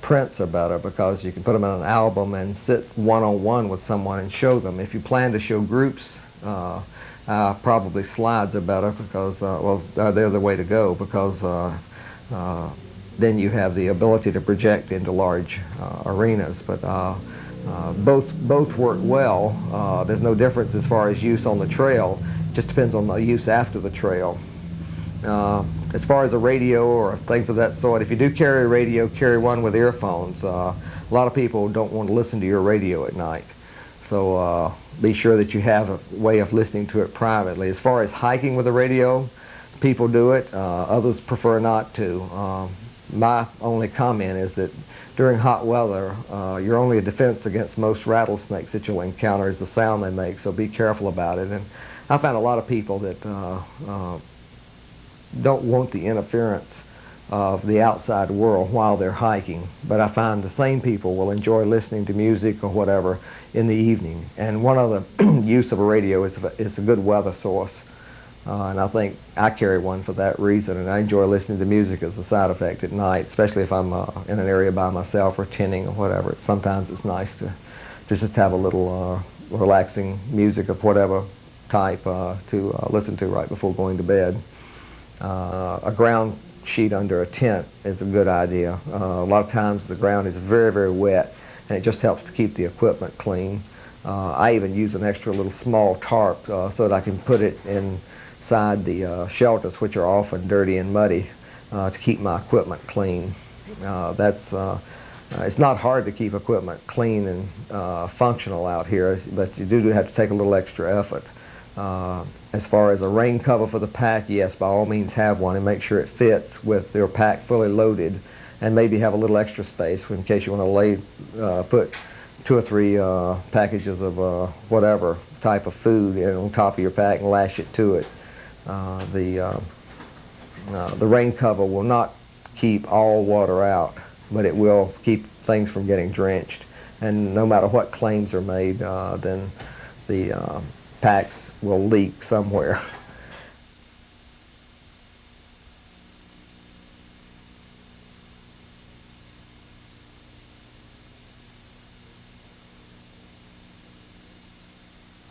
prints are better, because you can put them in an album and sit one-on-one with someone and show them. If you plan to show groups, probably slides are better, because they're the way to go, because then you have the ability to project into large arenas. But both work well. There's no difference as far as use on the trail. It just depends on the use after the trail. As far as a radio or things of that sort, if you do carry a radio, carry one with earphones. A lot of people don't want to listen to your radio at night. So be sure that you have a way of listening to it privately. As far as hiking with a radio, people do it. Others prefer not to. My only comment is that during hot weather, your only defense against most rattlesnakes that you'll encounter is the sound they make, so be careful about it. And I found a lot of people that don't want the interference of the outside world while they're hiking, but I find the same people will enjoy listening to music or whatever in the evening. And one other use of a radio is a good weather source. And I think I carry one for that reason, and I enjoy listening to music as a side effect at night, especially if I'm in an area by myself or tinning or whatever. Sometimes it's nice to just have a little relaxing music of whatever type to listen to right before going to bed. A ground sheet under a tent is a good idea. A lot of times the ground is very, very wet, and it just helps to keep the equipment clean. I even use an extra little small tarp so that I can put it inside the shelters, which are often dirty and muddy, to keep my equipment clean. It's not hard to keep equipment clean and functional out here, but you do have to take a little extra effort. As far as a rain cover for the pack, yes, by all means have one, and make sure it fits with your pack fully loaded, and maybe have a little extra space in case you want to put 2 or 3 packages of whatever type of food on top of your pack and lash it to it. The rain cover will not keep all water out, but it will keep things from getting drenched. And no matter what claims are made, then the packs will leak somewhere.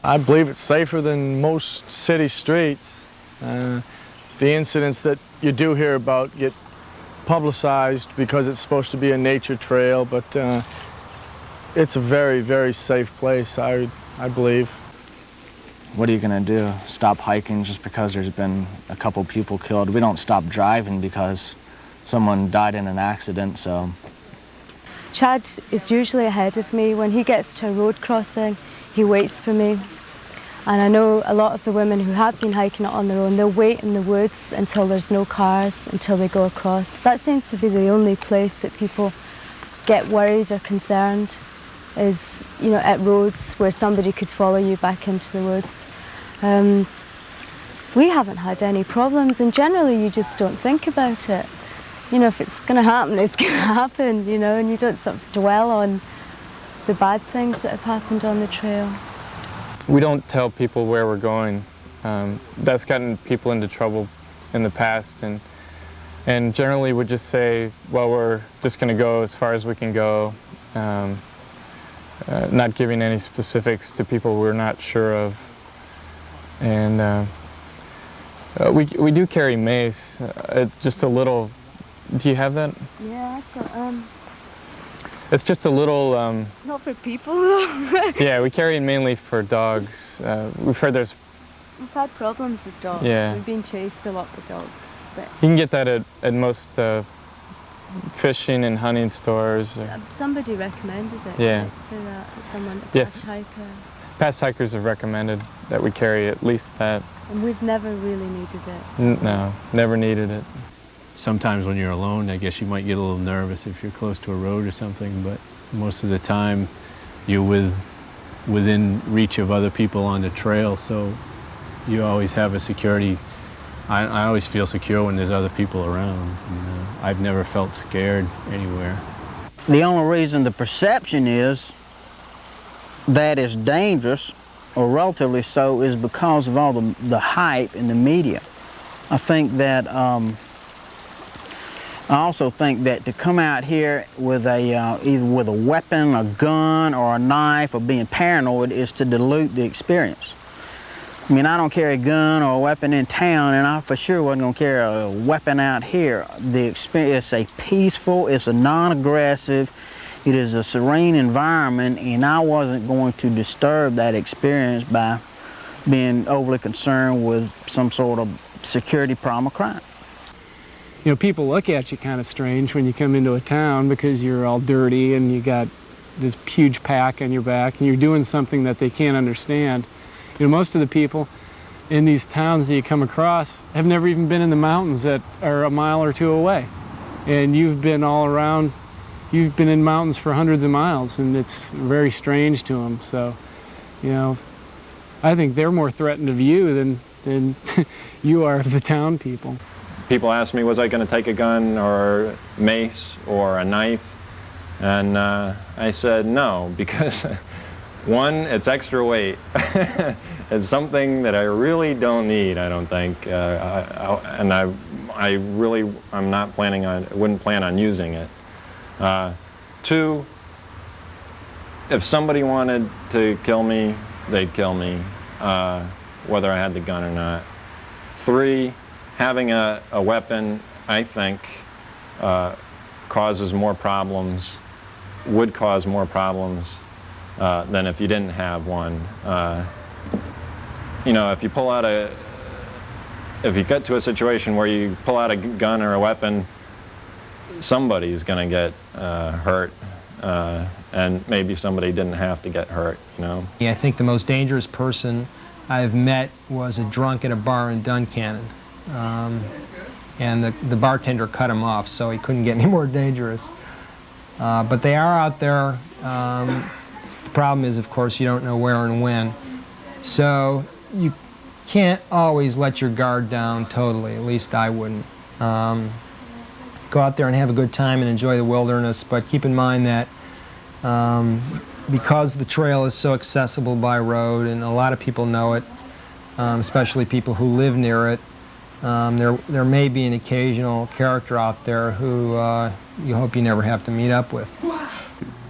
I believe it's safer than most city streets. The incidents that you do hear about get publicized because it's supposed to be a nature trail, but it's a very, very safe place, I believe. What are you going to do? Stop hiking just because there's been a couple people killed? We don't stop driving because someone died in an accident, so. Chad is usually ahead of me. When he gets to a road crossing, he waits for me. And I know a lot of the women who have been hiking it on their own, they'll wait in the woods until there's no cars, until they go across. That seems to be the only place that people get worried or concerned, is you know, at roads where somebody could follow you back into the woods. We haven't had any problems, and generally you just don't think about it. You know, if it's going to happen, it's going to happen, you know, and you don't sort of dwell on the bad things that have happened on the trail. We don't tell people where we're going. That's gotten people into trouble in the past, and generally we just say, well, we're just going to go as far as we can go, not giving any specifics to people we're not sure of. And we do carry mace, just a little. Do you have that? Yeah, I've got, It's just a little. not for people though. Yeah, we carry it mainly for dogs. We've heard there's. We've had problems with dogs. Yeah. We've been chased a lot with dogs. But You can get that at most fishing and hunting stores. somebody recommended it. Yeah. So that someone, a Yes. past hiker. Past hikers have recommended that we carry at least that. And we've never really needed it. No, never needed it. Sometimes when you're alone, I guess you might get a little nervous if you're close to a road or something, but most of the time you're within reach of other people on the trail, so you always have a security. I always feel secure when there's other people around. And, I've never felt scared anywhere. The only reason the perception is that it's dangerous, or relatively so, is because of all the hype in the media. I think that, I also think that to come out here with either with a weapon, a gun, or a knife, or being paranoid is to dilute the experience. I mean, I don't carry a gun or a weapon in town, and I for sure wasn't going to carry a weapon out here. The experience is a peaceful, it's a non-aggressive, it is a serene environment, and I wasn't going to disturb that experience by being overly concerned with some sort of security problem or crime. You know, people look at you kind of strange when you come into a town because you're all dirty and you got this huge pack on your back and you're doing something that they can't understand. You know, most of the people in these towns that you come across have never even been in the mountains that are a mile or two away. And you've been all around, you've been in mountains for hundreds of miles, and it's very strange to them. So, you know, I think they're more threatened of you than you are of the town people. People asked me, was I going to take a gun or mace or a knife? And I said no, because one, it's extra weight. It's something that I really don't need, I don't think. I'm not planning on, wouldn't plan on using it. Two, if somebody wanted to kill me, they'd kill me, whether I had the gun or not. Three, having a weapon, I think, causes more problems, would cause more problems than if you didn't have one. You know, if you get to a situation where you pull out a gun or a weapon, somebody's going to get hurt, and maybe somebody didn't have to get hurt, you know? Yeah, I think the most dangerous person I've met was a drunk at a bar in Duncannon. And the bartender cut him off, so he couldn't get any more dangerous. But they are out there. The problem is, of course, you don't know where and when. So you can't always let your guard down totally, at least I wouldn't. Go out there and have a good time and enjoy the wilderness, but keep in mind that because the trail is so accessible by road, and a lot of people know it, especially people who live near it, there may be an occasional character out there who you hope you never have to meet up with.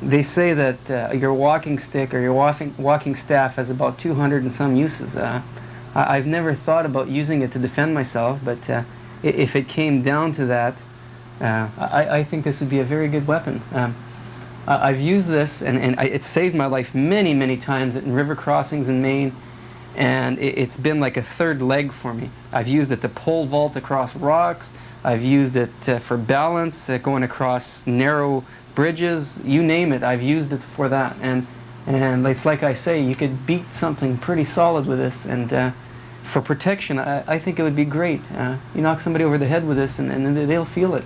They say that your walking stick or your walking staff has about 200 and some uses. I've never thought about using it to defend myself, but if it came down to that, I think this would be a very good weapon. I've used this, and it saved my life many, many times in river crossings in Maine, and it's been like a third leg for me. I've used it to pole vault across rocks. I've used it for balance, going across narrow bridges, you name it. I've used it for that, and it's like I say, you could beat something pretty solid with this, and for protection, I think it would be great. You knock somebody over the head with this, and they'll feel it.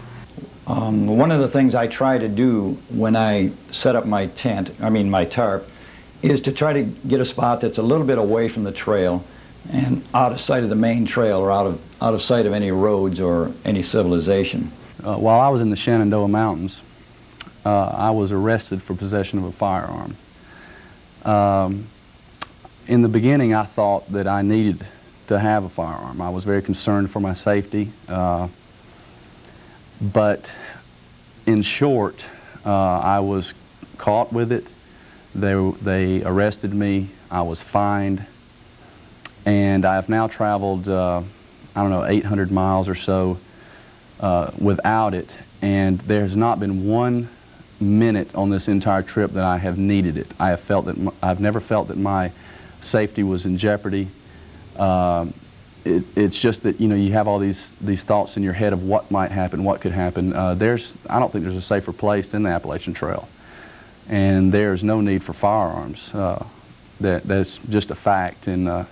One of the things I try to do when I set up my tent, my tarp, is to try to get a spot that's a little bit away from the trail and out of sight of the main trail, or out of sight of any roads or any civilization. While I was in the Shenandoah Mountains, I was arrested for possession of a firearm. In the beginning, I thought that I needed to have a firearm. I was very concerned for my safety. But in short, I was caught with it. They arrested me. I was fined. And I have now traveled, I don't know, 800 miles or so without it. And there has not been 1 minute on this entire trip that I have needed it. I have felt that I've never felt that my safety was in jeopardy. It's just that, you know, you have all these thoughts in your head of what might happen, what could happen. I don't think there's a safer place than the Appalachian Trail, and there's no need for firearms. That's just a fact, and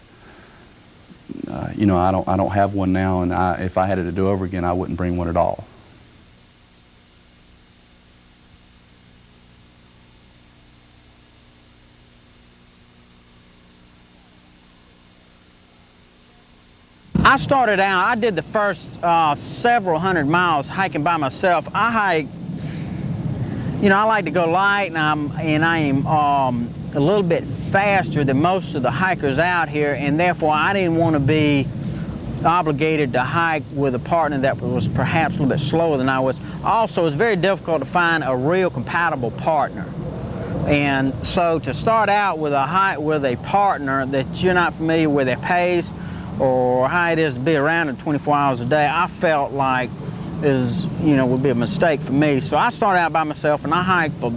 you know, I don't have one now, and if I had it to do over again, I wouldn't bring one at all. I started out, I did the first several hundred miles hiking by myself. I hike, you know, I like to go light, and I am a little bit faster than most of the hikers out here, and therefore I didn't want to be obligated to hike with a partner that was perhaps a little bit slower than I was. Also, it's very difficult to find a real compatible partner. And so to start out with a hike with a partner that you're not familiar with their pace or how it is to be around it 24 hours a day, I felt like would be a mistake for me. So I started out by myself, and I hiked for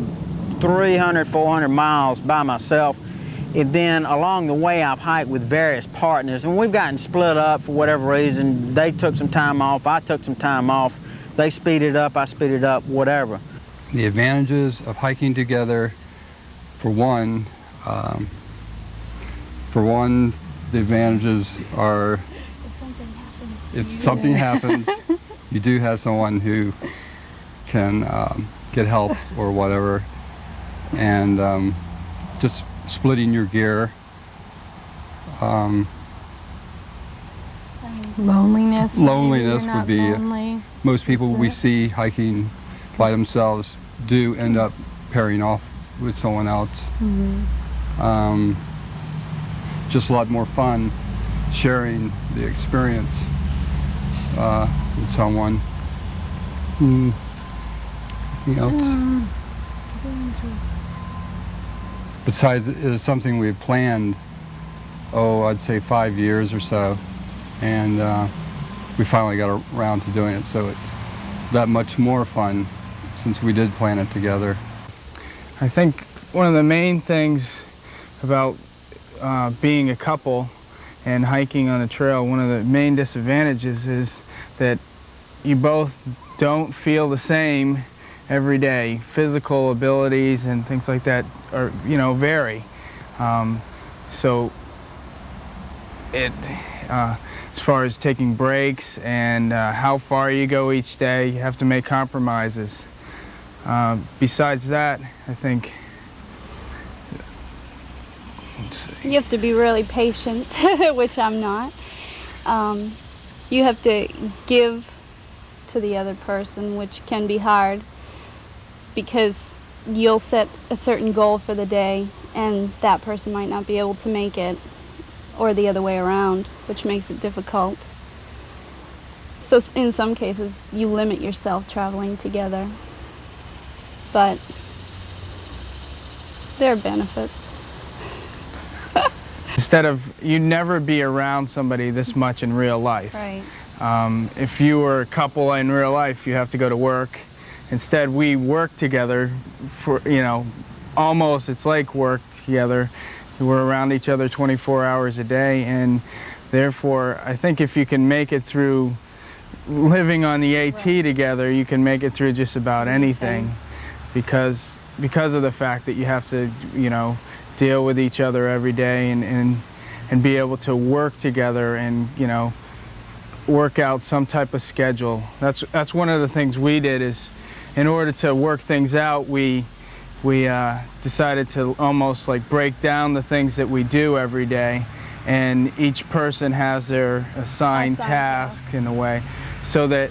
300, 400 miles by myself. And then along the way, I've hiked with various partners, and we've gotten split up for whatever reason. They took some time off, I took some time off. They speeded up, I speeded up, whatever. The advantages of hiking together, for one, the advantages are if something happens, you do have someone who can get help or whatever, and just splitting your gear. Loneliness would be, lonely. Most people we see hiking by themselves do end up pairing off with someone else. Mm-hmm. Just a lot more fun sharing the experience with someone. Anything else? Besides, it's something we had planned, I'd say 5 years or so, and we finally got around to doing it, so it's that much more fun since we did plan it together. I think one of the main things about being a couple and hiking on the trail, one of the main disadvantages is that you both don't feel the same every day. Physical abilities and things like that are, vary. So as far as taking breaks and how far you go each day, you have to make compromises. Besides that, I think you have to be really patient, which I'm not. You have to give to the other person, which can be hard because you'll set a certain goal for the day and that person might not be able to make it, or the other way around, which makes it difficult. So in some cases, you limit yourself traveling together, but there are benefits. Instead of, you'd never be around somebody this much in real life. Right. If you were a couple in real life, you have to go to work. Instead, we work together for, almost it's like work together. We're around each other 24 hours a day, and therefore, I think if you can make it through living on the AT together, you can make it through just about anything, because of the fact that you have to, deal with each other every day and be able to work together and, work out some type of schedule. That's one of the things we did is, in order to work things out, we we decided to almost like break down the things that we do every day, and each person has their assigned task in a way, so that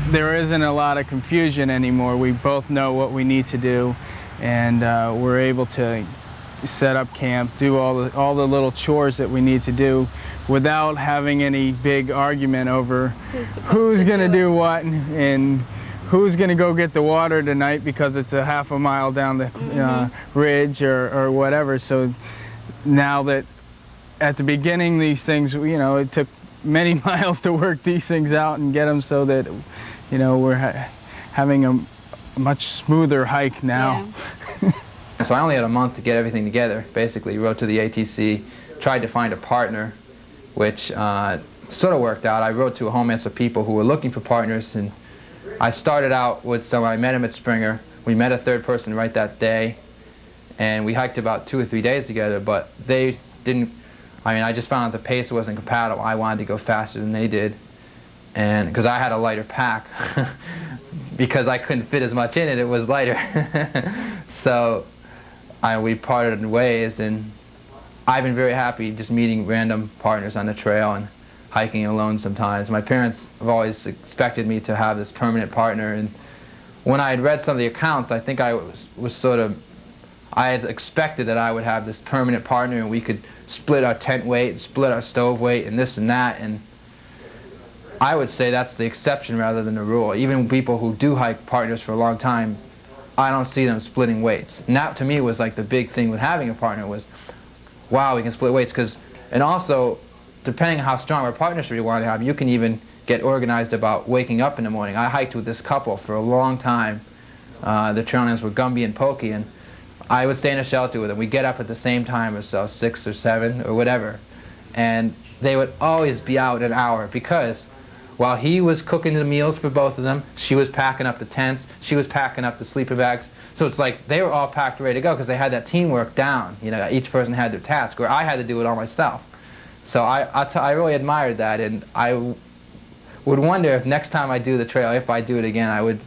there isn't a lot of confusion anymore. We both know what we need to do, and we're able to set up camp, do all the little chores that we need to do without having any big argument over who's going to do what and who's going to go get the water tonight because it's a half a mile down the ridge or whatever. So now that at the beginning these things, you know, it took many miles to work these things out and get them so that, you know, we're having a much smoother hike now. Yeah. So I only had a month to get everything together. Basically, wrote to the ATC, tried to find a partner, which sort of worked out. I wrote to a whole mess of people who were looking for partners, and I started out with someone. I met him at Springer. We met a third person right that day, and we hiked about 2 or 3 days together, but they didn't, I mean, I just found out the pace wasn't compatible. I wanted to go faster than they did, and because I had a lighter pack, because I couldn't fit as much in it, it was lighter. So we parted ways, and I've been very happy just meeting random partners on the trail and hiking alone sometimes. My parents have always expected me to have this permanent partner, and when I had read some of the accounts, I think I was sort of, I had expected that I would have this permanent partner and we could split our tent weight, split our stove weight, and this and that, and I would say that's the exception rather than the rule. Even people who do hike partners for a long time, I don't see them splitting weights. And that to me was like the big thing with having a partner was, wow, we can split weights. And also, depending on how strong of a partnership you want to have, you can even get organized about waking up in the morning. I hiked with this couple for a long time. The trail names were Gumby and Pokey, and I would stay in a shelter with them. We'd get up at the same time or so, 6 or 7 or whatever. And they would always be out an hour because while he was cooking the meals for both of them, she was packing up the tents, she was packing up the sleeping bags. So it's like they were all packed ready to go because they had that teamwork down. You know, each person had their task, where I had to do it all myself. So I really admired that, and I would wonder if next time I do the trail, if I do it again, I would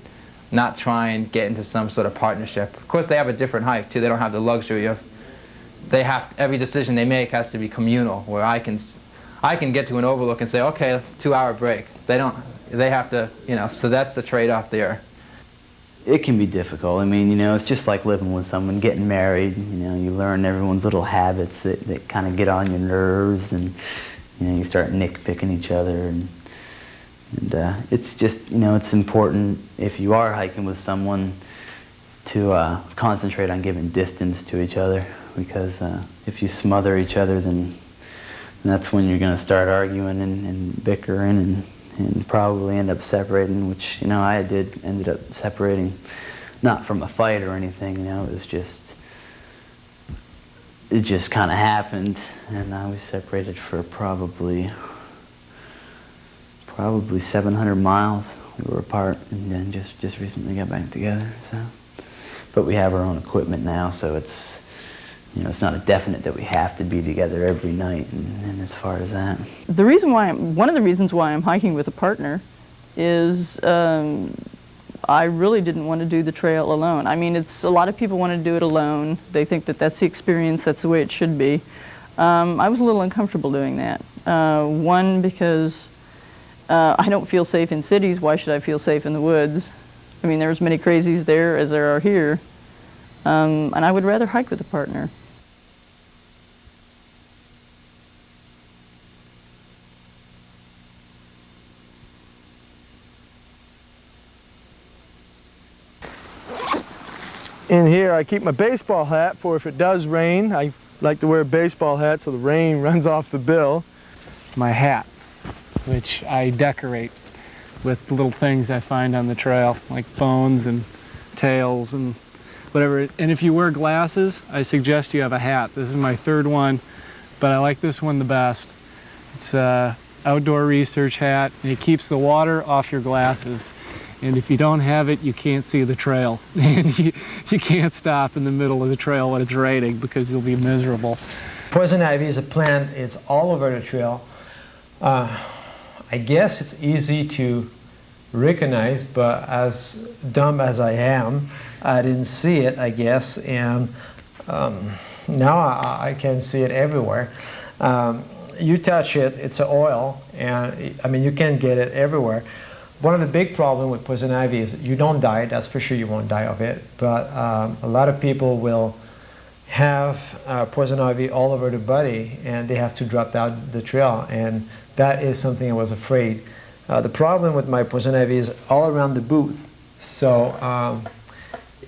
not try and get into some sort of partnership. Of course, they have a different hike too. They don't have the luxury of, every decision they make has to be communal, where I can get to an overlook and say, okay, 2-hour break. They have to, you know, so that's the trade-off there. It can be difficult. I mean, you know, it's just like living with someone, getting married. You know, you learn everyone's little habits that kind of get on your nerves, and, you know, you start nitpicking each other. And it's just, you know, it's important if you are hiking with someone to concentrate on giving distance to each other, because if you smother each other, then that's when you're going to start arguing and bickering and probably end up separating, which, you know, I ended up separating, not from a fight or anything, you know, it just kind of happened, and we separated for probably 700 miles we were apart, and then just recently got back together, so. But we have our own equipment now, so it's, you know, it's not a definite that we have to be together every night, and as far as that. The reason why one of the reasons why I'm hiking with a partner is I really didn't want to do the trail alone. I mean, a lot of people want to do it alone. They think that that's the experience, that's the way it should be. I was a little uncomfortable doing that. One, because I don't feel safe in cities. Why should I feel safe in the woods? I mean, there's as many crazies there as there are here. And I would rather hike with a partner. In here, I keep my baseball hat for if it does rain. I like to wear a baseball hat so the rain runs off the bill. My hat, which I decorate with little things I find on the trail, like bones and tails and whatever. And if you wear glasses, I suggest you have a hat. This is my 3rd one, but I like this one the best. It's an outdoor research hat, and it keeps the water off your glasses. And if you don't have it, you can't see the trail. And you can't stop in the middle of the trail when it's raining because you'll be miserable. Poison ivy is a plant, it's all over the trail. I guess it's easy to recognize, but as dumb as I am, I didn't see it, I guess, and now I can see it everywhere. You touch it, it's an oil, and I mean you can get it everywhere. One of the big problems with poison ivy is you don't die, that's for sure, you won't die of it, but a lot of people will have poison ivy all over the body and they have to drop down the trail, and that is something I was afraid. The problem with my poison ivy is all around the booth, so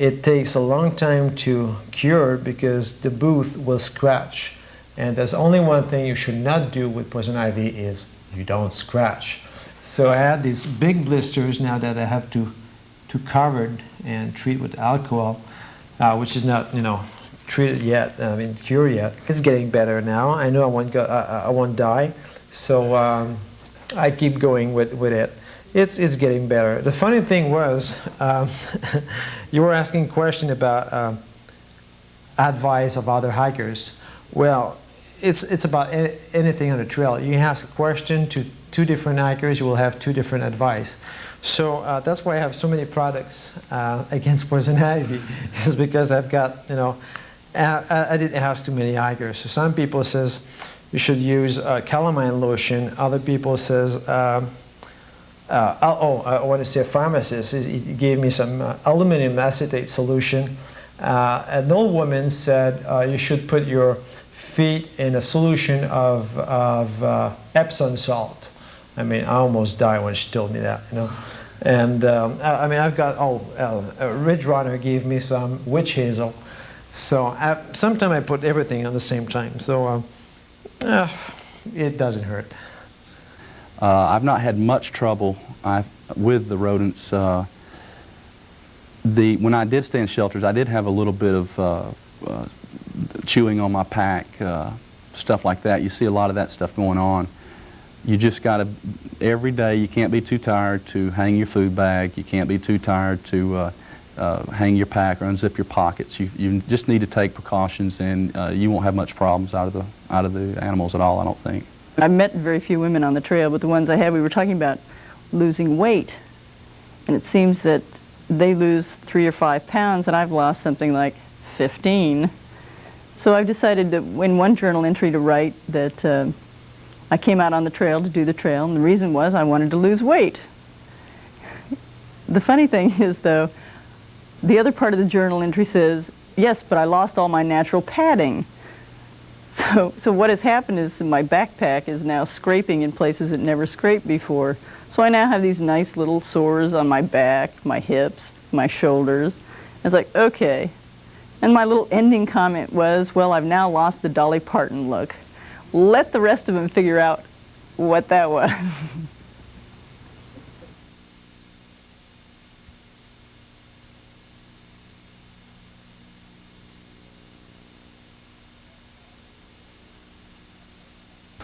it takes a long time to cure because the booth will scratch, and there's only one thing you should not do with poison ivy is you don't scratch. So I had these big blisters now that I have to cover and treat with alcohol, which is not, you know, treated yet, I mean cured yet. It's getting better now. I know I won't die, so I keep going with it. It's getting better. The funny thing was, you were asking a question about advice of other hikers. Well, it's about anything on the trail. You ask a question to 2 different hikers, you will have 2 different advice. So that's why I have so many products against poison ivy, is because I've got, you know, I didn't ask too many hikers. So some people says you should use calamine lotion. Other people says, I want to say a pharmacist. He gave me some aluminum acetate solution. An old woman said you should put your feet in a solution of Epsom salt. I mean, I almost died when she told me that, you know. And I mean, I've got, Ridge Runner gave me some witch hazel. So sometimes I put everything on the same time. So it doesn't hurt. I've not had much trouble with the rodents. When I did stay in shelters, I did have a little bit of chewing on my pack, stuff like that. You see a lot of that stuff going on. You just got to, every day, you can't be too tired to hang your food bag. You can't be too tired to hang your pack or unzip your pockets. You just need to take precautions, and you won't have much problems out of the animals at all, I don't think. I've met very few women on the trail, but the ones I have, we were talking about losing weight. And it seems that they lose 3 or 5 pounds, and I've lost something like 15. So I've decided that in one journal entry to write that I came out on the trail to do the trail, and the reason was I wanted to lose weight. The funny thing is, though, the other part of the journal entry says, yes, but I lost all my natural padding. So what has happened is my backpack is now scraping in places it never scraped before. So I now have these nice little sores on my back, my hips, my shoulders. It's like, okay. And my little ending comment was, well, I've now lost the Dolly Parton look. Let the rest of them figure out what that was.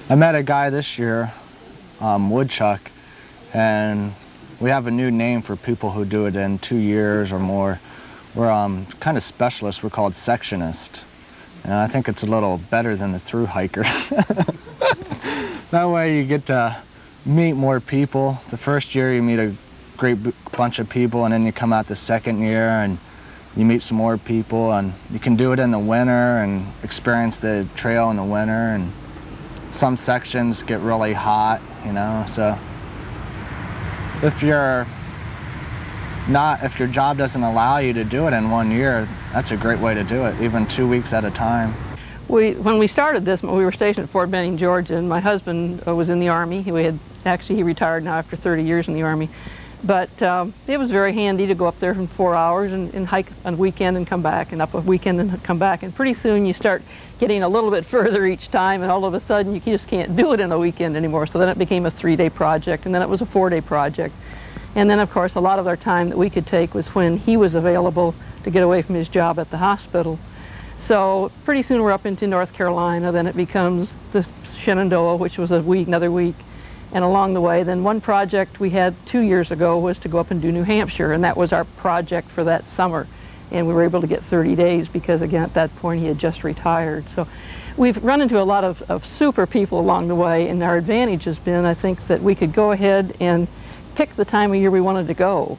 I met a guy this year, Woodchuck, and we have a new name for people who do it in 2 years or more. We're kind of specialists. We're called sectionists. And I think it's a little better than the through hiker. That way you get to meet more people. The first year you meet a great bunch of people, and then you come out the second year and you meet some more people, and you can do it in the winter and experience the trail in the winter. And some sections get really hot, you know, so if your job doesn't allow you to do it in 1 year, that's a great way to do it, even 2 weeks at a time. When we started this, we were stationed at Fort Benning, Georgia, and my husband was in the Army. He retired now after 30 years in the Army. But it was very handy to go up there in 4 hours and hike on a weekend and come back, and up a weekend and come back. And pretty soon you start getting a little bit further each time, and all of a sudden you just can't do it in a weekend anymore. So then it became a 3-day project, and then it was a 4-day project. And then, of course, a lot of our time that we could take was when he was available to get away from his job at the hospital. So pretty soon we're up into North Carolina. Then it becomes the Shenandoah, which was another week. And along the way, then one project we had 2 years ago was to go up and do New Hampshire, and that was our project for that summer. And we were able to get 30 days because, again, at that point he had just retired. So we've run into a lot of super people along the way, and our advantage has been, I think, that we could go ahead and pick the time of year we wanted to go.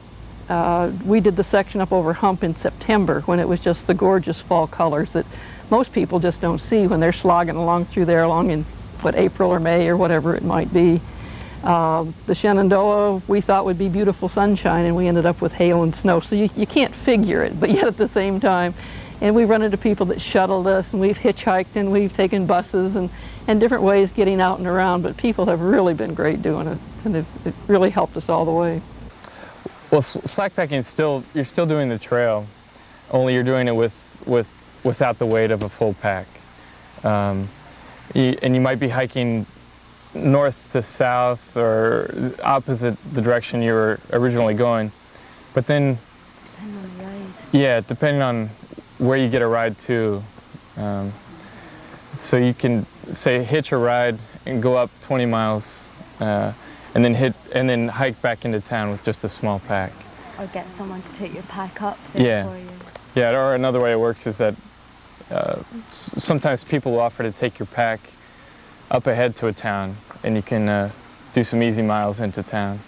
We did the section up over Hump in September when it was just the gorgeous fall colors that most people just don't see when they're slogging along through there along in, what, April or May or whatever it might be. The Shenandoah we thought would be beautiful sunshine, and we ended up with hail and snow. So you can't figure it, but yet at the same time. And we run into people that shuttled us, and we've hitchhiked, and we've taken buses, and different ways getting out and around. But people have really been great doing it, and it really helped us all the way. Well, slack packing is you're still doing the trail, only you're doing it without the weight of a full pack. And you might be hiking north to south or opposite the direction you were originally going. But then, yeah, depending on where you get a ride to. So you can, say, hitch a ride and go up 20 miles and then hike back into town with just a small pack. Or get someone to take your pack up for Yeah. you. Yeah, or another way it works is that sometimes people will offer to take your pack up ahead to a town, and you can do some easy miles into town.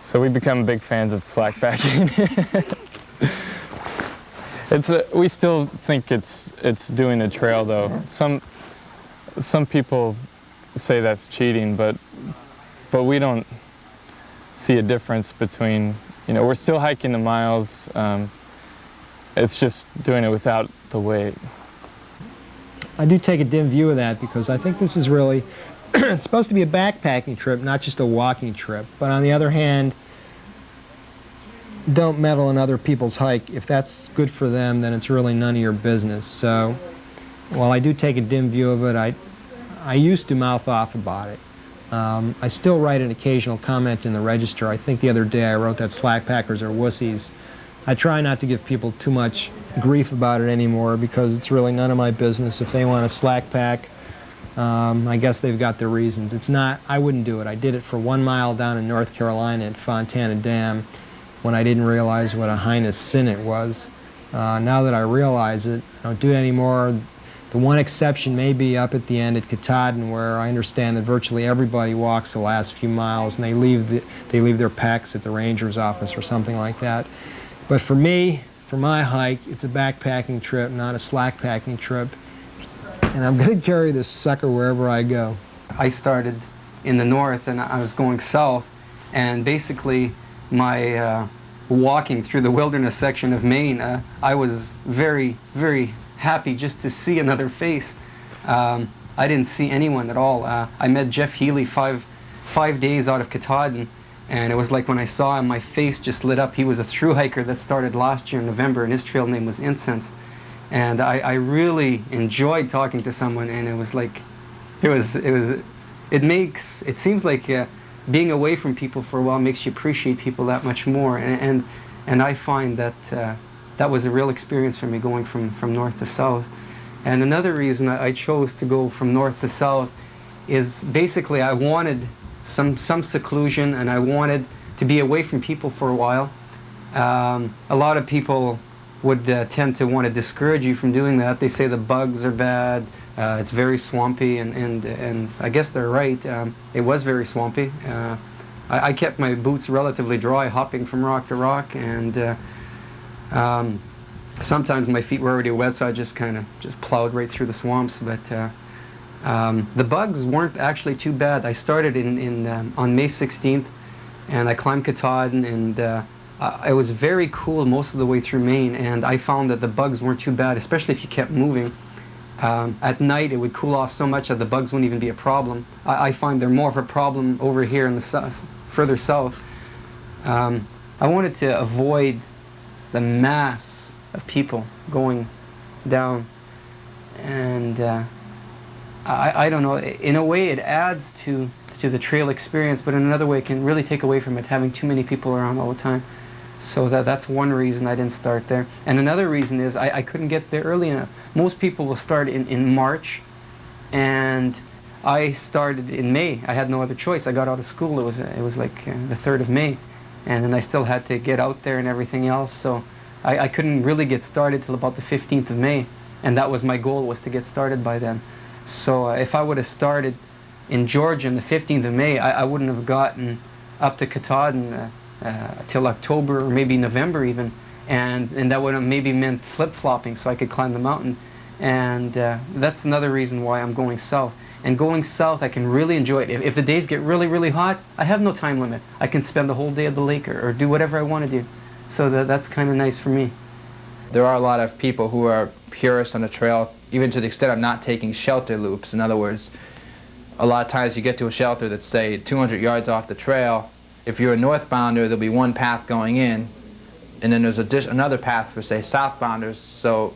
So we've become big fans of slack packing. We still think it's doing a trail though. Some people say that's cheating, but we don't see a difference between, we're still hiking the miles. It's just doing it without the weight. I do take a dim view of that because I think this is really, it's supposed to be a backpacking trip, not just a walking trip. But on the other hand, don't meddle in other people's hike. If that's good for them, then it's really none of your business. So while I do take a dim view of it, I used to mouth off about it. I still write an occasional comment in the Register. I think the other day I wrote that slackpackers are wussies. I try not to give people too much grief about it anymore because it's really none of my business. If they want to slack pack, I guess they've got their reasons. It's not, I wouldn't do it. I did it for 1 mile down in North Carolina at Fontana Dam when I didn't realize what a heinous sin it was. Now that I realize it, I don't do it anymore. The one exception may be up at the end at Katahdin, where I understand that virtually everybody walks the last few miles and they leave their packs at the ranger's office or something like that. But for me, for my hike, it's a backpacking trip, not a slack packing trip. And I'm going to carry this sucker wherever I go. I started in the north and I was going south, and basically my walking through the wilderness section of Maine, I was very, very happy just to see another face. I didn't see anyone at all. I met Jeff Healy five days out of Katahdin, and it was like when I saw him, my face just lit up. He was a thru hiker that started last year in November, and his trail name was Incense. And I really enjoyed talking to someone, and it was like, it seems like being away from people for a while makes you appreciate people that much more. And I find that that was a real experience for me, going from north to south. And another reason I chose to go from north to south is basically I wanted some seclusion, and I wanted to be away from people for a while. A lot of people would tend to want to discourage you from doing that. They say the bugs are bad, it's very swampy, and I guess they're right. It was very swampy. I kept my boots relatively dry, hopping from rock to rock, and sometimes my feet were already wet, so I just kind of plowed right through the swamps. But the bugs weren't actually too bad. I started on May 16th, and I climbed Katahdin, and it was very cool most of the way through Maine, and I found that the bugs weren't too bad, especially if you kept moving. At night it would cool off so much that the bugs wouldn't even be a problem. I find they're more of a problem over here in the further south. I wanted to avoid the mass of people going down, and I don't know, in a way it adds to the trail experience, but in another way it can really take away from it, having too many people around all the time. So that's one reason I didn't start there. And another reason is I couldn't get there early enough. Most people will start in March, and I started in May. I had no other choice. I got out of school. It was like the 3rd of May, and then I still had to get out there and everything else. So I couldn't really get started till about the 15th of May, and that was my goal, was to get started by then. So if I would have started in Georgia on the 15th of May, I wouldn't have gotten up to Katahdin till October or maybe November even, and that would have maybe meant flip-flopping so I could climb the mountain. And that's another reason why I'm going south. And going south, I can really enjoy it. If the days get really, really hot, I have no time limit. I can spend the whole day at the lake or do whatever I want to do. So that's kind of nice for me. There are a lot of people who are purists on the trail, even to the extent of not taking shelter loops. In other words, a lot of times you get to a shelter that's, say, 200 yards off the trail. If you're a northbounder, there'll be one path going in, and then there's another path for, say, southbounders. So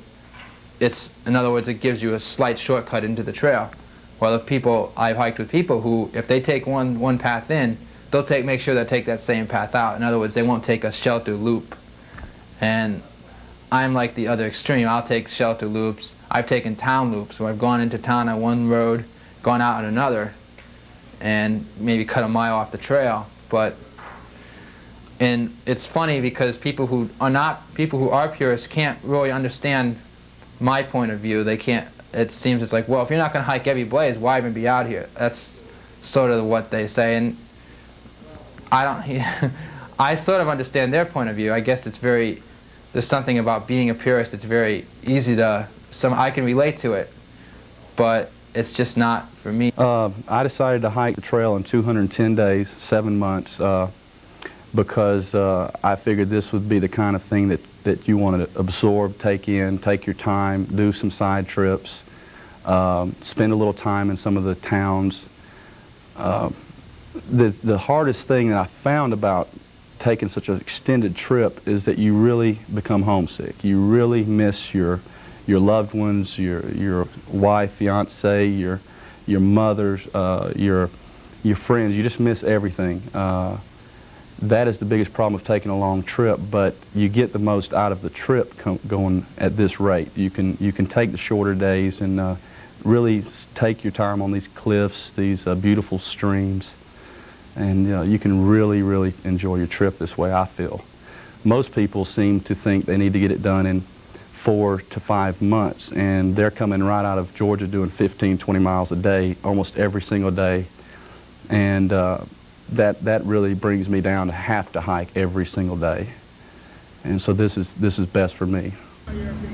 it's, in other words, it gives you a slight shortcut into the trail. Well, I've hiked with people who, if they take one path in, they'll make sure they take that same path out. In other words, they won't take a shelter loop. And I'm like the other extreme. I'll take shelter loops. I've taken town loops where I've gone into town on one road, gone out on another, and maybe cut a mile off the trail. And it's funny because people who are purists can't really understand my point of view. They can't. It seems it's like, well, if you're not going to hike every blaze, why even be out here? That's sort of what they say, and I sort of understand their point of view. I guess there's something about being a purist that's very easy I can relate to it, but it's just not for me. I decided to hike the trail in 210 days, 7 months, because I figured this would be the kind of thing that you want to absorb, take in, take your time, do some side trips, spend a little time in some of the towns. The hardest thing that I found about taking such an extended trip is that you really become homesick. You really miss your loved ones, your wife, fiance, your mothers, your friends. You just miss everything. That is the biggest problem of taking a long trip, but you get the most out of the trip going at this rate. You can take the shorter days and really take your time on these cliffs, these beautiful streams, and you can really, really enjoy your trip this way, I feel. Most people seem to think they need to get it done in 4 to 5 months, and they're coming right out of Georgia doing 15, 20 miles a day, almost every single day, and that really brings me down to have to hike every single day. And so this is best for me.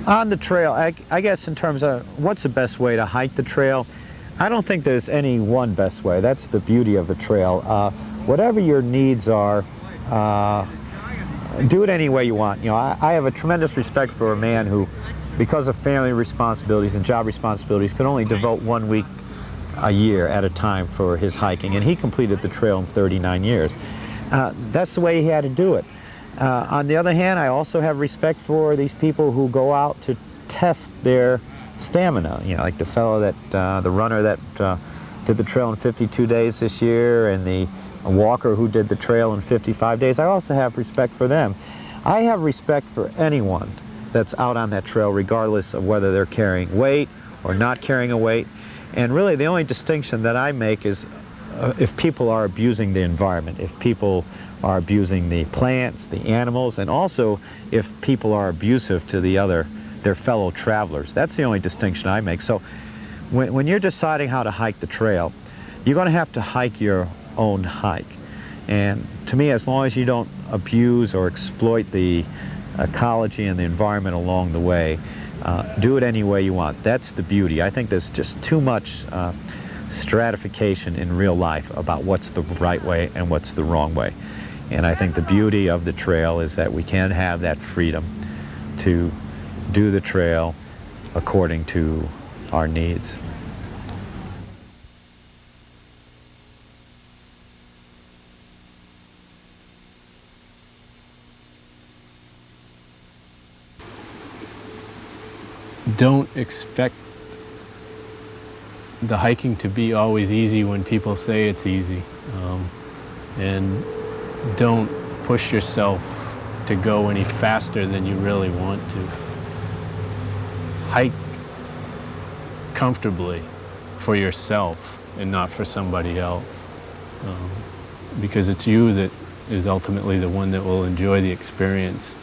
On the trail, I guess in terms of what's the best way to hike the trail, I don't think there's any one best way. That's the beauty of the trail. Whatever your needs are, do it any way you want. I have a tremendous respect for a man who, because of family responsibilities and job responsibilities, can only devote 1 week a year at a time for his hiking, and he completed the trail in 39 years. That's the way he had to do it. On the other hand, I also have respect for these people who go out to test their stamina, like the fellow the runner that did the trail in 52 days this year, and the walker who did the trail in 55 days. I also have respect for them. I have respect for anyone that's out on that trail, regardless of whether they're carrying weight or not carrying a weight. And really the only distinction that I make is if people are abusing the environment, if people are abusing the plants, the animals, and also if people are abusive to their fellow travelers. That's the only distinction I make. So when you're deciding how to hike the trail, you're going to have to hike your own hike. And to me, as long as you don't abuse or exploit the ecology and the environment along the way, do it any way you want. That's the beauty. I think there's just too much stratification in real life about what's the right way and what's the wrong way. And I think the beauty of the trail is that we can have that freedom to do the trail according to our needs. Don't expect the hiking to be always easy when people say it's easy. And don't push yourself to go any faster than you really want to. Hike comfortably for yourself and not for somebody else. Because it's you that is ultimately the one that will enjoy the experience.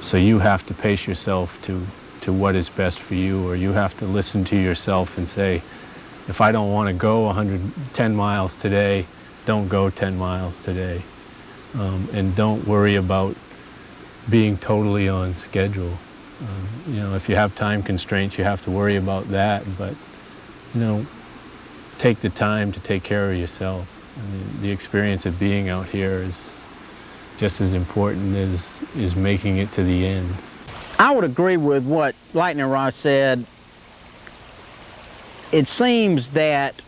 So you have to pace yourself to what is best for you, or you have to listen to yourself and say, if I don't want to go 110 miles today, don't go 10 miles today. and don't worry about being totally on schedule. You know, if you have time constraints, you have to worry about that, but, you know, take the time to take care of yourself. I mean, the experience of being out here is just as important as making it to the end. I would agree with what Lightning Rod said. It seems that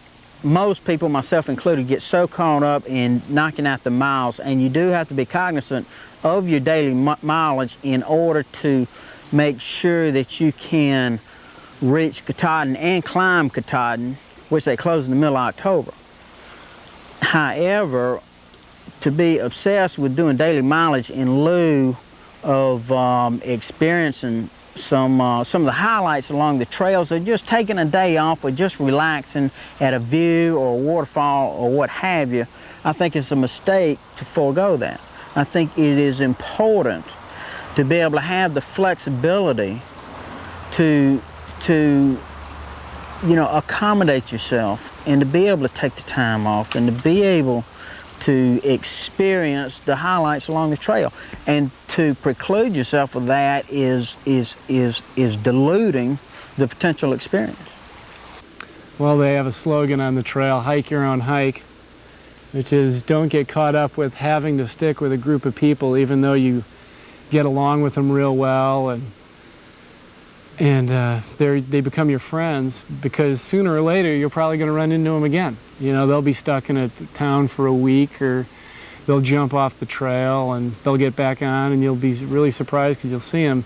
most people, myself included, get so caught up in knocking out the miles, and you do have to be cognizant of your daily mileage in order to make sure that you can reach Katahdin and climb Katahdin, which they close in the middle of October. However, to be obsessed with doing daily mileage in lieu of experiencing some of the highlights along the trails, or just taking a day off, or just relaxing at a view or a waterfall or what have you, I think it's a mistake to forego that. I think it is important to be able to have the flexibility to you know, accommodate yourself, and to be able to take the time off, and to be able to experience the highlights along the trail. And to preclude yourself of that is diluting the potential experience. Well, they have a slogan on the trail, hike your own hike, which is don't get caught up with having to stick with a group of people even though you get along with them real well, and they become your friends, because sooner or later you're probably going to run into them again. You know, they'll be stuck in a town for a week, or they'll jump off the trail and they'll get back on, and you'll be really surprised because you'll see them.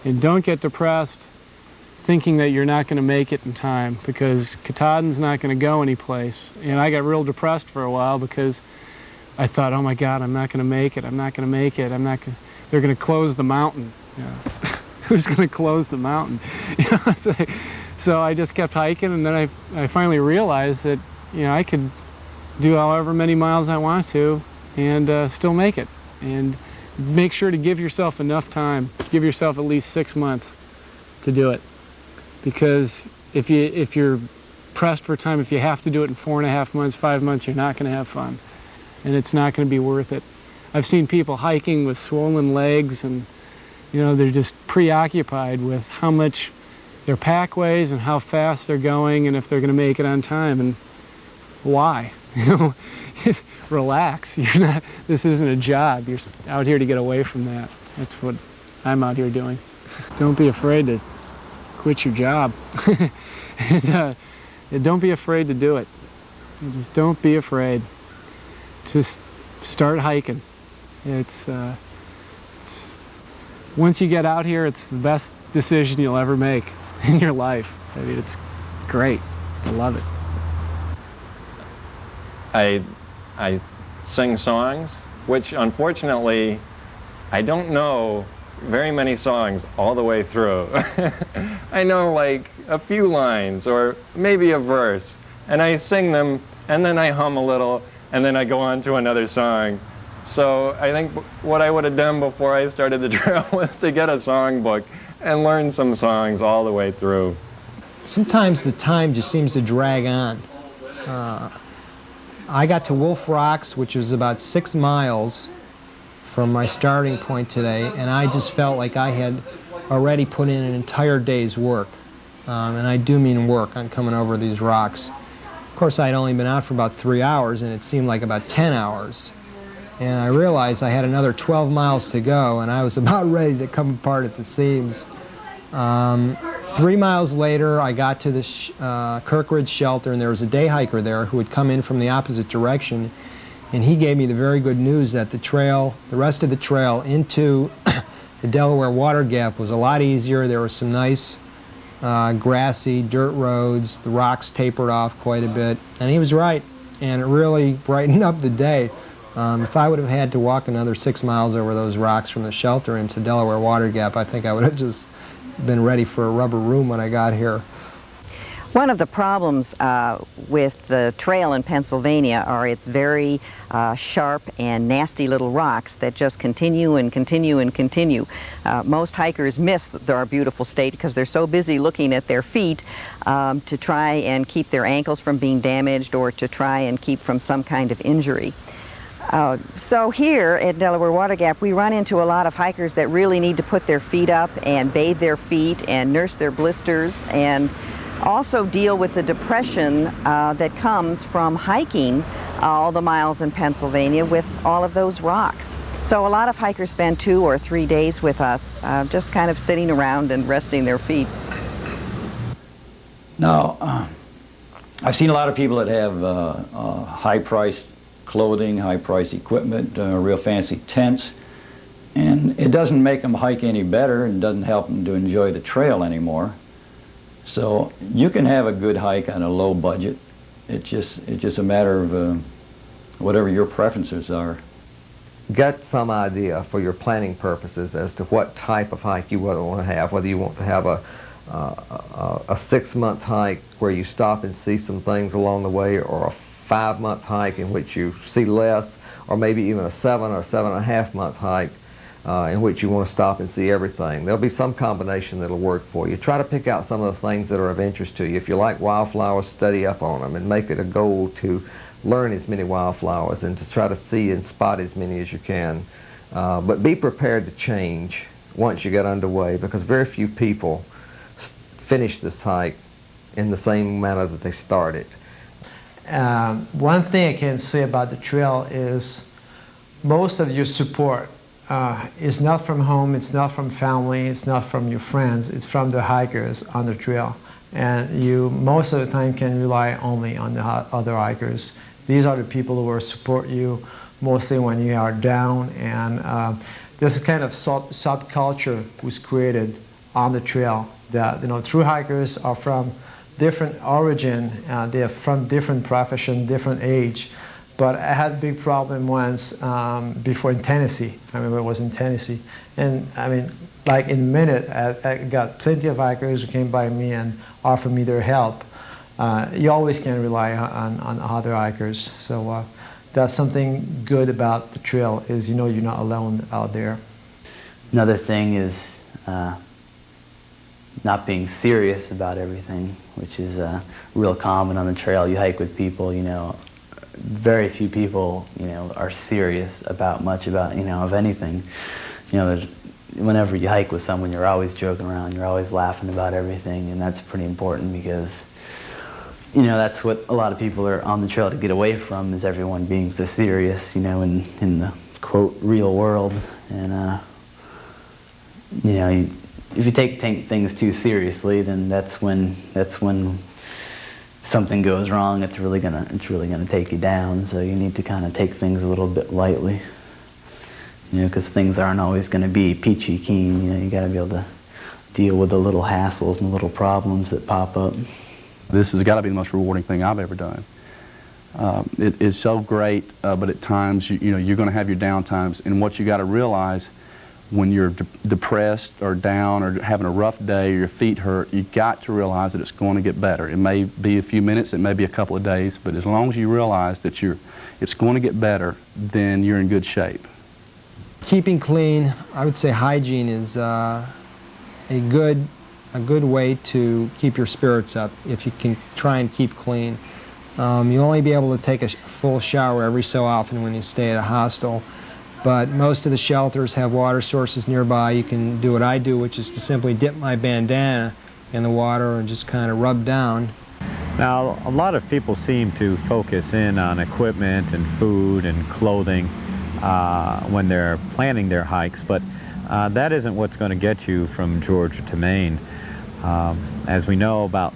And don't get depressed thinking that you're not going to make it in time, because Katahdin's not going to go anyplace. And I got real depressed for a while because I thought, oh my God, I'm not going to make it. I'm not going to make it. They're going to close the mountain. You know, who's going to close the mountain? You know, so I just kept hiking, and then I finally realized that, you know, I could do however many miles I want to and still make it. And make sure to give yourself enough time. Give yourself at least 6 months to do it. Because if you're pressed for time, if you have to do it in 4.5 months, 5 months, you're not going to have fun. And it's not going to be worth it. I've seen people hiking with swollen legs, and you know, they're just preoccupied with how much their pack weighs and how fast they're going and if they're going to make it on time. And why? You know, relax. You're not. This isn't a job. You're out here to get away from that. That's what I'm out here doing. Don't be afraid to quit your job. And don't be afraid to do it. Just don't be afraid. Just start hiking. Once you get out here, it's the best decision you'll ever make in your life. I mean, it's great. I love it. I sing songs, which unfortunately I don't know very many songs all the way through. I know like a few lines or maybe a verse, and I sing them, and then I hum a little, and then I go on to another song. So I think what I would have done before I started the trail was to get a songbook and learn some songs all the way through. Sometimes the time just seems to drag on. I got to Wolf Rocks, which was about 6 miles from my starting point today, and I just felt like I had already put in an entire day's work. And I do mean work on coming over these rocks. Of course, I'd only been out for about 3 hours, and it seemed like about 10 hours. And I realized I had another 12 miles to go, and I was about ready to come apart at the seams. 3 miles later, I got to the Kirkridge shelter, and there was a day hiker there who had come in from the opposite direction, and he gave me the very good news that the rest of the trail into the Delaware Water Gap was a lot easier. There were some nice grassy dirt roads. The rocks tapered off quite a bit, and he was right, and it really brightened up the day. If I would have had to walk another 6 miles over those rocks from the shelter into Delaware Water Gap, I think I would have just been ready for a rubber room when I got here. One of the problems with the trail in Pennsylvania are its very sharp and nasty little rocks that just continue and continue and continue. Most hikers miss our beautiful state because they're so busy looking at their feet to try and keep their ankles from being damaged or to try and keep from some kind of injury. So here at Delaware Water Gap, we run into a lot of hikers that really need to put their feet up and bathe their feet and nurse their blisters and also deal with the depression that comes from hiking all the miles in Pennsylvania with all of those rocks. So a lot of hikers spend 2 or 3 days with us, just kind of sitting around and resting their feet. Now, I've seen a lot of people that have high-priced clothing, high-priced equipment, real fancy tents, and it doesn't make them hike any better and doesn't help them to enjoy the trail anymore. So you can have a good hike on a low budget. It's just a matter of whatever your preferences are. Get some idea for your planning purposes as to what type of hike you want to have, whether you want to have a 6-month hike where you stop and see some things along the way, or a 5-month hike in which you see less, or maybe even a 7 or 7.5-month hike in which you want to stop and see everything. There'll be some combination that'll work for you. Try to pick out some of the things that are of interest to you. If you like wildflowers, study up on them and make it a goal to learn as many wildflowers and to try to see and spot as many as you can. But be prepared to change once you get underway, because very few people finish this hike in the same manner that they started. One thing I can say about the trail is most of your support is not from home, it's not from family, it's not from your friends, it's from the hikers on the trail. And you most of the time can rely only on the other hikers. These are the people who will support you mostly when you are down, and this kind of subculture was created on the trail that, through hikers are from different origin, they are from different profession, different age. But I had a big problem once before in Tennessee. I remember it was in Tennessee. And I mean, like in a minute, I got plenty of hikers who came by me and offered me their help. You always can rely on other hikers. So that's something good about the trail is, you're not alone out there. Another thing is not being serious about everything, which is real common on the trail. You hike with people, very few people, are serious about much about, of anything. Whenever you hike with someone, you're always joking around, you're always laughing about everything, and that's pretty important because, that's what a lot of people are on the trail to get away from, is everyone being so serious, in the, quote, real world. And, if you take things too seriously, then that's when something goes wrong. It's really gonna take you down. So you need to kind of take things a little bit lightly, because things aren't always going to be peachy keen. You got to be able to deal with the little hassles and the little problems that pop up. This has got to be the most rewarding thing I've ever done. It is so great, but at times you're going to have your down times, and what you got to realize when you're depressed or down or having a rough day or your feet hurt, you got to realize that it's going to get better. It may be a few minutes, it may be a couple of days, but as long as you realize that it's going to get better, then you're in good shape. Keeping clean, I would say hygiene is a good way to keep your spirits up if you can try and keep clean. You'll only be able to take a full shower every so often when you stay at a hostel. But most of the shelters have water sources nearby. You can do what I do, which is to simply dip my bandana in the water and just kind of rub down. Now, a lot of people seem to focus in on equipment and food and clothing when they're planning their hikes, but that isn't what's going to get you from Georgia to Maine. As we know, about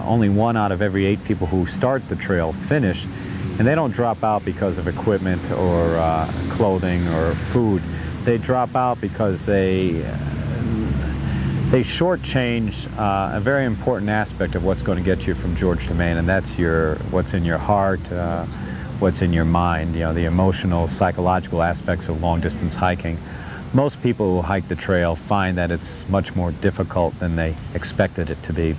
only 1 out of every 8 people who start the trail finish. And they don't drop out because of equipment or clothing or food. They drop out because they shortchange a very important aspect of what's going to get you from Georgia to Maine, and that's what's in your heart, what's in your mind, the emotional, psychological aspects of long-distance hiking. Most people who hike the trail find that it's much more difficult than they expected it to be.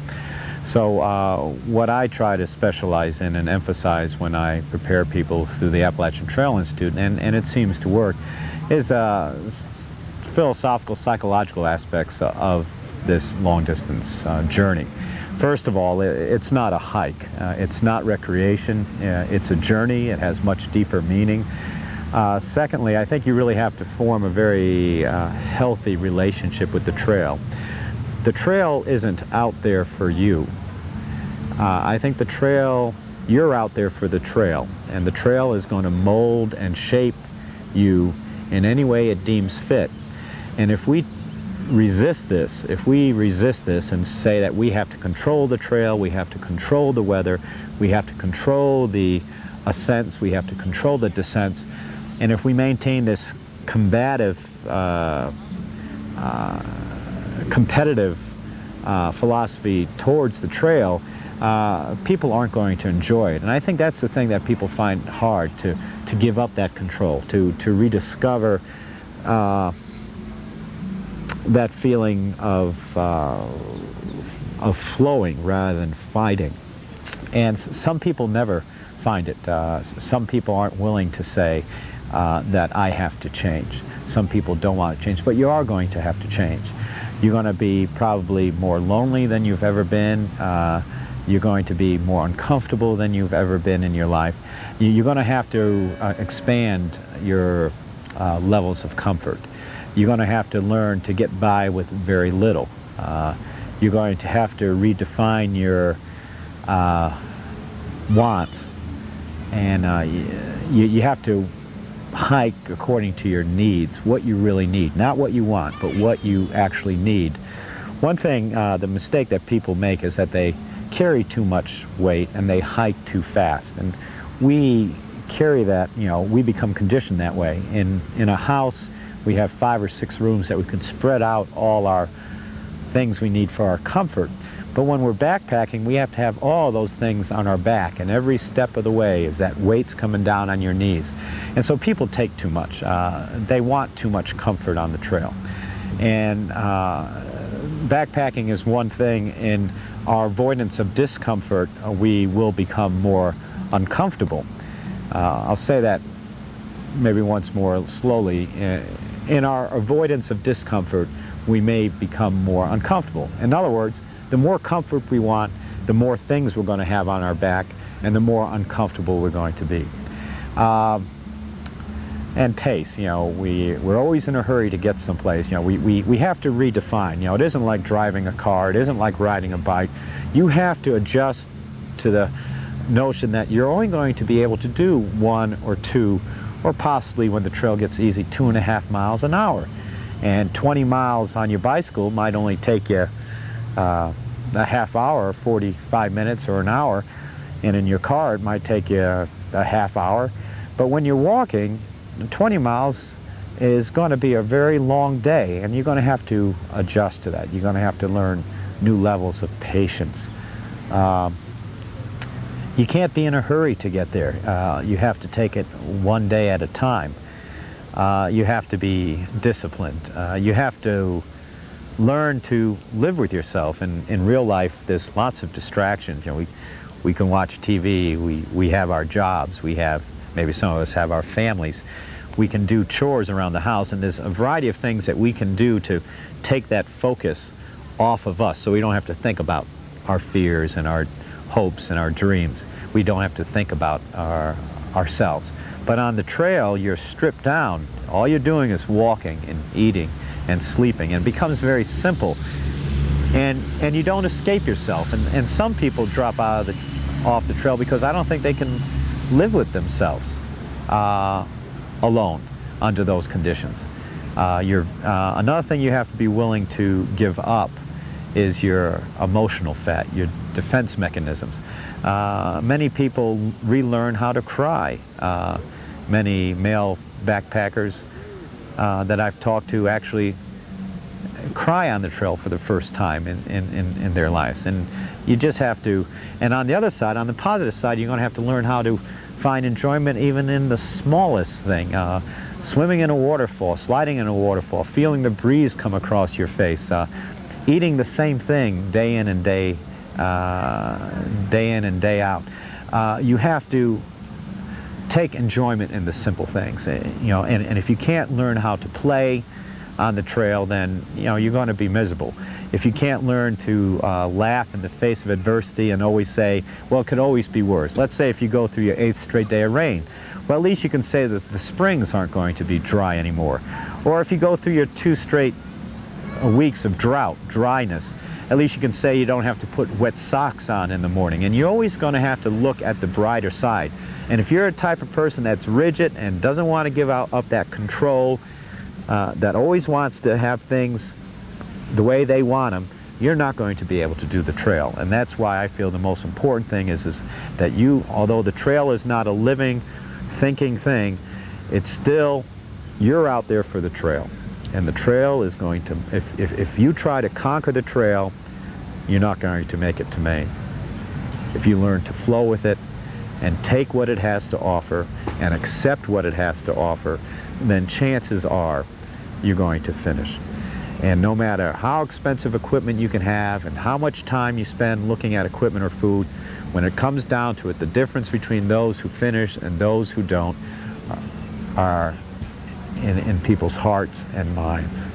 So what I try to specialize in and emphasize when I prepare people through the Appalachian Trail Institute, and it seems to work, is philosophical, psychological aspects of this long-distance journey. First of all, it's not a hike. It's not recreation. It's a journey. It has much deeper meaning. Secondly, I think you really have to form a very healthy relationship with the trail. The trail isn't out there for you. I think the trail, you're out there for the trail, and the trail is going to mold and shape you in any way it deems fit. And if we resist this and say that we have to control the trail, we have to control the weather, we have to control the ascents, we have to control the descents, and if we maintain this combative, competitive philosophy towards the trail, people aren't going to enjoy it. And I think that's the thing that people find hard, to give up that control, to rediscover that feeling of flowing rather than fighting. And some people never find it. Some people aren't willing to say that I have to change. Some people don't want to change, but you are going to have to change. You're going to be probably more lonely than you've ever been. You're going to be more uncomfortable than you've ever been in your life. You're going to have to expand your levels of comfort. You're going to have to learn to get by with very little. You're going to have to redefine your wants, and you have to hike according to your needs, what you really need, not what you want, but what you actually need. One thing, the mistake that people make is that they carry too much weight and they hike too fast, and we carry that, we become conditioned that way. In a house, we have 5 or 6 rooms that we can spread out all our things we need for our comfort. But when we're backpacking, we have to have all those things on our back, and every step of the way is that weight's coming down on your knees. And so people take too much. They want too much comfort on the trail. And backpacking is one thing. In our avoidance of discomfort, we will become more uncomfortable. I'll say that maybe once more slowly. In our avoidance of discomfort, we may become more uncomfortable. In other words, the more comfort we want, the more things we're going to have on our back, and the more uncomfortable we're going to be. And pace, we're always in a hurry to get someplace. We have to redefine. It isn't like driving a car, it isn't like riding a bike. You have to adjust to the notion that you're only going to be able to do 1 or 2, or possibly, when the trail gets easy, 2.5 miles an hour. And 20 miles on your bicycle might only take you a half hour, 45 minutes, or an hour. And in your car, it might take you a half hour. But when you're walking, 20 miles is going to be a very long day, and you're going to have to adjust to that. You're going to have to learn new levels of patience. You can't be in a hurry to get there. You have to take it one day at a time. You have to be disciplined. You have to learn to live with yourself. And in real life, there's lots of distractions. We can watch TV. We have our jobs. We have, maybe some of us have our families. We can do chores around the house, and there's a variety of things that we can do to take that focus off of us, so we don't have to think about our fears and our hopes and our dreams. We don't have to think about ourselves. But on the trail, you're stripped down. All you're doing is walking and eating and sleeping, and it becomes very simple. And you don't escape yourself. And some people drop off the trail because I don't think they can live with themselves alone under those conditions. Another thing you have to be willing to give up is your emotional fat, your defense mechanisms. Many people relearn how to cry. Many male backpackers that I've talked to actually cry on the trail for the first time in their lives. And you just have to, and on the other side, on the positive side, you're going to have to learn how to find enjoyment even in the smallest thing. Swimming in a waterfall, sliding in a waterfall, feeling the breeze come across your face, eating the same thing day in and day out. You have to take enjoyment in the simple things, and if you can't learn how to play on the trail, then you're going to be miserable. if you can't learn to laugh in the face of adversity and always say, well, it could always be worse. Let's say if you go through your 8th straight day of rain, well, at least you can say that the springs aren't going to be dry anymore. Or if you go through your 2 straight weeks of drought, dryness, at least you can say you don't have to put wet socks on in the morning. And you're always going to have to look at the brighter side. And if you're a type of person that's rigid and doesn't want to give up that control, that always wants to have things the way they want them, you're not going to be able to do the trail. And that's why I feel the most important thing is that you, although the trail is not a living, thinking thing, it's still, you're out there for the trail. And the trail is going to, if you try to conquer the trail, you're not going to make it to Maine. If you learn to flow with it and take what it has to offer and accept what it has to offer, then chances are you're going to finish. And no matter how expensive equipment you can have and how much time you spend looking at equipment or food, when it comes down to it, the difference between those who finish and those who don't are in people's hearts and minds.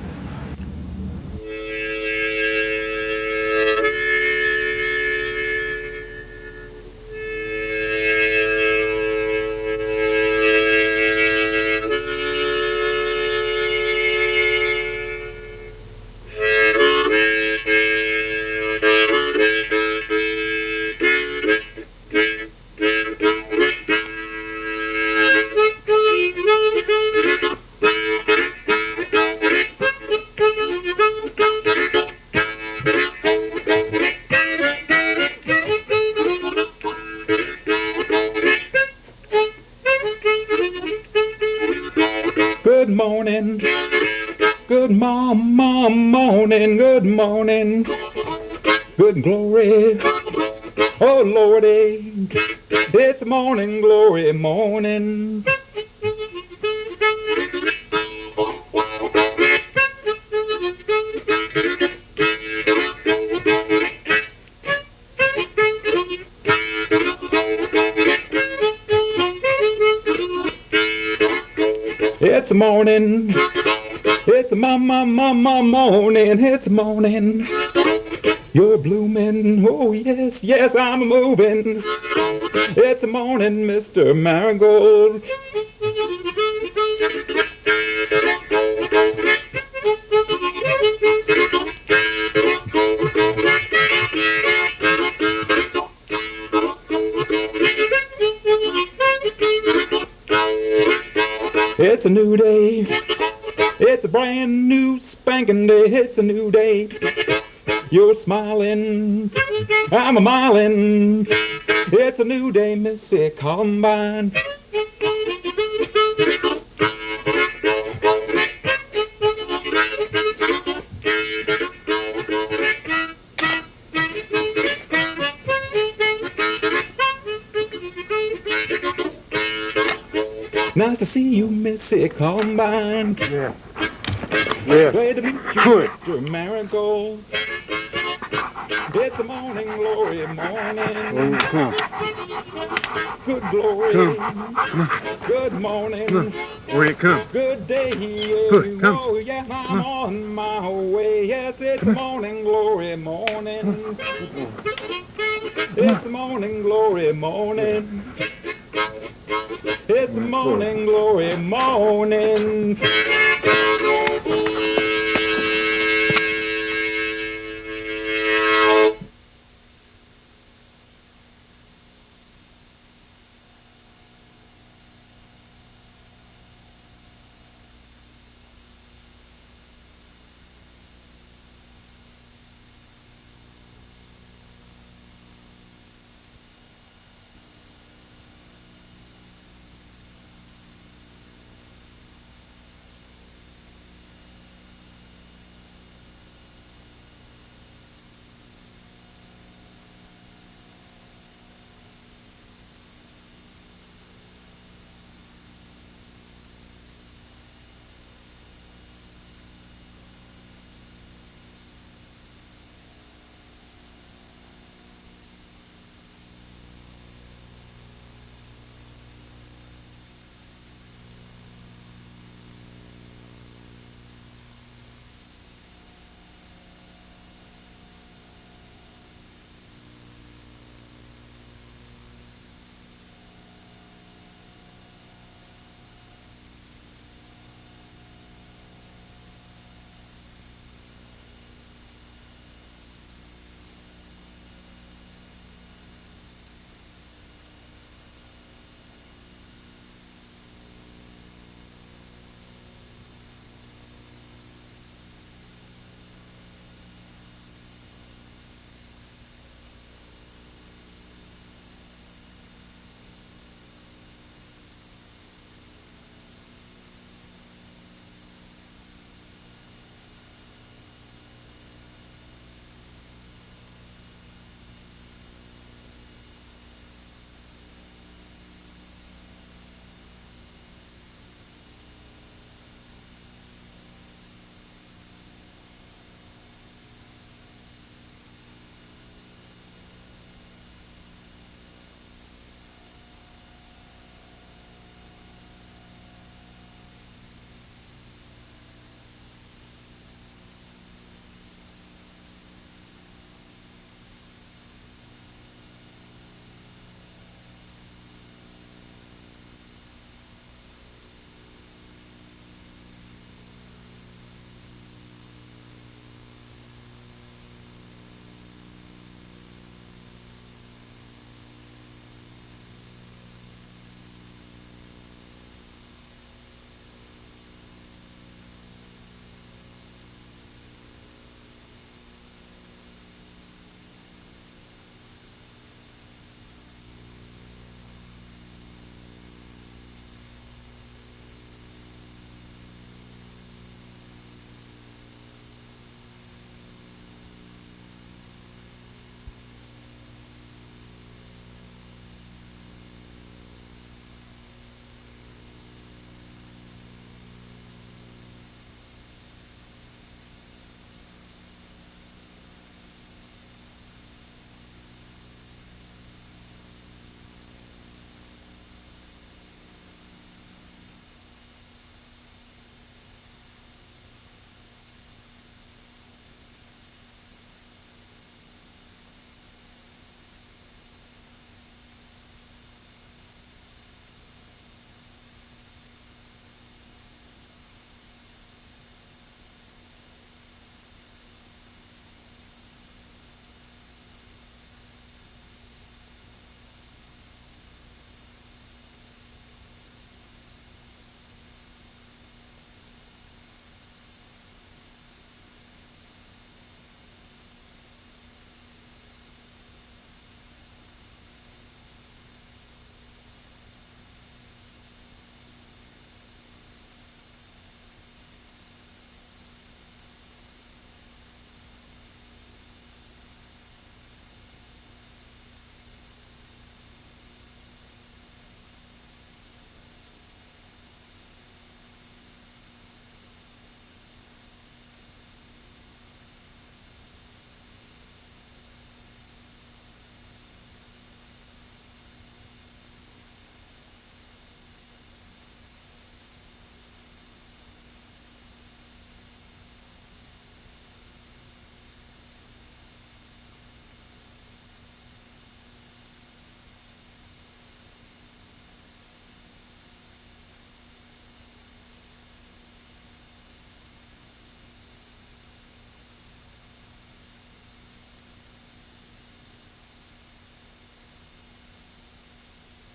Good morning, good morning, good morning, good glory, oh Lordy, it's morning glory morning. It's morning, it's morning, it's morning. You're blooming, oh yes, yes, I'm moving. It's morning, Mr. Marigold. It's a new day, it's a brand new spanking day, it's a new day. You're smiling, I'm a milin', it's a new day, Missy Columbine. Nice to see you, Missy Columbine. Yeah. Yeah. Glad to meet you, Mr. Marigold. It's the morning glory morning. Good glory. Good morning. Where you come? Good day. Come. Oh yeah, I'm on my way. Yes, it's morning glory morning. It's morning glory morning. It's morning glory morning.